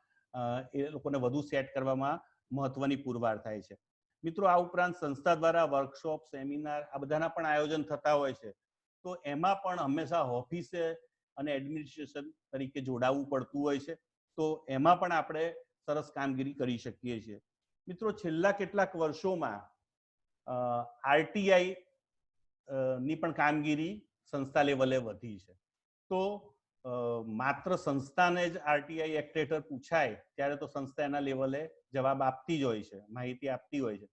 એ લોકોને વધુ સેટ કરવામાં મહત્વની પુરવાર થાય છે. મિત્રો, આ ઉપરાંત સંસ્થા દ્વારા વર્કશોપ, સેમિનાર આ બધાના પણ આયોજન થતા હોય છે. તો એમાં પણ હંમેશા ઓફિસે અને એડમિનિસ્ટ્રેશન તરીકે જોડાવવું પડતું હોય છે. તો એમાં પણ આપણે સરસ કામગીરી કરી શકીએ છીએ. મિત્રો, છેલ્લા કેટલાક વર્ષોમાં RTI ની પણ કામગીરી સંસ્થા લેવલે વધી છે. તો માત્ર સંસ્થાને જ RTI એક્ટ હેઠળ પૂછાય ત્યારે તો સંસ્થા એના લેવલે જવાબ આપતી જ હોય છે, માહિતી આપતી હોય છે.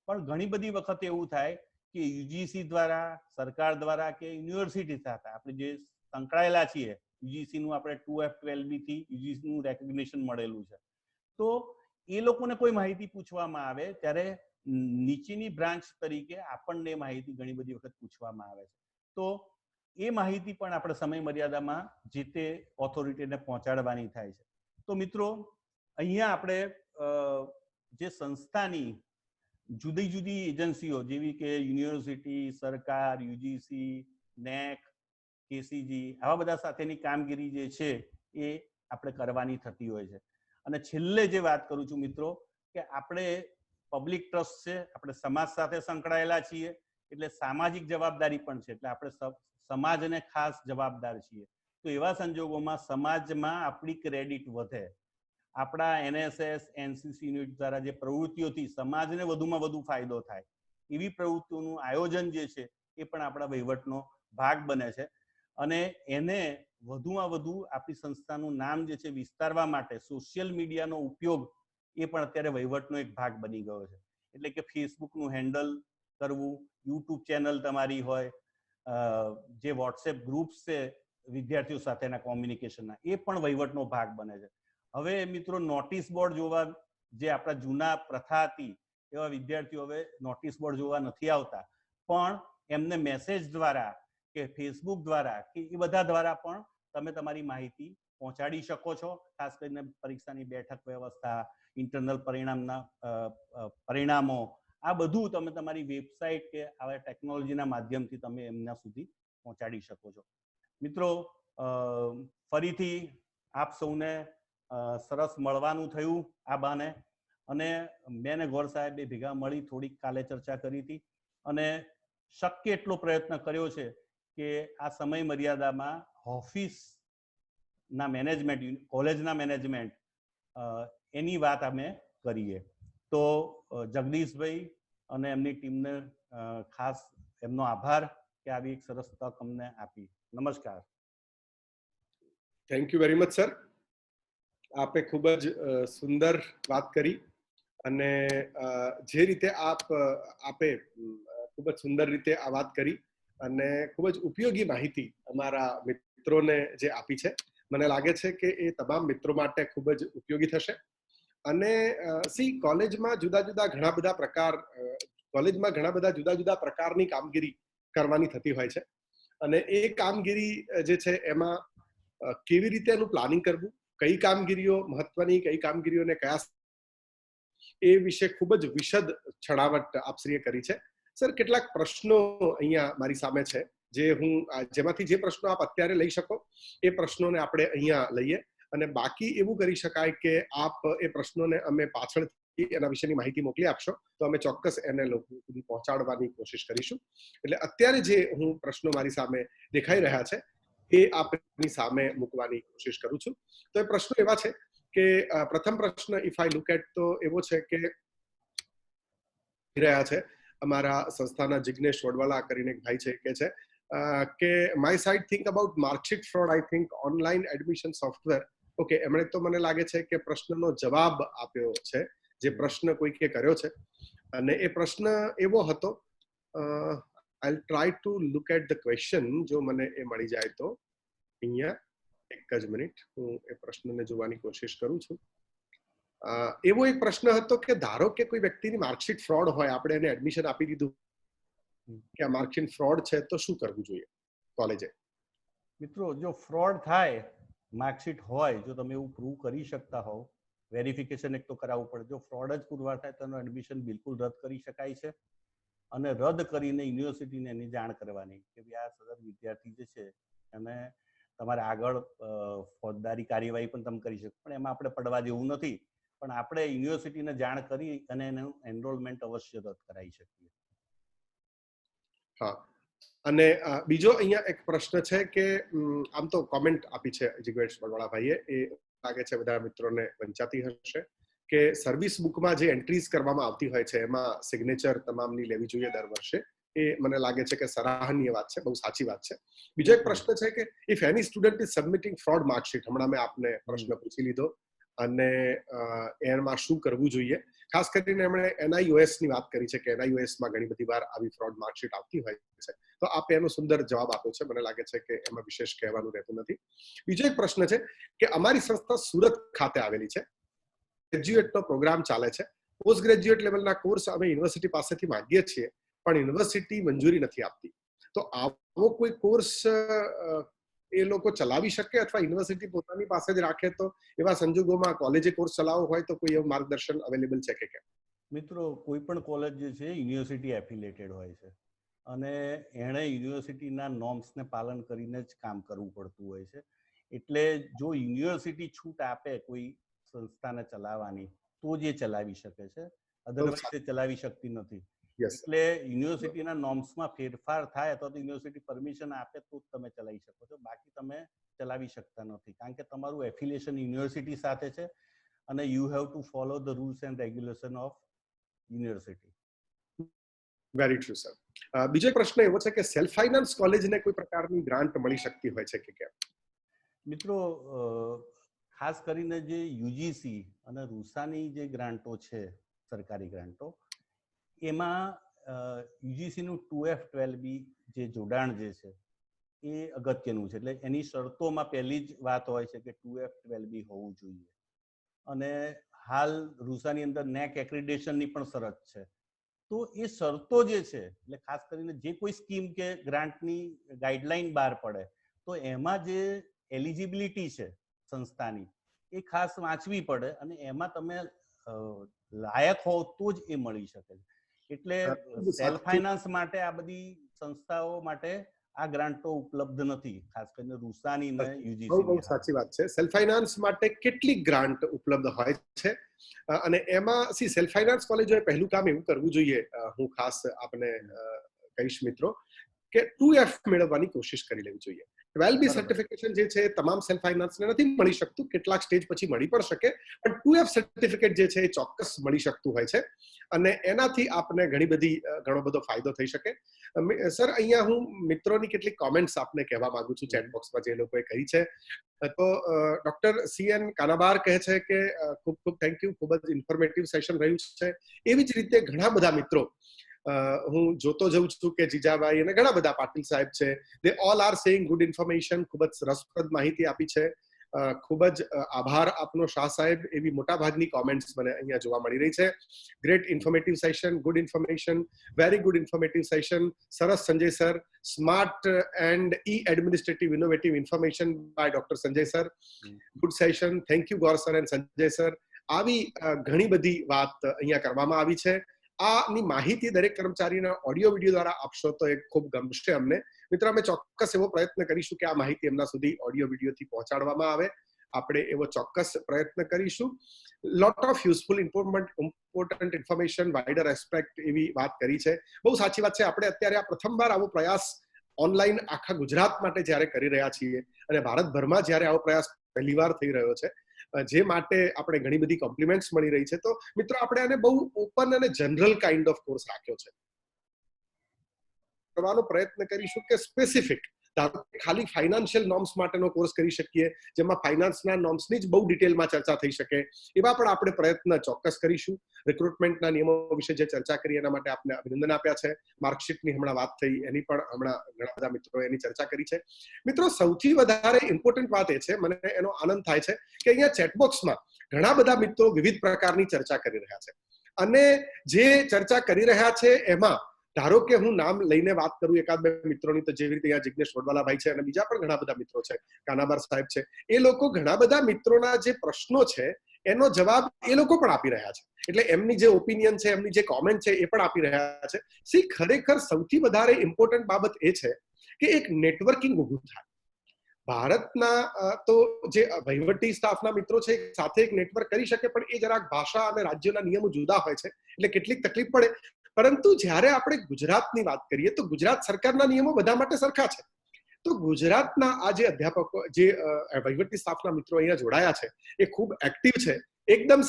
પણ ઘણી બધી વખત એવું થાય કે UGC દ્વારા, સરકાર દ્વારા કે યુનિવર્સિટી સાથે આપણે જે સંકળાયેલા છીએ, UGC નું આપણે 2F12B થી UGC નું રેકગ્નિશન મળેલું છે, તો એ લોકોને કોઈ માહિતી પૂછવામાં આવે ત્યારે નીચેની બ્રાન્ચ તરીકે આપણને માહિતી ઘણી બધી વખત પૂછવામાં આવે છે. તો એ માહિતી પણ આપણે સમય મર્યાદામાં જે તે ઓથોરિટીને પહોંચાડવાની થાય છે. તો મિત્રો, અહીંયા આપણે જે સંસ્થાની જુદી જુદી એજન્સીઓ જેવી કે યુનિવર્સિટી, સરકાર, UGC, NEC, KCG આવા બધા સાથેની કામગીરી જે છે એ આપણે કરવાની થતી હોય છે. અને છેલ્લે જે વાત કરું છું મિત્રો, કે આપણે પબ્લિક ટ્રસ્ટ છે, આપણે સમાજ સાથે સંકળાયેલા છીએ, એટલે સામાજિક જવાબદારી પણ છે. એટલે આપણે સમાજને ખાસ જવાબદાર છીએ. તો એવા સંજોગોમાં સમાજમાં આપણી ક્રેડિટ વધે, આપણા NSS, NCC યુનિટ દ્વારા જે પ્રવૃત્તિઓથી સમાજને વધુમાં વધુ ફાયદો થાય એવી પ્રવૃત્તિઓનું આયોજન જે છે એ પણ આપણા વહીવટનો ભાગ બને છે. અને એને વધુમાં વધુ આપણી સંસ્થાનું નામ જે છે વિસ્તારવા માટે સોશિયલ મીડિયાનો ઉપયોગ એ પણ અત્યારે વહીવટનો એક ભાગ બની ગયો છે. એટલે કે ફેસબુકનું હેન્ડલ કરવું, યુટ્યુબ ચેનલ તમારી હોય, જે વોટ્સએપ ગ્રુપ્સ છે વિદ્યાર્થીઓ સાથેના કોમ્યુનિકેશનના, એ પણ વહીવટનો ભાગ બને છે. હવે મિત્રો, નોટિસ બોર્ડ જોવા જે આપણા જૂના પ્રથા હતી એવા વિદ્યાર્થીઓ હવે નોટિસ બોર્ડ જોવા નથી આવતા, પણ એમને મેસેજ દ્વારા કે ફેસબુક દ્વારા કે એ બધા દ્વારા પણ તમે તમારી માહિતી પહોંચાડી શકો છો. ખાસ કરીને પરીક્ષાની બેઠક વ્યવસ્થા, ઇન્ટરનલ પરિણામો, આ બધું તમે તમારી વેબસાઇટ કે આવા ટેકનોલોજીના માધ્યમથી તમે એમના સુધી પહોંચાડી શકો છો. મિત્રો, ફરીથી આપ સૌને સરસ મળવાનું થયું આ બાને, અને મેં ને ગોર સાહેબે ભેગા મળી થોડીક કાલે ચર્ચા કરી હતી, અને શક્ય એટલો પ્રયત્ન કર્યો છે કે આ સમય મર્યાદામાં ઓફિસના મેનેજમેન્ટ, કોલેજના મેનેજમેન્ટ એની વાત અમે કરીએ. તો જગદીશભાઈ અને એમની ટીમને ખાસ એમનો આભાર કે આવી એક સરસ તક અમને આપી. નમસ્કાર. Thank you very much sir. આપે ખૂબ જ સુંદર વાત કરી, અને જે રીતે આપે ખૂબ જ સુંદર રીતે આ વાત કરી અને ખૂબ જ ઉપયોગી માહિતી અમારા મિત્રોને જે આપી છે, મને લાગે છે કે એ તમામ મિત્રો માટે ખૂબ જ ઉપયોગી થશે. અને કોલેજમાં ઘણા બધા જુદા જુદા પ્રકારની કામગીરી કરવાની થતી હોય છે, અને એ કામગીરી જે છે એમાં કેવી રીતે એનું પ્લાનિંગ કરવું, કઈ કામગીરીઓ મહત્વની, કઈ કામગીરીઓને કયા, એ વિશે ખૂબ જ વિશદ છણાવટ આપશ્રીએ કરી છે. સર, કેટલાક પ્રશ્નો અહીંયા મારી સામે છે, જેમાંથી જે પ્રશ્નો આપ અત્યારે લઈ શકો એ પ્રશ્નોને આપણે અહીંયા લઈએ, અને બાકી એવું કરી શકાય કે આપ એ પ્રશ્નોને અમે પાછળ એના વિશેની માહિતી મોકલી આપશો તો અમે ચોક્કસ એને લોકો સુધી પહોંચાડવાની કોશિશ કરીશું. એટલે અત્યારે જે હું પ્રશ્નો મારી સામે દેખાઈ રહ્યા છે એ આપની સામે મૂકવાની કોશિશ કરું છું. તો એ પ્રશ્નો એવા છે કે પ્રથમ પ્રશ્ન ઇફ આઈ લુક એટ તો એવો છે કે રહ્યા છે અમારા સંસ્થાના જિગ્નેશ વડવાલા કરીને એક ભાઈ છે કે my side think about marksheet fraud I think online admission software. Okay, એમણે તો મને લાગે છે કે પ્રશ્નનો જવાબ આપ્યો છે, જે પ્રશ્ન કોઈકે કર્યો છે, અને એ પ્રશ્ન એવો હતો, I try to look at the question, જો મને એ મળી જાય તો. અહીંયા એક જ મિનિટ, હું એ પ્રશ્નને જોવાની કોશિશ કરું છું. એવો એક પ્રશ્ન હતો કે ધારો કે કોઈ વ્યક્તિની માર્કશીટ ફ્રોડ હોય, આપણે એને એડમિશન આપી દીધું કે આ માર્કશીટ ફ્રોડ છે તો શું કરવું જોઈએ કોલેજે? મિત્રો, જો ફ્રોડ થાય, માર્કશીટ હોય, જો તમે એવું પ્રૂવ કરી શકતા હોવ, વેરિફિકેશન એક તો કરાવવું પડે. જો ફ્રોડ જ પુરવાર થાય તો એનું એડમિશન બિલકુલ રદ કરી શકાય છે, અને રદ કરીને યુનિવર્સિટીને એની જાણ કરવાની કે ભાઈ આ સદર વિદ્યાર્થી જે છે એને તમારે આગળ ફોજદારી કાર્યવાહી પણ તમે કરી શકો, પણ એમાં આપણે પડવા જેવું નથી. પણ આપણે યુનિવર્સિટીને જાણ કરી અને એનું એનરોલમેન્ટ અવશ્ય રદ કરાવી શકીએ. હા, અને બીજો અહીંયા એક પ્રશ્ન છે કે આમ તો કોમેન્ટ આપી છે જિગ્નેશ વડવાળા ભાઈએ, એ લાગે છે બધા મિત્રોને વંચાતી હશે, કે સર્વિસ બુકમાં જે એન્ટ્રીઝ કરવામાં આવતી હોય છે એમાં સિગ્નેચર તમામની લેવી જોઈએ દર વર્ષે. એ મને લાગે છે કે સરાહનીય વાત છે, બહુ સાચી વાત છે. બીજો એક પ્રશ્ન છે કે if any student is સબમિટિંગ fraud marksheet, હમણાં મેં આપને પ્રશ્ન પૂછી લીધો, અને એમાં શું કરવું જોઈએ. ખાસ કરીને એમણે NIOS ની વાત કરી છે કે NIOS માં ઘણી બધી વાર આવી ફ્રોડ માર્કશીટ આવતી હોય છે. તો આપે એનો સુંદર જવાબ આપ્યો છે, મને લાગે છે કે એમાં વિશેષ કહેવાનું રહેતું નથી. બીજો એક પ્રશ્ન છે કે અમારી સંસ્થા સુરત ખાતે આવેલી છે, ગ્રેજ્યુએટનો પ્રોગ્રામ ચાલે છે, પોસ્ટ ગ્રેજ્યુએટ લેવલના કોર્સ અમે યુનિવર્સિટી પાસેથી માંગીએ છીએ, પણ યુનિવર્સિટી મંજૂરી નથી આપતી. તો આવો કોઈ કોર્સ એ લોકો ચલાવી શકે, અથવા યુનિવર્સિટી પોતાની પાસે જ રાખે? તો એવા સંજોગોમાં કોલેજે કોર્સ ચલાવવો હોય તો કોઈ એવું માર્ગદર્શન અવેલેબલ છે કે કેમ? મિત્રો, કોઈ પણ કોલેજ જે છે યુનિવર્સિટી એફિલિએટેડ હોય છે, અને એણે યુનિવર્સિટીના નોર્મ્સને પાલન કરીને જ કામ કરવું પડતું હોય છે. એટલે જો યુનિવર્સિટી છૂટ આપે કોઈ સંસ્થાને ચલાવવાની તો જ એ ચલાવી શકે છે, અધરવાઇઝ એ ચલાવી શકતી નથી. એટલે યુનિવર્સિટીના નોર્મ્સમાં ફેરફાર થાય તો યુનિવર્સિટી પરમિશન આપે તો જ તમે ચલાવી શકો છો, બાકી તમે ચલાવી શકતા નથી, કારણ કે તમારું એફિલિએશન યુનિવર્સિટી સાથે છે, અને you have to follow the rules and regulation of university. Very true sir. બીજો એક પ્રશ્ન એવો છે કે સેલ્ફ ફાઇનાન્સ કોલેજને કોઈ પ્રકારની ગ્રાન્ટ મળી શકતી હોય છે કે કેમ? મિત્રો, ખાસ કરીને જે યુજીસી અને રૂસાની જે ગ્રાન્ટો છે, સરકારી ગ્રાન્ટો, એમાં યુજીસીનું 2F12B જે જોડાણ જે છે એ અગત્યનું છે. એટલે એની શરતોમાં પહેલી જ વાત હોય છે કે 2F12B હોવું જોઈએ. અને હાલ રૂસાની અંદર નેક એક્રિડેશનની પણ શરત છે. તો એ શરતો જે છે, એટલે ખાસ કરીને જે કોઈ સ્કીમ કે ગ્રાન્ટની ગાઈડલાઈન બહાર પડે તો એમાં જે એલિજિબિલિટી છે સંસ્થાની એ ખાસ વાંચવી પડે, અને એમાં તમે લાયક હોવ તો જ એ મળી શકે. એટલે સેલ્ફ ફાઇનાન્સ માટે આ બધી સંસ્થાઓ માટે આ ગ્રાન્ટો ઉપલબ્ધ નથી, ખાસ કરીને રૂસાની ને યુજીસી. બહુ સાચી વાત છે. સેલ્ફ ફાઇનાન્સ માટે કેટલી ગ્રાન્ટ ઉપલબ્ધ હોય છે, અને એમાં સેલ્ફ ફાઇનાન્સ કોલેજોએ પહેલું કામ એવું કરવું જોઈએ, હું ખાસ આપને કહીશ મિત્રો, કે 2F મેળવવાની કોશિશ કરી લેવી જોઈએ. 12B સર્ટિફિકેશન જે છે તમામ સેલ્ફ ફાઇનાન્સને નથી મળી શકતું, કેટલાક સ્ટેજ પછી મળી પણ શકે, પણ 2F સર્ટિફિકેટ જે છે એ ચોક્કસ મળી શકતું હોય છે, અને એનાથી આપને ઘણો બધો ફાયદો થઈ શકે. સર, અહીંયા હું મિત્રોની કેટલીક કોમેન્ટ્સ આપને કહેવા માંગુ છું ચેટ બોક્સમાં જે લોકોએ કહી છે. તો ડોક્ટર CN કાનાબાર કહે છે કે ખૂબ ખૂબ થેન્ક યુ, ખૂબ જ ઇન્ફોર્મેટિવ સેશન રહ્યું છે. એવી જ રીતે ઘણા બધા મિત્રો હું જોતો જઉં છું કે જીજાભાઈ અને ઘણા બધા પાટીલ સાહેબ છે, they all are saying good information, ખૂબ જ રસપ્રદ માહિતી આપી છે. ખૂબ જ આભાર આપનો શાહ સાહેબ. એવી મોટા ભાગની કોમેન્ટ્સ મને અહીંયા જોવા મળી રહી છે. Great informative session, good information, very good informative session, સરસ Sanjay sir, smart and administrative innovative information by doctor Sanjay sir, good session, thank you Gaur sir and Sanjay sir. આવી ઘણી બધી વાત અહીંયા કરવામાં આવી છે. આની માહિતી દરેક કર્મચારીના ઓડિયો વિડીયો દ્વારા આપશો તો એ ખૂબ ગમશે અમને. મિત્રો, અમે ચોક્કસ એવો પ્રયત્ન કરીશું કે આ માહિતી એમના સુધી ઓડિયો વિડીયોથી પહોંચાડવામાં આવે, આપણે એવો ચોક્કસ પ્રયત્ન કરીશું. Lot of useful important information, wider aspect એવી વાત કરી છે. બહુ સાચી વાત છે. આપણે અત્યારે આ પ્રથમવાર આવો પ્રયાસ ઓનલાઈન આખા ગુજરાત માટે જ્યારે કરી રહ્યા છીએ અને ભારતભરમાં જ્યારે આવો પ્રયાસ પહેલીવાર થઈ રહ્યો છે, જે માટે આપણે ઘણી બધી કોમ્પ્લિમેન્ટ્સ મળી રહી છે. તો મિત્રો આપણે આને બહુ ઓપન અને જનરલ કાઇન્ડ ઓફ કોર્સ રાખ્યો છે. કરવાનો પ્રયત્ન કરીશું કે સ્પેસિફિક ખાલી ફાઇનાન્શિયલ નોર્મ્સ માટેનો કોર્સ કરી શકીએ, જેમાં ફાઇનાન્સના નોર્મ્સની જ બહુ ડિટેલમાં ચર્ચા થઈ શકે, એવા પણ આપણે પ્રયત્ન ચોક્કસ કરીશું. રિક્રુટમેન્ટના નિયમો વિશે જે ચર્ચા કરી એના માટે આપને અભિનંદન આપ્યા છે. માર્કશીટની હમણાં વાત થઈ, એની પણ હમણાં ઘણા બધા મિત્રોએ એની ચર્ચા કરી છે. મિત્રો, સૌથી વધારે ઇમ્પોર્ટન્ટ વાત એ છે, મને એનો આનંદ થાય છે કે અહીંયા ચેટબોક્સમાં ઘણા બધા મિત્રો વિવિધ પ્રકારની ચર્ચા કરી રહ્યા છે, અને જે ચર્ચા કરી રહ્યા છે એમાં ધારો કે હું નામ લઈને વાત કરું એકાદ બે મિત્રોની, તો જેવી રીતે અહીંયા જિગ્નેશ વડવાલાભાઈ છે અને બીજા પણ ઘણા બધા મિત્રો છે, કાનાબાર સાહેબ છે, એ લોકો ઘણા બધા મિત્રોના જે પ્રશ્નો છે એનો જવાબ એ લોકો પણ આપી રહ્યા છે. એટલે એમની જે ઓપિનિયન છે, એમની જે કોમેન્ટ છે, એ પણ આપી રહ્યા છે. ખરેખર સૌથી વધારે ઇમ્પોર્ટન્ટ બાબત એ છે કે એક નેટવર્કિંગ ઊભું થાય. ભારતના તો જે વહીવટી સ્ટાફના મિત્રો છે સાથે એક નેટવર્ક કરી શકે, પણ એ જરાક ભાષા અને રાજ્યના નિયમો જુદા હોય છે, એટલે કેટલીક તકલીફ પડે. પરંતુ જ્યારે આપણે ગુજરાતની વાત કરીએ તો ગુજરાત સરકારના નિયમો બધા માટે સરખા છે. તો ગુજરાતના આ જે અધ્યાપકો, જે વહીવટી સ્ટાફના મિત્રો અહીંયા જોડાયા છે, એ ખૂબ એક્ટિવ છે. એકદમ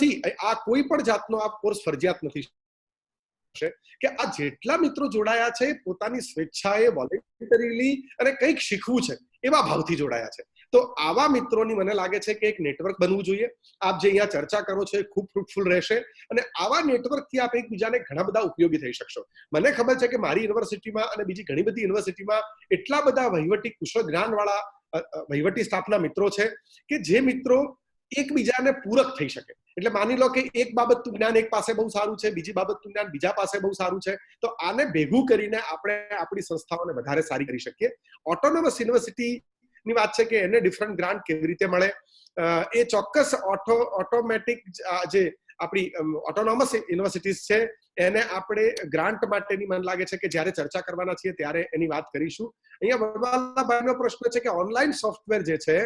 આ કોઈ પણ જાતનો આ કોર્સ ફરજિયાત નથી કે આ જેટલા મિત્રો જોડાયા છે પોતાની સ્વેચ્છાએ, વોલેન્ટરીલી અને કંઈક શીખવું છે એવા ભાવથી જોડાયા છે. તો આવા મિત્રોની મને લાગે છે કે એક નેટવર્ક બનવું જોઈએ. આપ જે અહીંયા ચર્ચા કરો છો એ ખૂબ ફ્રૂટફુલ રહેશે, અને આવા નેટવર્કથી આપ એકબીજાને ઘણા બધા ઉપયોગી થઈ શકશો. મને ખબર છે કે મારી યુનિવર્સિટીમાં અને બીજી ઘણી બધી યુનિવર્સિટીમાં એટલા બધા વહીવટી કુશળ જ્ઞાનવાળા વહીવટી સ્ટાફના મિત્રો છે કે જે મિત્રો એકબીજાને પૂરક થઈ શકે. એટલે માની લો કે એક બાબતનું જ્ઞાન એક પાસે બહુ સારું છે, બીજી બાબતનું જ્ઞાન બીજા પાસે બહુ સારું છે, તો આને ભેગું કરીને આપણે આપણી સંસ્થાઓને વધારે સારી કરી શકીએ. ઓટોનોમસ યુનિવર્સિટીની વાત છે કે એને ડિફરન્ટ ગ્રાન્ટ કેવી રીતે મળે, એ ચોક્કસ ઓટોમેટિક જે આપણી ઓટોનોમસ યુનિવર્સિટીઝ છે એને આપણે ગ્રાન્ટ માટેની મને લાગે છે કે જ્યારે ચર્ચા કરવાના છીએ ત્યારે એની વાત કરીશું. અહીંયા વડવાલાભાઈનો પ્રશ્ન છે કે ઓનલાઈન સોફ્ટવેર જે છે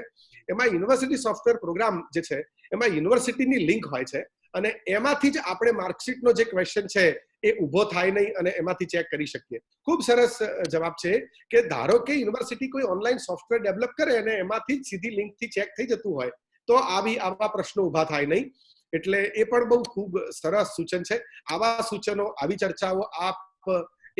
એમાં યુનિવર્સિટી સોફ્ટવેર પ્રોગ્રામ જે છે એમાં યુનિવર્સિટીની લિંક હોય છે, અને એમાંથી જ આપણે માર્કશીટનો જે ક્વેશ્ચન છે એ ઊભો થાય નહીં અને એમાંથી ચેક કરી શકીએ. ખૂબ સરસ જવાબ છે કે ધારો કે યુનિવર્સિટી કોઈ ઓનલાઈન સોફ્ટવેર ડેવલપ કરે અને એમાંથી જ સીધી લિંકથી ચેક થઈ જતું હોય તો આવા પ્રશ્નો ઊભા થાય નહીં. એટલે એ પણ બહુ ખૂબ સરસ સૂચન છે. આવા સૂચનો, આવી ચર્ચાઓ આપ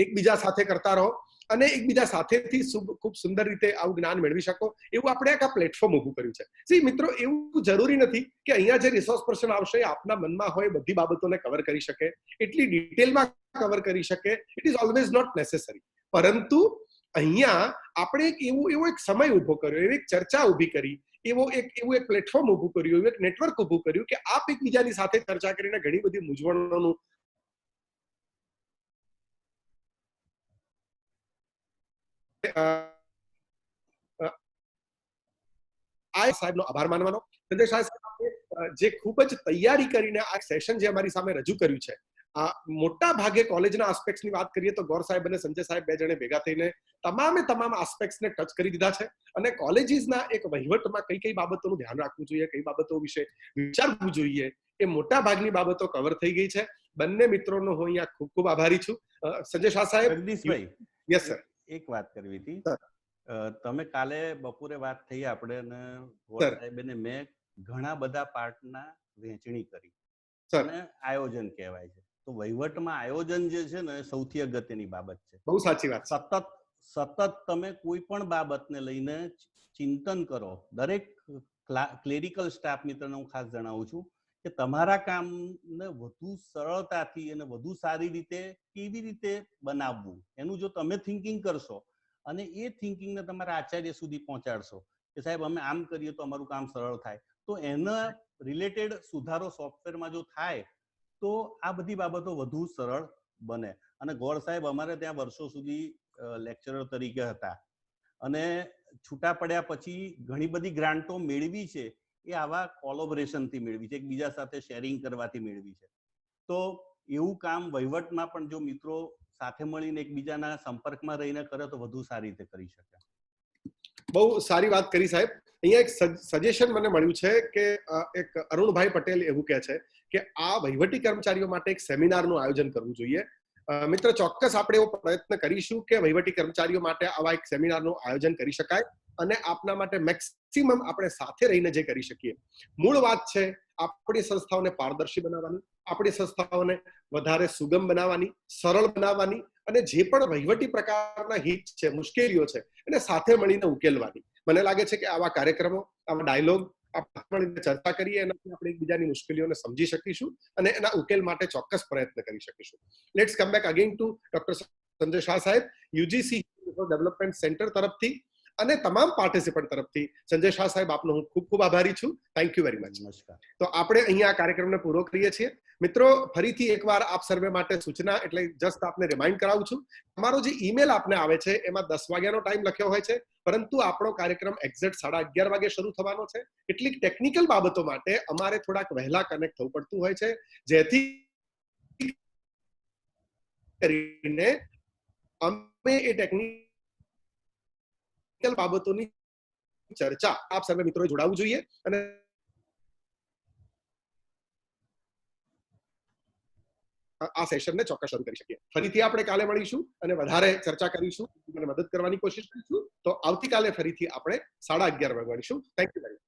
એકબીજા સાથે કરતા રહો અને એકબીજા સાથેથી ખૂબ સુંદર રીતે આવું જ્ઞાન મેળવી શકો, એવું આપણે એક આ પ્લેટફોર્મ ઊભું કર્યું છે. મિત્રો, એવું જરૂરી નથી કે અહીંયા જે રિસોર્સ પર્સન આવશે આપના મનમાં હોય બધી બાબતોને કવર કરી શકે, એટલી ડિટેલમાં કવર કરી શકે. It is always not necessary. પરંતુ અહીંયા આપણે એવો એક સમય ઊભો કર્યો, એવી એક ચર્ચા ઊભી કરી, એવું એક પ્લેટફોર્મ ઊભું કર્યું, એવું એક નેટવર્ક ઊભું કર્યું કે આપ એકબીજાની સાથે ચર્ચા કરીને ઘણી બધી મૂંઝવણોનું સાહેબનો આભાર માનવાનો. સંજય શાહ સાહેબ જે ખૂબ જ તૈયારી કરીને આ સેશન જે અમારી સામે રજૂ કર્યું છે, મોટા ભાગે કોલેજના આસ્પેક્ટ્સની વાત કરીએ તો ગૌર સાહેબ અને સંજય સાહેબ બે જણે ભેગા થઈને તમામ આસ્પેક્ટ્સને ટચ કરી દીધા છે, અને કોલેજીસના એક વહીવટમાં કઈ બાબતોનું ધ્યાન રાખવું જોઈએ, કઈ બાબતો વિશે વિચારવું જોઈએ, એ મોટા ભાગની બાબતો કવર થઈ ગઈ છે. બંને મિત્રોનો હું અહીંયા ખૂબ ખૂબ આભારી છું. સંજય શાહ સાહેબ. જગદીશભાઈ, યસ સર. એક વાત કરવી હતી. તમે કાલે બપોરે વાત થઈ આપણે અને ગૌર સાહેબ અને મેં ઘણા બધા પાર્ટના વહેંચણી કરી અને આયોજન કહેવાય છે. તો વહીવટમાં આયોજન જે છે ને સૌથી અગત્યની બાબત છે. બહુ સાચી વાત. સતત તમે કોઈ પણ બાબતને લઈને ચિંતન કરો. દરેક ક્લેરિકલ સ્ટાફ મિત્રને હું ખાસ જણાવું છું કે તમારા કામને વધુ સરળતાથી અને વધુ સારી રીતે કેવી રીતે બનાવવું એનું જો તમે થિંકિંગ કરશો અને એ થિંકિંગને તમારા આચાર્ય સુધી પહોંચાડશો કે સાહેબ અમે આમ કરીએ તો અમારું કામ સરળ થાય, તો એના રિલેટેડ સુધારો સોફ્ટવેરમાં જો થાય તો આ બધી બાબતો વધુ સરળ બને. અને ગૌર સાહેબ અમારે ત્યાં વર્ષો સુધી લેક્ચરર તરીકે હતા અને છૂટા પડ્યા પછી ઘણી બધી ગ્રાન્ટો મેળવી છે એ આવા કોલોબરેશનથી મેળવી છે, એકબીજા સાથે શેરિંગ કરવાથી મેળવી છે. તો એવું કામ વહીવટમાં પણ જો મિત્રો સાથે મળીને એકબીજાના સંપર્કમાં રહીને કરે તો વધુ સારી રીતે કરી શકે. બહુ સારી વાત કરી સાહેબ. અહીંયા એક સજેશન મને મળ્યું છે કે એક અરુણભાઈ પટેલ એવું કહે છે કે આ વહીવટી કર્મચારીઓ માટે એક સેમિનારનું આયોજન કરવું જોઈએ. મિત્ર, ચોક્કસ આપણે એવો પ્રયત્ન કરીશું કે વહીવટી કર્મચારીઓ માટે આવા એક સેમિનારનું આયોજન કરી શકાય અને આપના માટે મેક્સિમમ આપણે સાથે રહીને જે કરી શકીએ. મૂળ વાત છે આપણી સંસ્થાઓને પારદર્શી બનાવવાની, આપણી સંસ્થાઓને વધારે સુગમ બનાવવાની, સરળ બનાવવાની અને જે પણ વહીવટી પ્રકારના હિત છે, મુશ્કેલીઓ છે એને સાથે મળીને ઉકેલવાની. મને લાગે છે કે આવા કાર્યક્રમો, આવા ડાયલોગ આપણે મળીને ચર્ચા કરીએ એનાથી આપણે એકબીજાની મુશ્કેલીઓને સમજી શકીશું અને એના ઉકેલ માટે ચોક્કસ પ્રયત્ન કરી શકીશું. Let's come back again to doctor Sanjay Shah saheb. UGC development centre તરફથી અને તમામ પાર્ટિસિપન્ટ તરફથી સંજય શાહ સાહેબ આપનો હું ખૂબ ખૂબ આભારી છું. Thank you very much. નમસ્કાર. તો આપણે અહીંયા આ કાર્યક્રમને પૂરો કરીએ છીએ. મિત્રો, ફરીથી એકવાર આપ સર્વે માટે સૂચના એટલે જસ્ટ આપને રિમાઇન્ડ કરાવું છું. તમારો જે ઈમેલ આપને આવે છે એમાં 10 વાગ્યાનો ટાઈમ લખ્યો હોય છે, પરંતુ આપણો કાર્યક્રમ એક્ઝેક્ટ 11:30 વાગે શરૂ થવાનો છે. કેટલીક ટેકનિકલ બાબતો માટે અમારે થોડાક વહેલા કનેક્ટ થવું પડતું હોય છે, જેથી કરીને અમે એ ટેકનિકલ બાબતોની ચર્ચા આપ સર્વે મિત્રોએ જોડાવવું જોઈએ અને આ સેશનને ચોક્કસ શરૂ કરી શકીએ. ફરીથી આપણે કાલે મળીશું અને વધારે ચર્ચા કરીશું, મને મદદ કરવાની કોશિશ કરીશું. તો આવતીકાલે ફરીથી આપણે 11:30 વાગે મળીશું. Thank you very much.